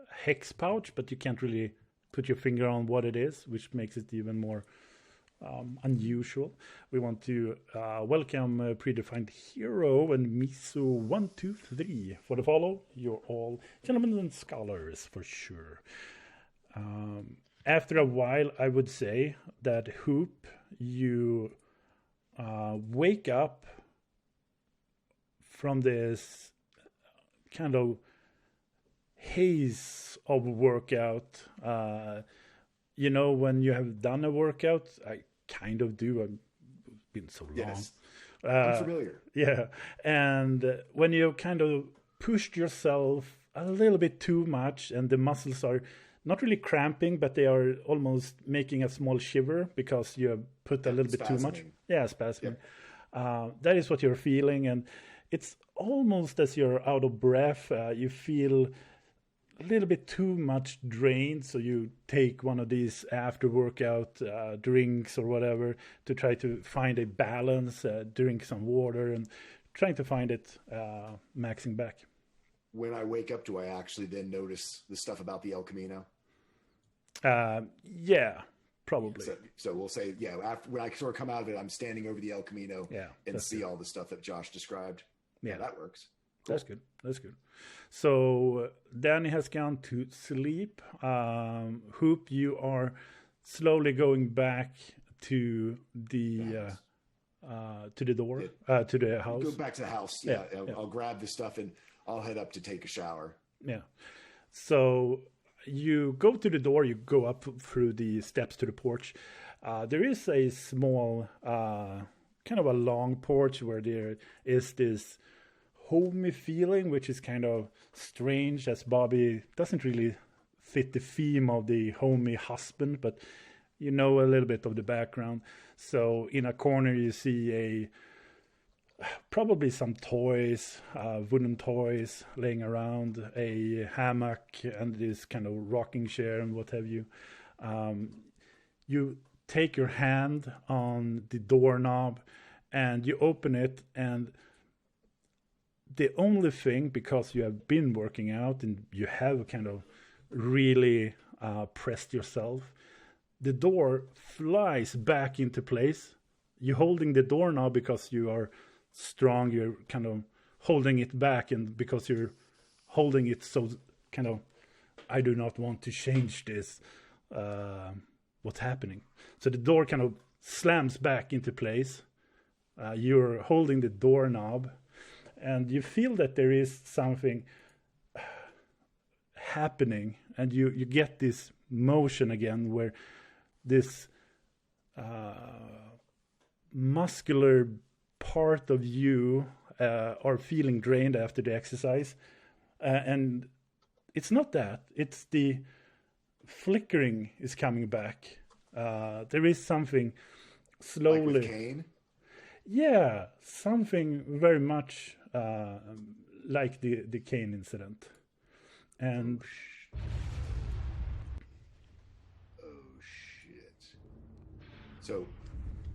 A: hex pouch, but you can't really put your finger on what it is, which makes it even more unusual. We want to welcome Predefined Hero and Miso123 for the follow. You're all gentlemen and scholars for sure. After a while, I would say that Hoop, you wake up from this kind of haze of workout. When you have done a workout, I kind of do. I've been so long.
D: Yes, I'm familiar.
A: Yeah, and when you kind of pushed yourself a little bit too much and the muscles are not really cramping, but they are almost making a small shiver because you have put a little bit too much. Yeah, spasming. Yeah. That is what you're feeling, and it's almost as you're out of breath. You feel a little bit too much drained, so you take one of these after workout drinks or whatever to try to find a balance, drink some water, and trying to find it maxing back.
D: When I wake up, do I actually then notice the stuff about the El Camino?
A: Yeah, probably.
D: So we'll say, after when I sort of come out of it, I'm standing over the El Camino and see all the stuff that Josh described. Yeah, that works. Cool.
A: That's good. So Danny has gone to sleep. Hoop, you are slowly going back to the door, to the house.
D: Go back to the house. Yeah. I'll grab the stuff and I'll head up to take a shower.
A: Yeah. So you go to the door. You go up through the steps to the porch. There is a small, kind of a long porch where there is this homey feeling, which is kind of strange, as Bobby doesn't really fit the theme of the homey husband, but a little bit of the background. So in a corner you see probably some toys, wooden toys laying around, a hammock and this kind of rocking chair and what have you. You take your hand on the doorknob and you open it, and the only thing, because you have been working out and you have kind of really pressed yourself, the door flies back into place. You're holding the door now because you are strong. You're kind of holding it back, and because you're holding it so kind of, I do not want to change this. What's happening? So the door kind of slams back into place. You're holding the doorknob, and you feel that there is something happening, and you get this motion again where this muscular part of you are feeling drained after the exercise, and it's not that, it's the flickering is coming back. There is something slowly,
D: like with Cain?
A: Yeah, something very much like the Cain incident. And
D: oh shit. So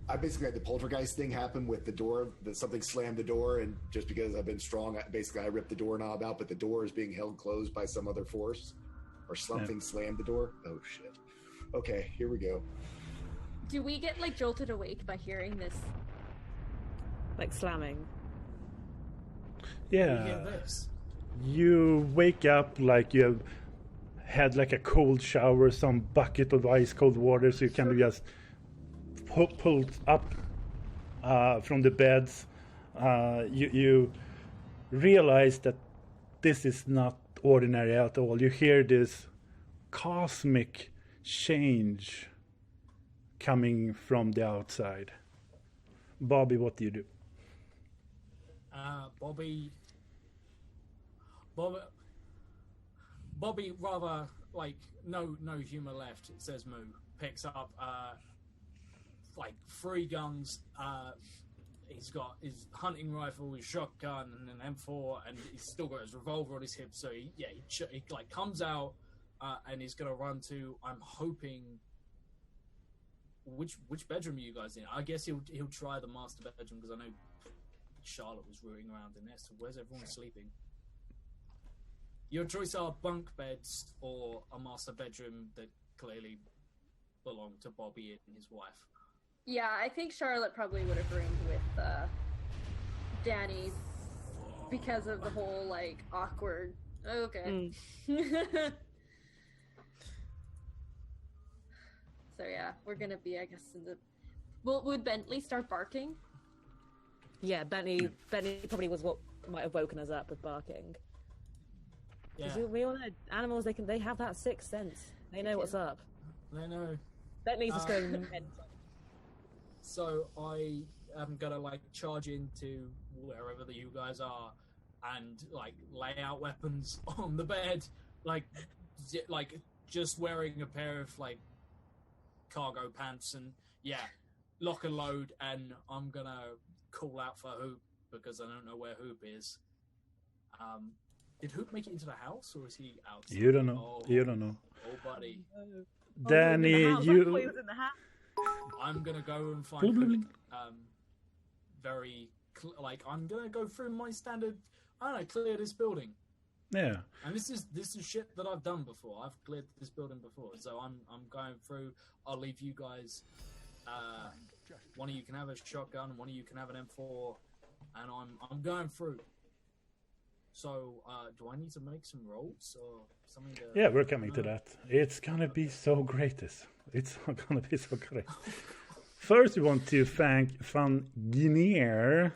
D: I basically had the poltergeist thing happen with the door, that something slammed the door, and just because I've been strong, basically I ripped the doorknob out, but the door is being held closed by some other force, or something slammed the door. Oh shit. Okay, here we go.
E: Do we get like jolted awake by hearing this?
B: Like slamming.
C: You
A: yeah,
C: hear this?
A: you wake up like you have had like a cold shower, some bucket of ice cold water, so you can just pulled up from the beds. You realize that this is not ordinary at all. You hear this cosmic change coming from the outside. Bobby, what do you do?
C: Bobby, rather like no humor left, says Moo, picks up like 3 guns. He's got his hunting rifle, his shotgun, and an M4, and he's still got his revolver on his hip. So he like comes out and he's gonna run to. I'm hoping. Which bedroom are you guys in? I guess he'll try the master bedroom, because I know Charlotte was rooting around in there. So where's everyone sleeping? Your choice are bunk beds or a master bedroom that clearly belonged to Bobby and his wife.
E: Yeah, I think Charlotte probably would have roomed with Danny because of the whole like awkward. Okay. So yeah, we're gonna be, I guess, in the. Would Bentley start barking?
B: Yeah, Bentley probably was what might have woken us up with barking.
C: Yeah,
B: We all know animals. They have that sixth sense. They know what's up.
C: I know.
B: Bentley's just going mental.
C: So I am gonna like charge into wherever that you guys are, and like lay out weapons on the bed, like just wearing a pair of like cargo pants, and lock and load, and I'm gonna call out for Hoop because I don't know where Hoop is. Did Hoop make it into the house, or is he outside?
A: You don't know. You don't know.
C: Oh, buddy.
A: Danny, you.
C: I'm gonna go and find Hoop. I'm gonna go through my standard. I don't know, clear this building.
A: Yeah.
C: And this is shit that I've done before. I've cleared this building before, so I'm going through. I'll leave you guys. One of you can have a shotgun, one of you can have an M4, and I'm going through. So, do I need to make some rolls or something?
A: Yeah, we're coming to that. It's gonna be so great. It's gonna be so great. First, we want to thank Van Guineer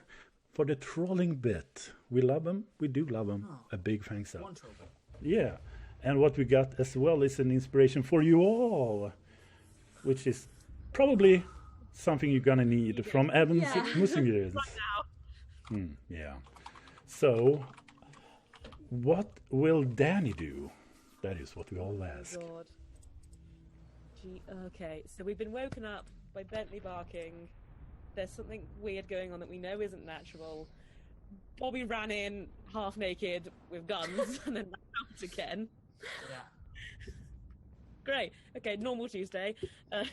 A: for the trolling bit. We love him. We do love him. A big thanks out. Yeah. And what we got as well is an inspiration for you all, which is probably something you're going to need from Evans Musingrens.
B: Right now.
A: Yeah. So, what will Danny do? That is what we all ask.
B: Oh, God. Okay, so we've been woken up by Bentley barking. There's something weird going on that we know isn't natural. Bobby ran in half naked with guns and then ran out again.
C: Yeah.
B: Great. Okay, normal Tuesday.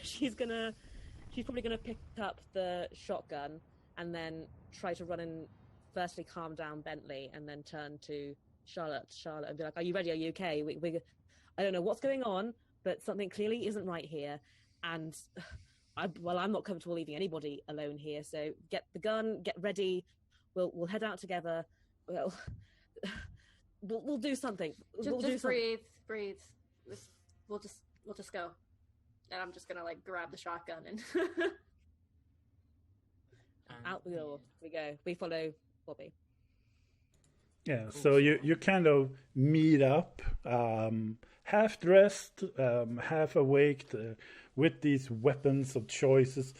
B: She's probably gonna pick up the shotgun and then try to run and firstly calm down Bentley and then turn to Charlotte and be like, "Are you ready? Are you okay? I don't know what's going on, but something clearly isn't right here, and I'm not comfortable leaving anybody alone here. So get the gun, get ready. We'll head out together. Well, we'll do something.
E: Just breathe. We'll just go." And I'm just gonna like grab the shotgun and
B: out the door we go. We follow Bobby.
A: Yeah, so you kind of meet up, half dressed, half awake, with these weapons of choices.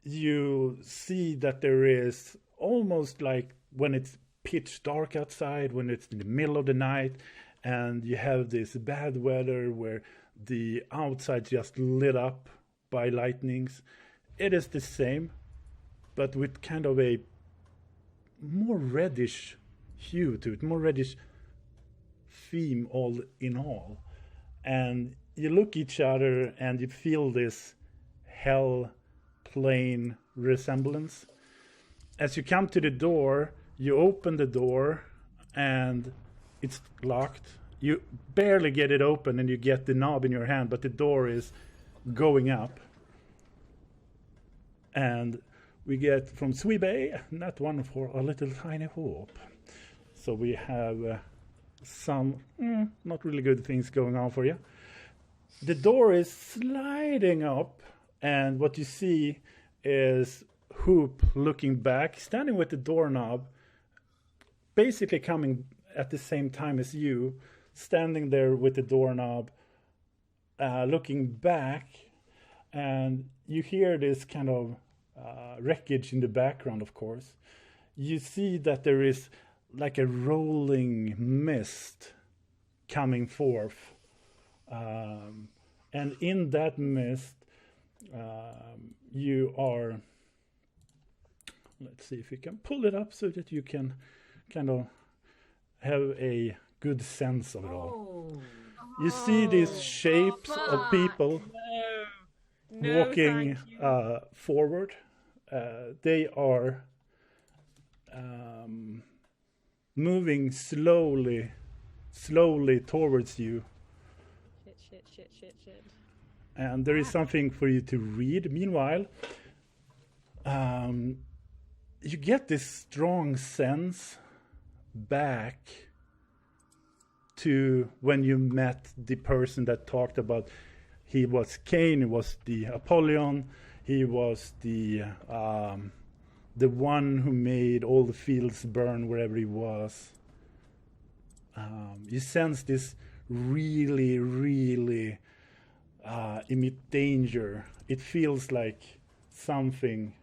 A: You see that there is almost like when it's pitch dark outside, when it's in the middle of the night, and you have this bad weather where the outside just lit up by lightnings. It is the same, but with kind of a more reddish hue to it, more reddish theme all in all. And you look each other and you feel this hell plane resemblance. As you come to the door, you open the door and it's locked. You barely get it open and you get the knob in your hand, but the door is going up. And we get from Swebe, not one for a little tiny hope. So we have some not really good things going on for you. The door is sliding up, and what you see is Hoop looking back, standing with the doorknob, basically coming at the same time as you, standing there with the doorknob, looking back, and you hear this kind of wreckage in the background, of course. You see that there is like a rolling mist coming forth. And in that mist, you are... Let's see if we can pull it up so that you can kind of have a good sense of it all. You see these shapes of people walking forward. They are moving slowly towards you.
B: Shit.
A: And there is something for you to read. Meanwhile, you get this strong sense back to when you met the person that talked about he was Cain, he was the Apollyon, he was the one who made all the fields burn wherever he was. You sense this really imminent danger. It feels like something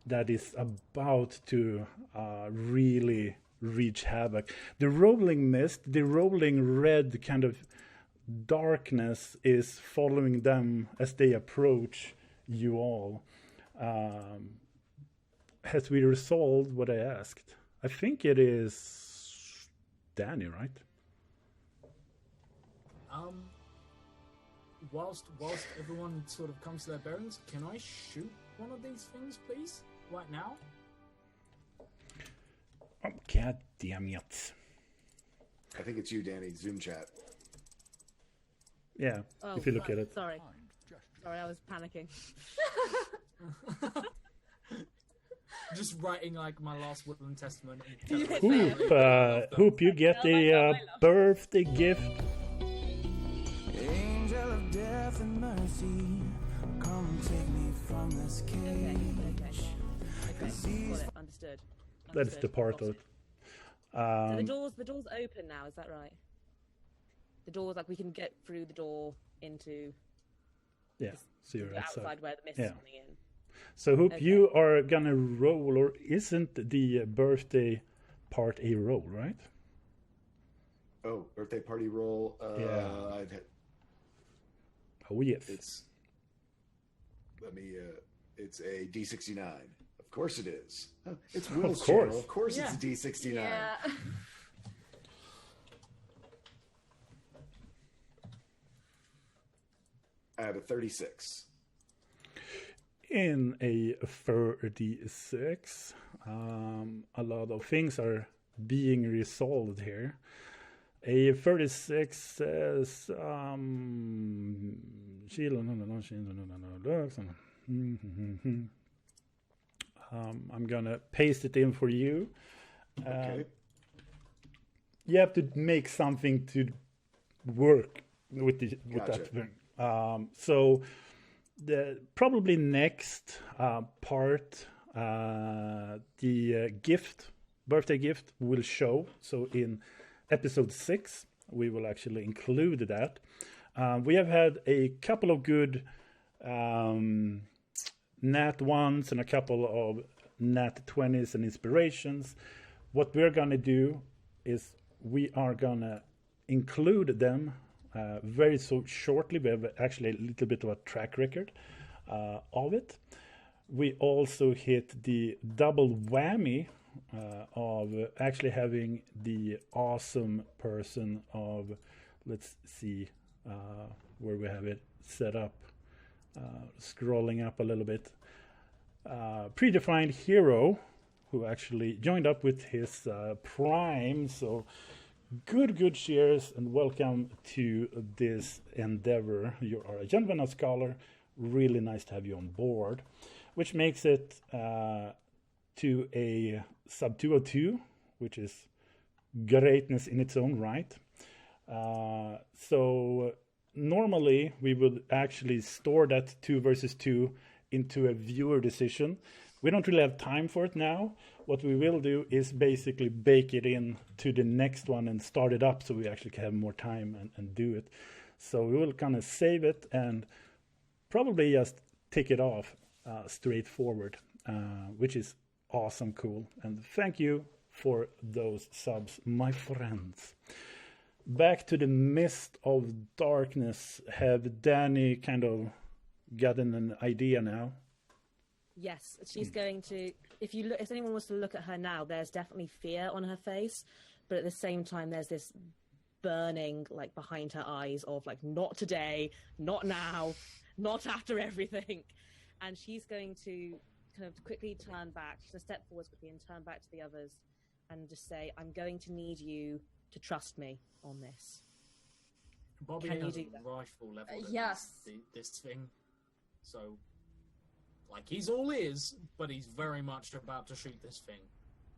A: that is about to really wreak havoc. The rolling mist, the rolling red kind of darkness is following them as they approach you all. Has we resolved what I asked? I think it is Danny, right?
C: Whilst everyone sort of comes to their bearings, can I shoot one of these things, please? Right now?
A: Oh, God damn it.
D: I think it's you, Danny. Zoom chat.
A: Yeah, if you look at it.
B: Sorry, I was panicking.
C: Just writing like my last will and testament.
A: Hoop, you get a birthday gift.
I: Angel of death and mercy, come take me from this cage.
B: Okay. Understood.
A: That is the part of it.
B: So the door's open now, is that right? The door's like we can get through the door into
A: so you're
B: outside where the mist is coming in.
A: So Hoop, you are gonna roll, or isn't the birthday part a roll, right?
D: Oh, birthday party roll.
A: Oh yes.
D: It's a D69. Of course it is. It's Will's
A: Of course.
D: channel. Of course it's a D69.
E: Yeah.
D: I have a 36.
A: In a 36, a lot of things are being resolved here. A 36 says, I'm gonna paste it in for you.
D: Okay.
A: You have to make something to work with
D: Gotcha.
A: that thing. So the probably next part, the birthday gift will show. So in episode 6, we will actually include that. We have had a couple of good nat 1s and a couple of nat 20s and inspirations. What we're going to do is we are going to include them very so shortly. We have actually a little bit of a track record of it. We also hit the double whammy of actually having the awesome person of, let's see where we have it set up, scrolling up a little bit, predefined hero, who actually joined up with his prime. So good cheers and welcome to this endeavor. You are a gentleman and scholar. Really nice to have you on board, which makes it to a sub 202, which is greatness in its own right. So normally we would actually store that 2 versus 2 into a viewer decision. We don't really have time for it now. What we will do is basically bake it in to the next one and start it up so we actually can have more time and do it. So we will kind of save it and probably just tick it off straightforward, which is awesome, cool. And thank you for those subs, my friends. Back to the Mist of Darkness. Have Danny kind of gotten an idea now?
B: Yes, she's going to. If anyone was to look at her now, there's definitely fear on her face, but at the same time, there's this burning like behind her eyes of like, not today, not now, not after everything. And she's going to kind of quickly turn back. She's going to step forward quickly and turn back to the others and just say, I'm going to need you to trust me on this.
C: Bobby
B: Can you
C: has
B: do
C: a
B: that?
C: rifle level at
E: yes.
C: this thing. So, like, he's all ears, but he's very much about to shoot this thing.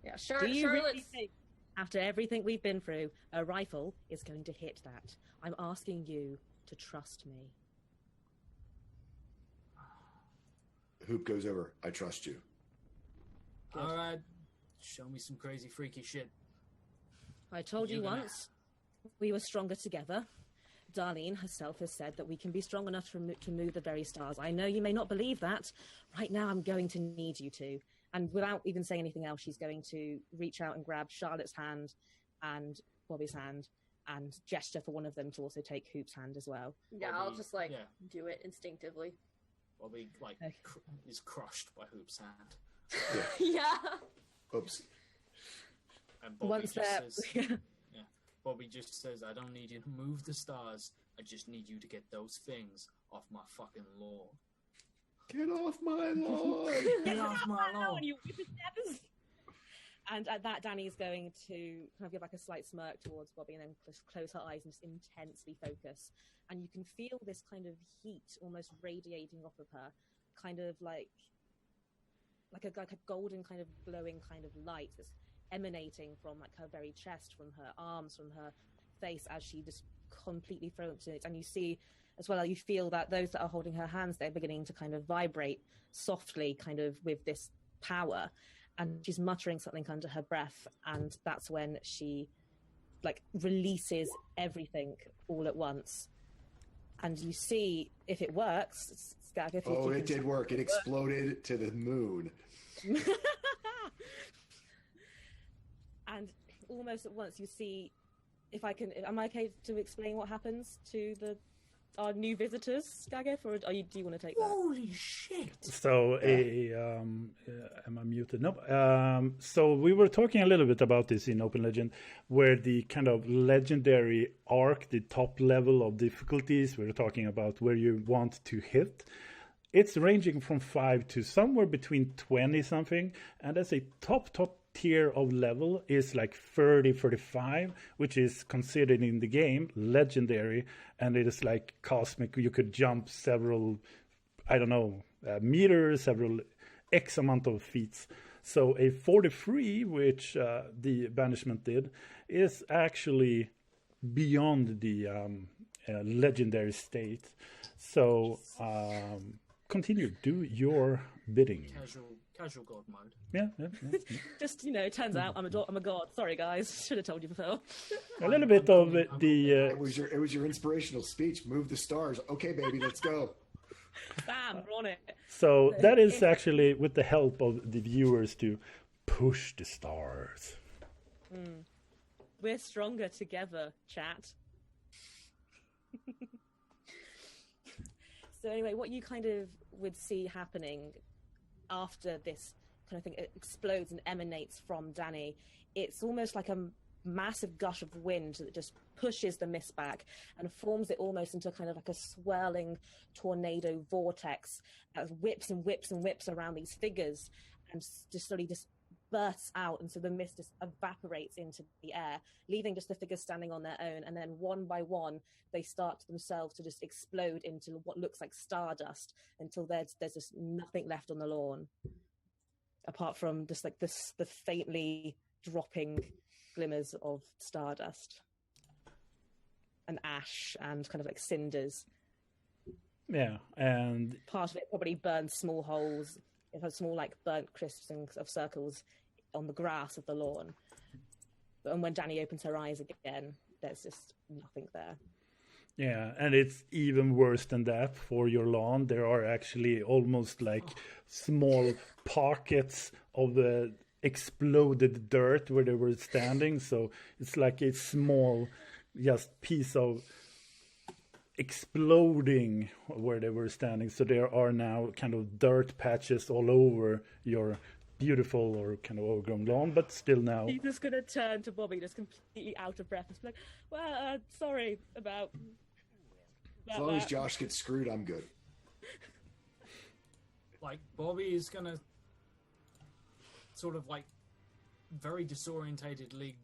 E: Yeah,
B: Do you really
E: Charlotte's...
B: think, after everything we've been through, a rifle is going to hit that? I'm asking you to trust me.
D: Hoop goes over. I trust you.
B: Good.
C: All right, show me some crazy, freaky shit.
B: I told you
C: You're gonna-
B: once we were stronger together. Darlene herself has said that we can be strong enough to move the very stars. I know you may not believe that. Right now, I'm going to need you to. And without even saying anything else, she's going to reach out and grab Charlotte's hand and Bobby's hand and gesture for one of them to also take Hoop's hand as well.
E: Yeah,
C: Bobby-
E: I'll just like
C: yeah.
E: do it instinctively.
C: Bobby, like,
B: Okay.
C: is crushed by Hoop's hand.
E: Yeah.
D: Oops.
C: And Bobby
B: Once
C: just
B: they're...
C: says, Bobby just says, I don't need you to move the stars. I just need you to get those things off my fucking lawn.
D: Get off my lawn!
C: Get off my lawn!
B: you whippersnappers. And at that, Danny's going to kind of give like a slight smirk towards Bobby and then close her eyes and just intensely focus. And you can feel this kind of heat almost radiating off of her, kind of like a golden kind of glowing kind of light that's emanating from like her very chest, from her arms, from her face as she just completely throws it. And you see as well, you feel that those that are holding her hands, they're beginning to kind of vibrate softly, kind of with this power. And she's muttering something under her breath, and that's when she like releases everything all at once. And you see if it works. Skag, if
D: Oh,
B: you
D: it did work. It exploded to the moon.
B: And almost at once you see, if I can, am I okay to explain what happens to our new visitors, Skagif, or do you want to take that?
C: Holy shit!
A: So, am I muted? No. So we were talking a little bit about this in Open Legend, where the kind of legendary arc, the top level of difficulties, we were talking about where you want to hit. it's ranging from 5 to somewhere between 20 something, and as a top tier of level is like 30, 35, which is considered in the game legendary, and it is like cosmic. You could jump several, I don't know, meters, several X amount of feet. So a 43, which the banishment did, is actually beyond the legendary state. So continue, do your bidding.
C: Casual god mode.
A: Yeah.
B: Just, it turns out I'm a god. Sorry, guys. Should have told you before.
A: A little bit of the...
D: It was your inspirational speech. Move the stars. Okay, baby, let's go.
B: Bam, we're on it.
A: So that is actually with the help of the viewers to push the stars.
B: We're stronger together, chat. So anyway, what you kind of would see happening after this kind of thing explodes and emanates from Danny, it's almost like a massive gush of wind that just pushes the mist back and forms it almost into kind of like a swirling tornado vortex that whips and whips and whips around these figures and just slowly just bursts out, and so the mist just evaporates into the air, leaving just the figures standing on their own, and then one by one they start themselves to just explode into what looks like stardust until there's just nothing left on the lawn apart from just like the faintly dropping glimmers of stardust and ash and kind of like cinders.
A: Yeah, and
B: part of it probably burns small holes. It has small, like, burnt crisps of circles on the grass of the lawn. And when Danny opens her eyes again, there's just nothing there.
A: Yeah, and it's even worse than that for your lawn. There are actually almost like small pockets of the exploded dirt where they were standing. So it's like a small, just piece of exploding where they were standing. So there are now kind of dirt patches all over your beautiful or kind of overgrown lawn, but still now.
B: He's just going to turn to Bobby, just completely out of breath, and be like, well, sorry about
D: as long as Josh gets screwed, I'm good.
C: Like, Bobby is going to sort of, like, very disorientatedly,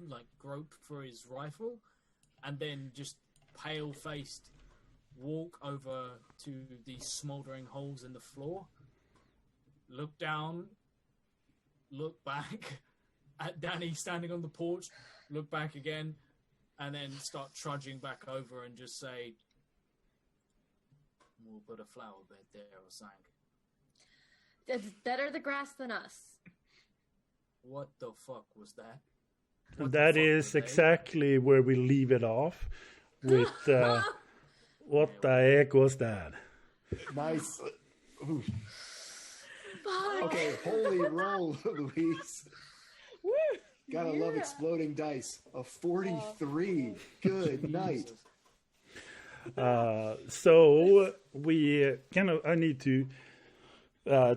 C: like, grope for his rifle, and then just pale-faced walk over to the smouldering holes in the floor, look down, look back at Danny standing on the porch, look back again, and then start trudging back over and just say, we'll put a flower bed there or something.
E: It's better the grass than us.
C: What the fuck was that?
A: That is exactly where we leave it off. With what the heck was that?
D: Nice. Okay, holy roll, Louise. Gotta love exploding dice. A 43. Good night.
A: So we I need to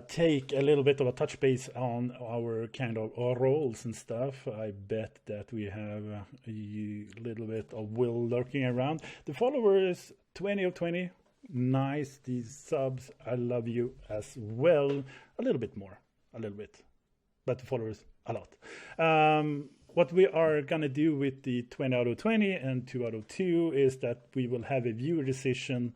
A: take a little bit of a touch base on our kind of roles and stuff. I bet that we have a little bit of Will lurking around. The followers, 20 of 20. Nice. These subs, I love you as well. A little bit more. A little bit. But the followers, a lot. What we are going to do with the 20 out of 20 and 2 out of 2 is that we will have a viewer decision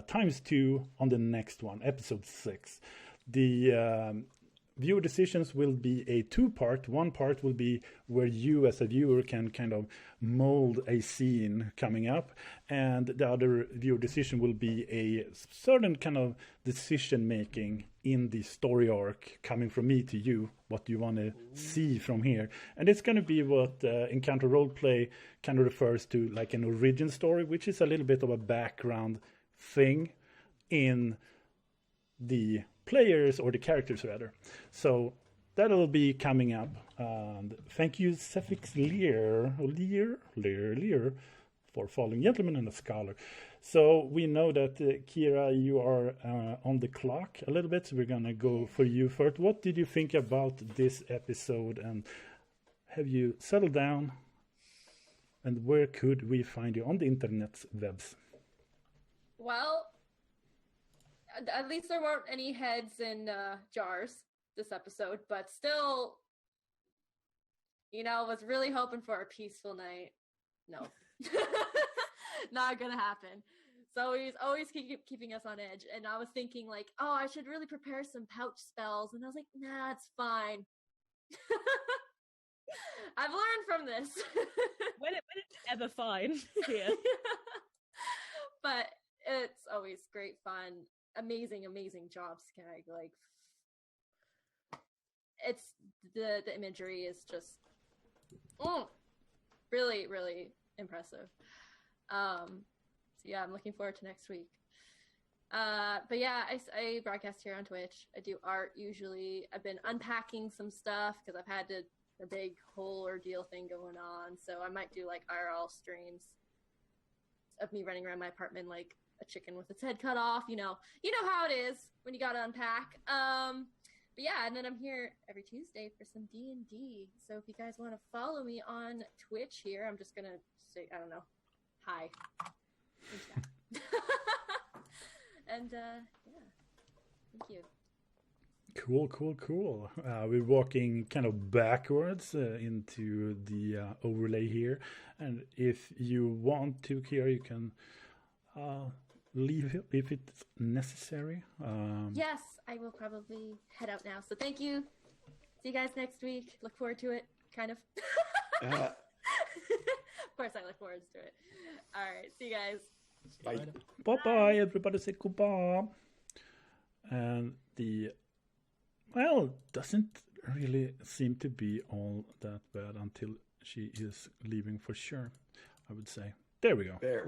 A: times 2 on the next one, episode 6. The viewer decisions will be a 2-part. One part will be where you as a viewer can kind of mold a scene coming up, and the other viewer decision will be a certain kind of decision making in the story arc coming from me to you, what you want to see from here. And it's going to be what Encounter Roleplay kind of refers to like an origin story, which is a little bit of a background thing in the players, or the characters rather. So that'll be coming up. And thank you, Sefix Lear, for following Gentleman and a Scholar. So we know that Kira, you are on the clock a little bit, so we're gonna go for you first. What did you think about this episode, and have you settled down? And where could we find you on the internet's webs?
E: Well, At least there weren't any heads in jars this episode, but still, was really hoping for a peaceful night. No. Not gonna happen. So he's always keeping us on edge. And I was thinking, like, oh, I should really prepare some pouch spells. And I was like, nah, it's fine. I've learned from this.
B: when it's ever fine. Yeah.
E: But it's always great fun. Amazing job, Skag. Like, it's the imagery is just really, really impressive. So yeah, I'm looking forward to next week. But yeah, I broadcast here on Twitch. I do art usually. I've been unpacking some stuff because I've had a big whole ordeal thing going on. So I might do like IRL streams of me running around my apartment like a chicken with its head cut off. You know how it is when you gotta unpack. But yeah, and then I'm here every Tuesday for some D&D. So if you guys want to follow me on Twitch here, I'm just gonna say, I don't know, hi. And yeah, thank you.
A: Cool. We're walking kind of backwards into the overlay here, and if you want to, Kira, you can leave if it's necessary.
E: Yes, I will probably head out now. So thank you. See you guys next week. Look forward to it, kind of. Of course, I look forward to it. All right, see you guys.
A: Bye, everybody. Say goodbye. And doesn't really seem to be all that bad until she is leaving for sure, I would say. There we go.
C: There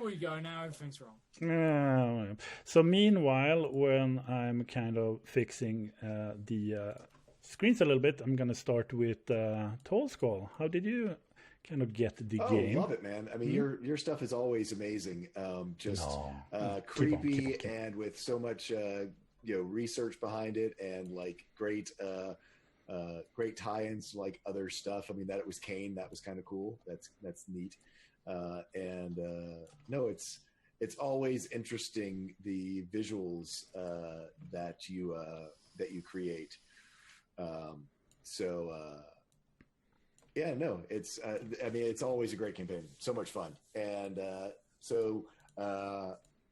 C: we go. Now everything's wrong.
A: So meanwhile, when I'm kind of fixing the screens a little bit, I'm going to start with Tall Skull. How did you kind of get the game?
D: Love it, man. I mean, your stuff is always amazing. Creepy and with so much research behind it, and like great tie-ins to like other stuff. I mean, that it was Kane, that was kind of cool. That's neat. It's always interesting, the visuals that you create. It's always a great campaign. So much fun. And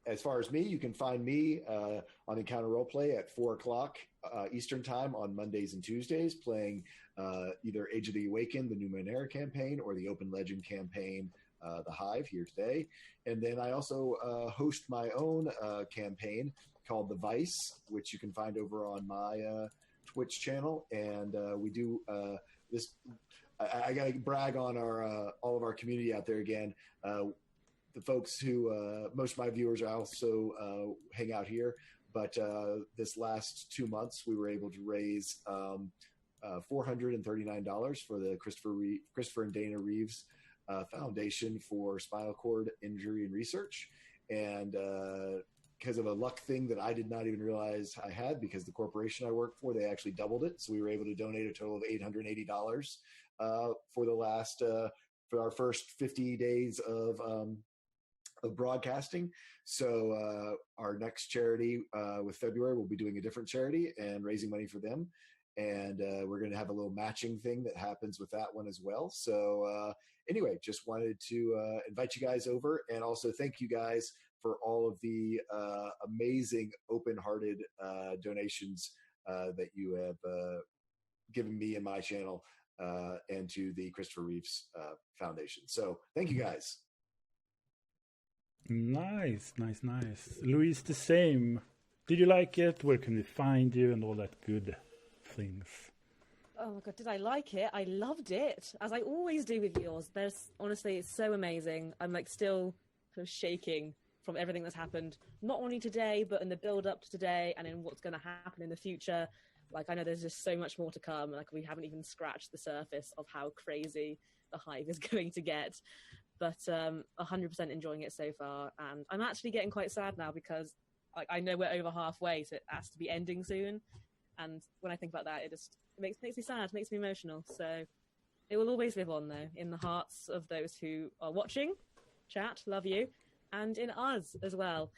D: as far as me, you can find me on Encounter Roleplay at 4:00 Eastern Time on Mondays and Tuesdays, playing either Age of the Awakened, the Numenera campaign, or the Open Legend campaign, the Hive, here today. And then I also host my own campaign called The Vice, which you can find over on my Twitch channel. And we do this. I got to brag on all of our community out there again. The folks who most of my viewers also hang out here, but this last 2 months we were able to raise $439 for the Christopher and Dana Reeves Foundation for Spinal Cord Injury and Research. And because of a luck thing that I did not even realize I had, because the corporation I work for, they actually doubled it, so we were able to donate a total of $880 for our first 50 days of broadcasting. So our next charity with February, we'll be doing a different charity and raising money for them. And we're going to have a little matching thing that happens with that one as well. So anyway, just wanted to invite you guys over, and also thank you guys for all of the amazing open-hearted donations that you have given me and my channel and to the Christopher Reeves Foundation. So thank you guys.
A: Nice. Louise, the same. Did you like it? Where can we find you and all that good things?
B: Oh my god, did I like it? I loved it, as I always do with yours. Honestly, it's so amazing. I'm like still sort of shaking from everything that's happened, not only today, but in the build up to today and in what's going to happen in the future. Like, I know there's just so much more to come. Like, we haven't even scratched the surface of how crazy the Hive is going to get. But 100% enjoying it so far. And I'm actually getting quite sad now because I know we're over halfway, so it has to be ending soon. And when I think about that, it makes me sad, makes me emotional. So it will always live on, though, in the hearts of those who are watching. Chat, love you. And in us as well.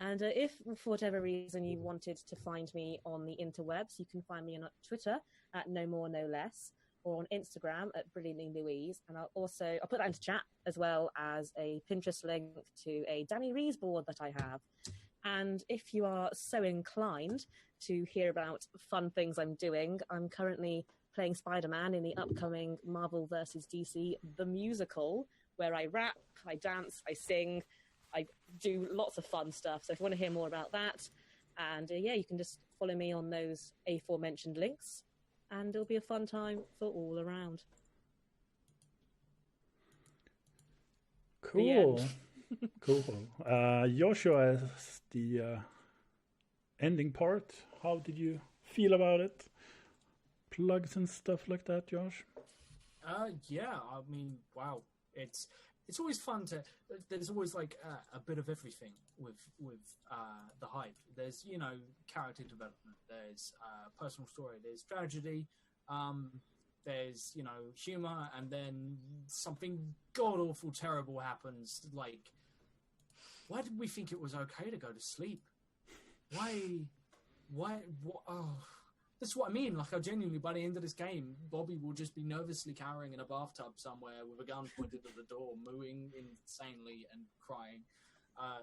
B: And if for whatever reason you wanted to find me on the interwebs, you can find me on Twitter at No More No Less, or on Instagram at Brilliantly Louise. And I'll put that into chat, as well as a Pinterest link to a Danny Rees board that I have. And if you are so inclined to hear about fun things I'm doing, I'm currently playing Spider-Man in the upcoming Marvel vs. DC The Musical, where I rap, I dance, I sing, I do lots of fun stuff. So if you want to hear more about that, and you can just follow me on those aforementioned links, and it'll be a fun time for all around.
A: Cool. Cool. Joshua, as the ending part, how did you feel about it? Plugs and stuff like that, Josh?
C: Yeah, I mean, wow. It's always fun to. There's always like a bit of everything with the Hive. There's character development. There's personal story. There's tragedy. There's humor, and then something god awful terrible happens. Like, why did we think it was okay to go to sleep? Why? What? Oh. That's what I mean. Like, I genuinely, by the end of this game, Bobby will just be nervously cowering in a bathtub somewhere with a gun pointed at the door, mooing insanely and crying.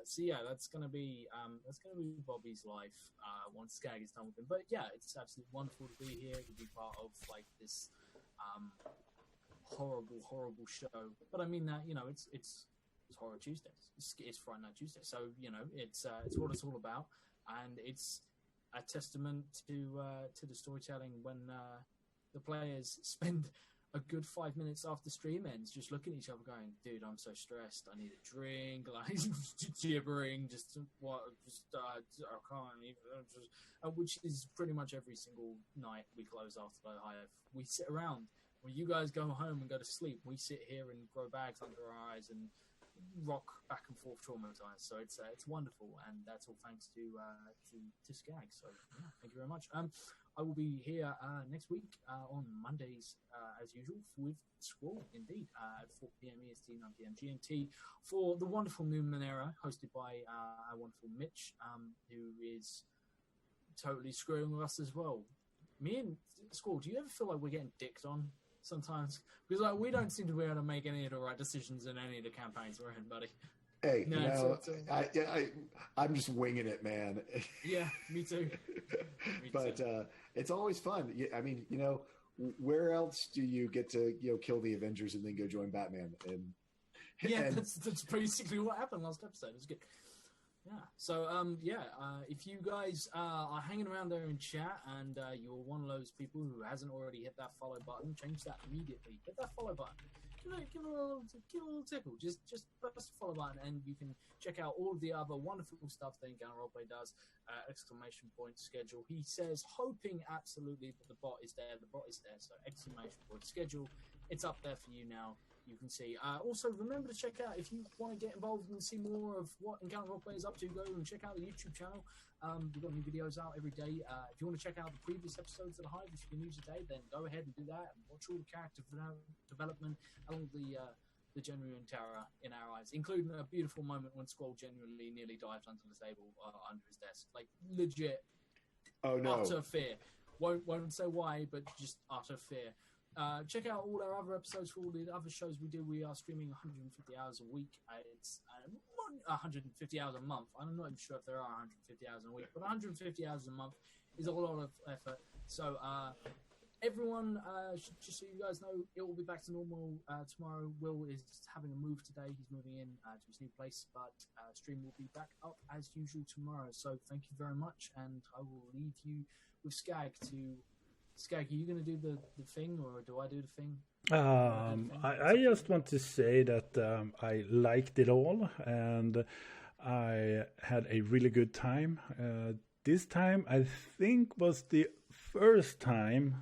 C: So yeah, that's gonna be Bobby's life once Skag is done with him. But yeah, it's absolutely wonderful to be here, to be part of like this horrible show. But I mean that it's Horror Tuesdays. It's Friday Night Tuesday. So it's what it's all about, and it's a testament to the storytelling when the players spend a good 5 minutes after stream ends just looking at each other going, dude, I'm so stressed, I need a drink, like gibbering, I can't even, which is pretty much every single night we close after the Hive. We sit around. When you guys go home and go to sleep, we sit here and grow bags under our eyes and rock back and forth traumatized. So it's wonderful, and that's all thanks to Skag. So yeah, thank you very much. I will be here next week on Mondays as usual with Squall, indeed, at 4 p.m. EST, 9 p.m. GMT, for the wonderful Numenera, hosted by our wonderful Mitch, who is totally screwing with us as well. Me and Squall, do you ever feel like we're getting dicked on sometimes? Because we don't seem to be able to make any of the right decisions in any of the campaigns we're in, buddy.
D: Hey, no, I'm just winging it, man.
C: Yeah, me too.
D: But it's always fun. I mean, where else do you get to kill the Avengers and then go join Batman?
C: That's basically what happened last episode. It was good. Yeah. So, if you guys are hanging around there in chat and you're one of those people who hasn't already hit that follow button, change that immediately. Hit that follow button. Give it a little tickle. Just press the follow button, and you can check out all of the other wonderful stuff that Encounter Roleplay does. ! Schedule. He says, hoping absolutely that the bot is there. The bot is there. So ! Schedule. It's up there for you now. You can see. Also, remember to check out, if you want to get involved and see more of what Encounter Roleplay is up to, go and check out the YouTube channel. We've got new videos out every day. If you want to check out the previous episodes of the Hive, if you can use today, then go ahead and do that and watch all the character development and all the genuine terror in our eyes, including a beautiful moment when Squall genuinely nearly dives under the table under his desk. Like, legit.
D: Oh no.
C: Utter fear. Won't say why, but just utter fear. Check out all our other episodes for all the other shows we do. We are streaming 150 hours a week. It's 150 hours a month. I'm not even sure if there are 150 hours a week, but 150 hours a month is a lot of effort. So everyone, just so you guys know, it will be back to normal tomorrow. Will is having a move today. He's moving in to his new place, but stream will be back up as usual tomorrow. So thank you very much, and I will leave you with Skag to... Skag, are you going to do the thing, or do I do the thing?
A: I just want to say that I liked it all, and I had a really good time. This time, I think, was the first time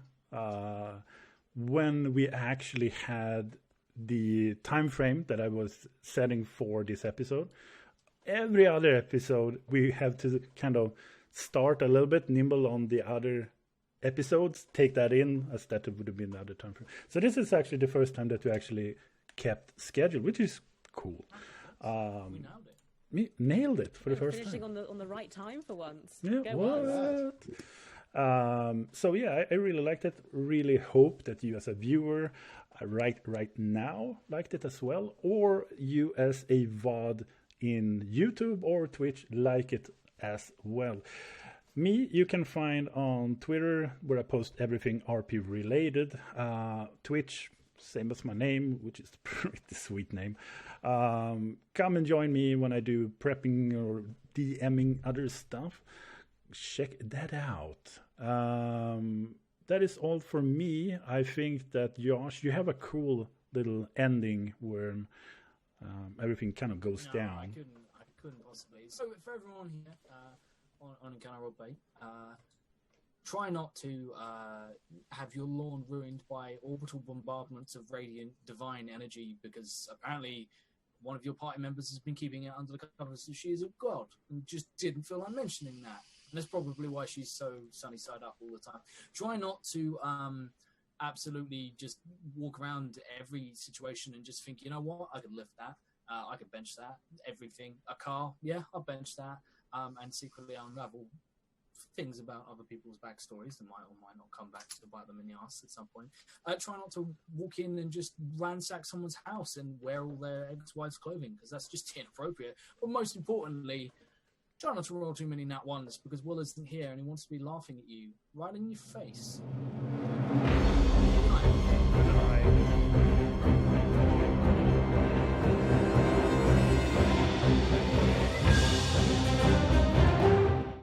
A: when we actually had the time frame that I was setting for this episode. Every other episode, we have to kind of start a little bit nimble on the other episodes, take that in as that would have been the other time frame. So this is actually the first time that we actually kept schedule, which is cool.
C: We nailed it.
A: Me nailed it for the first
B: Finishing
A: time.
B: on the right time for once.
A: Yeah,
B: Go
A: what?
B: us.
A: So yeah, I really liked it. Really hope that you as a viewer right now liked it as well, or you as a VOD in YouTube or Twitch like it as well. Me, you can find on Twitter where I post everything RP related. Twitch, same as my name, which is a pretty sweet name. Come and join me when I do prepping or DMing other stuff. Check that out. That is all for me. I think that Josh, you have a cool little ending where everything kind of goes down.
C: I couldn't possibly. So for everyone here on Encounter Roleplay, try not to have your lawn ruined by orbital bombardments of radiant divine energy, because apparently one of your party members has been keeping it under the covers that she is a god and just didn't feel like mentioning that. And that's probably why she's so sunny side up all the time. Try not to absolutely just walk around every situation and just think, you know what, I could lift that, I could bench that, everything. A car, yeah, I'll bench that, and secretly unravel things about other people's backstories that might or might not come back to bite them in the ass at some point. Try not to walk in and just ransack someone's house and wear all their ex-wife's clothing, because that's just inappropriate. But most importantly, try not to roll too many nat ones, because Will isn't here and he wants to be laughing at you right in your face.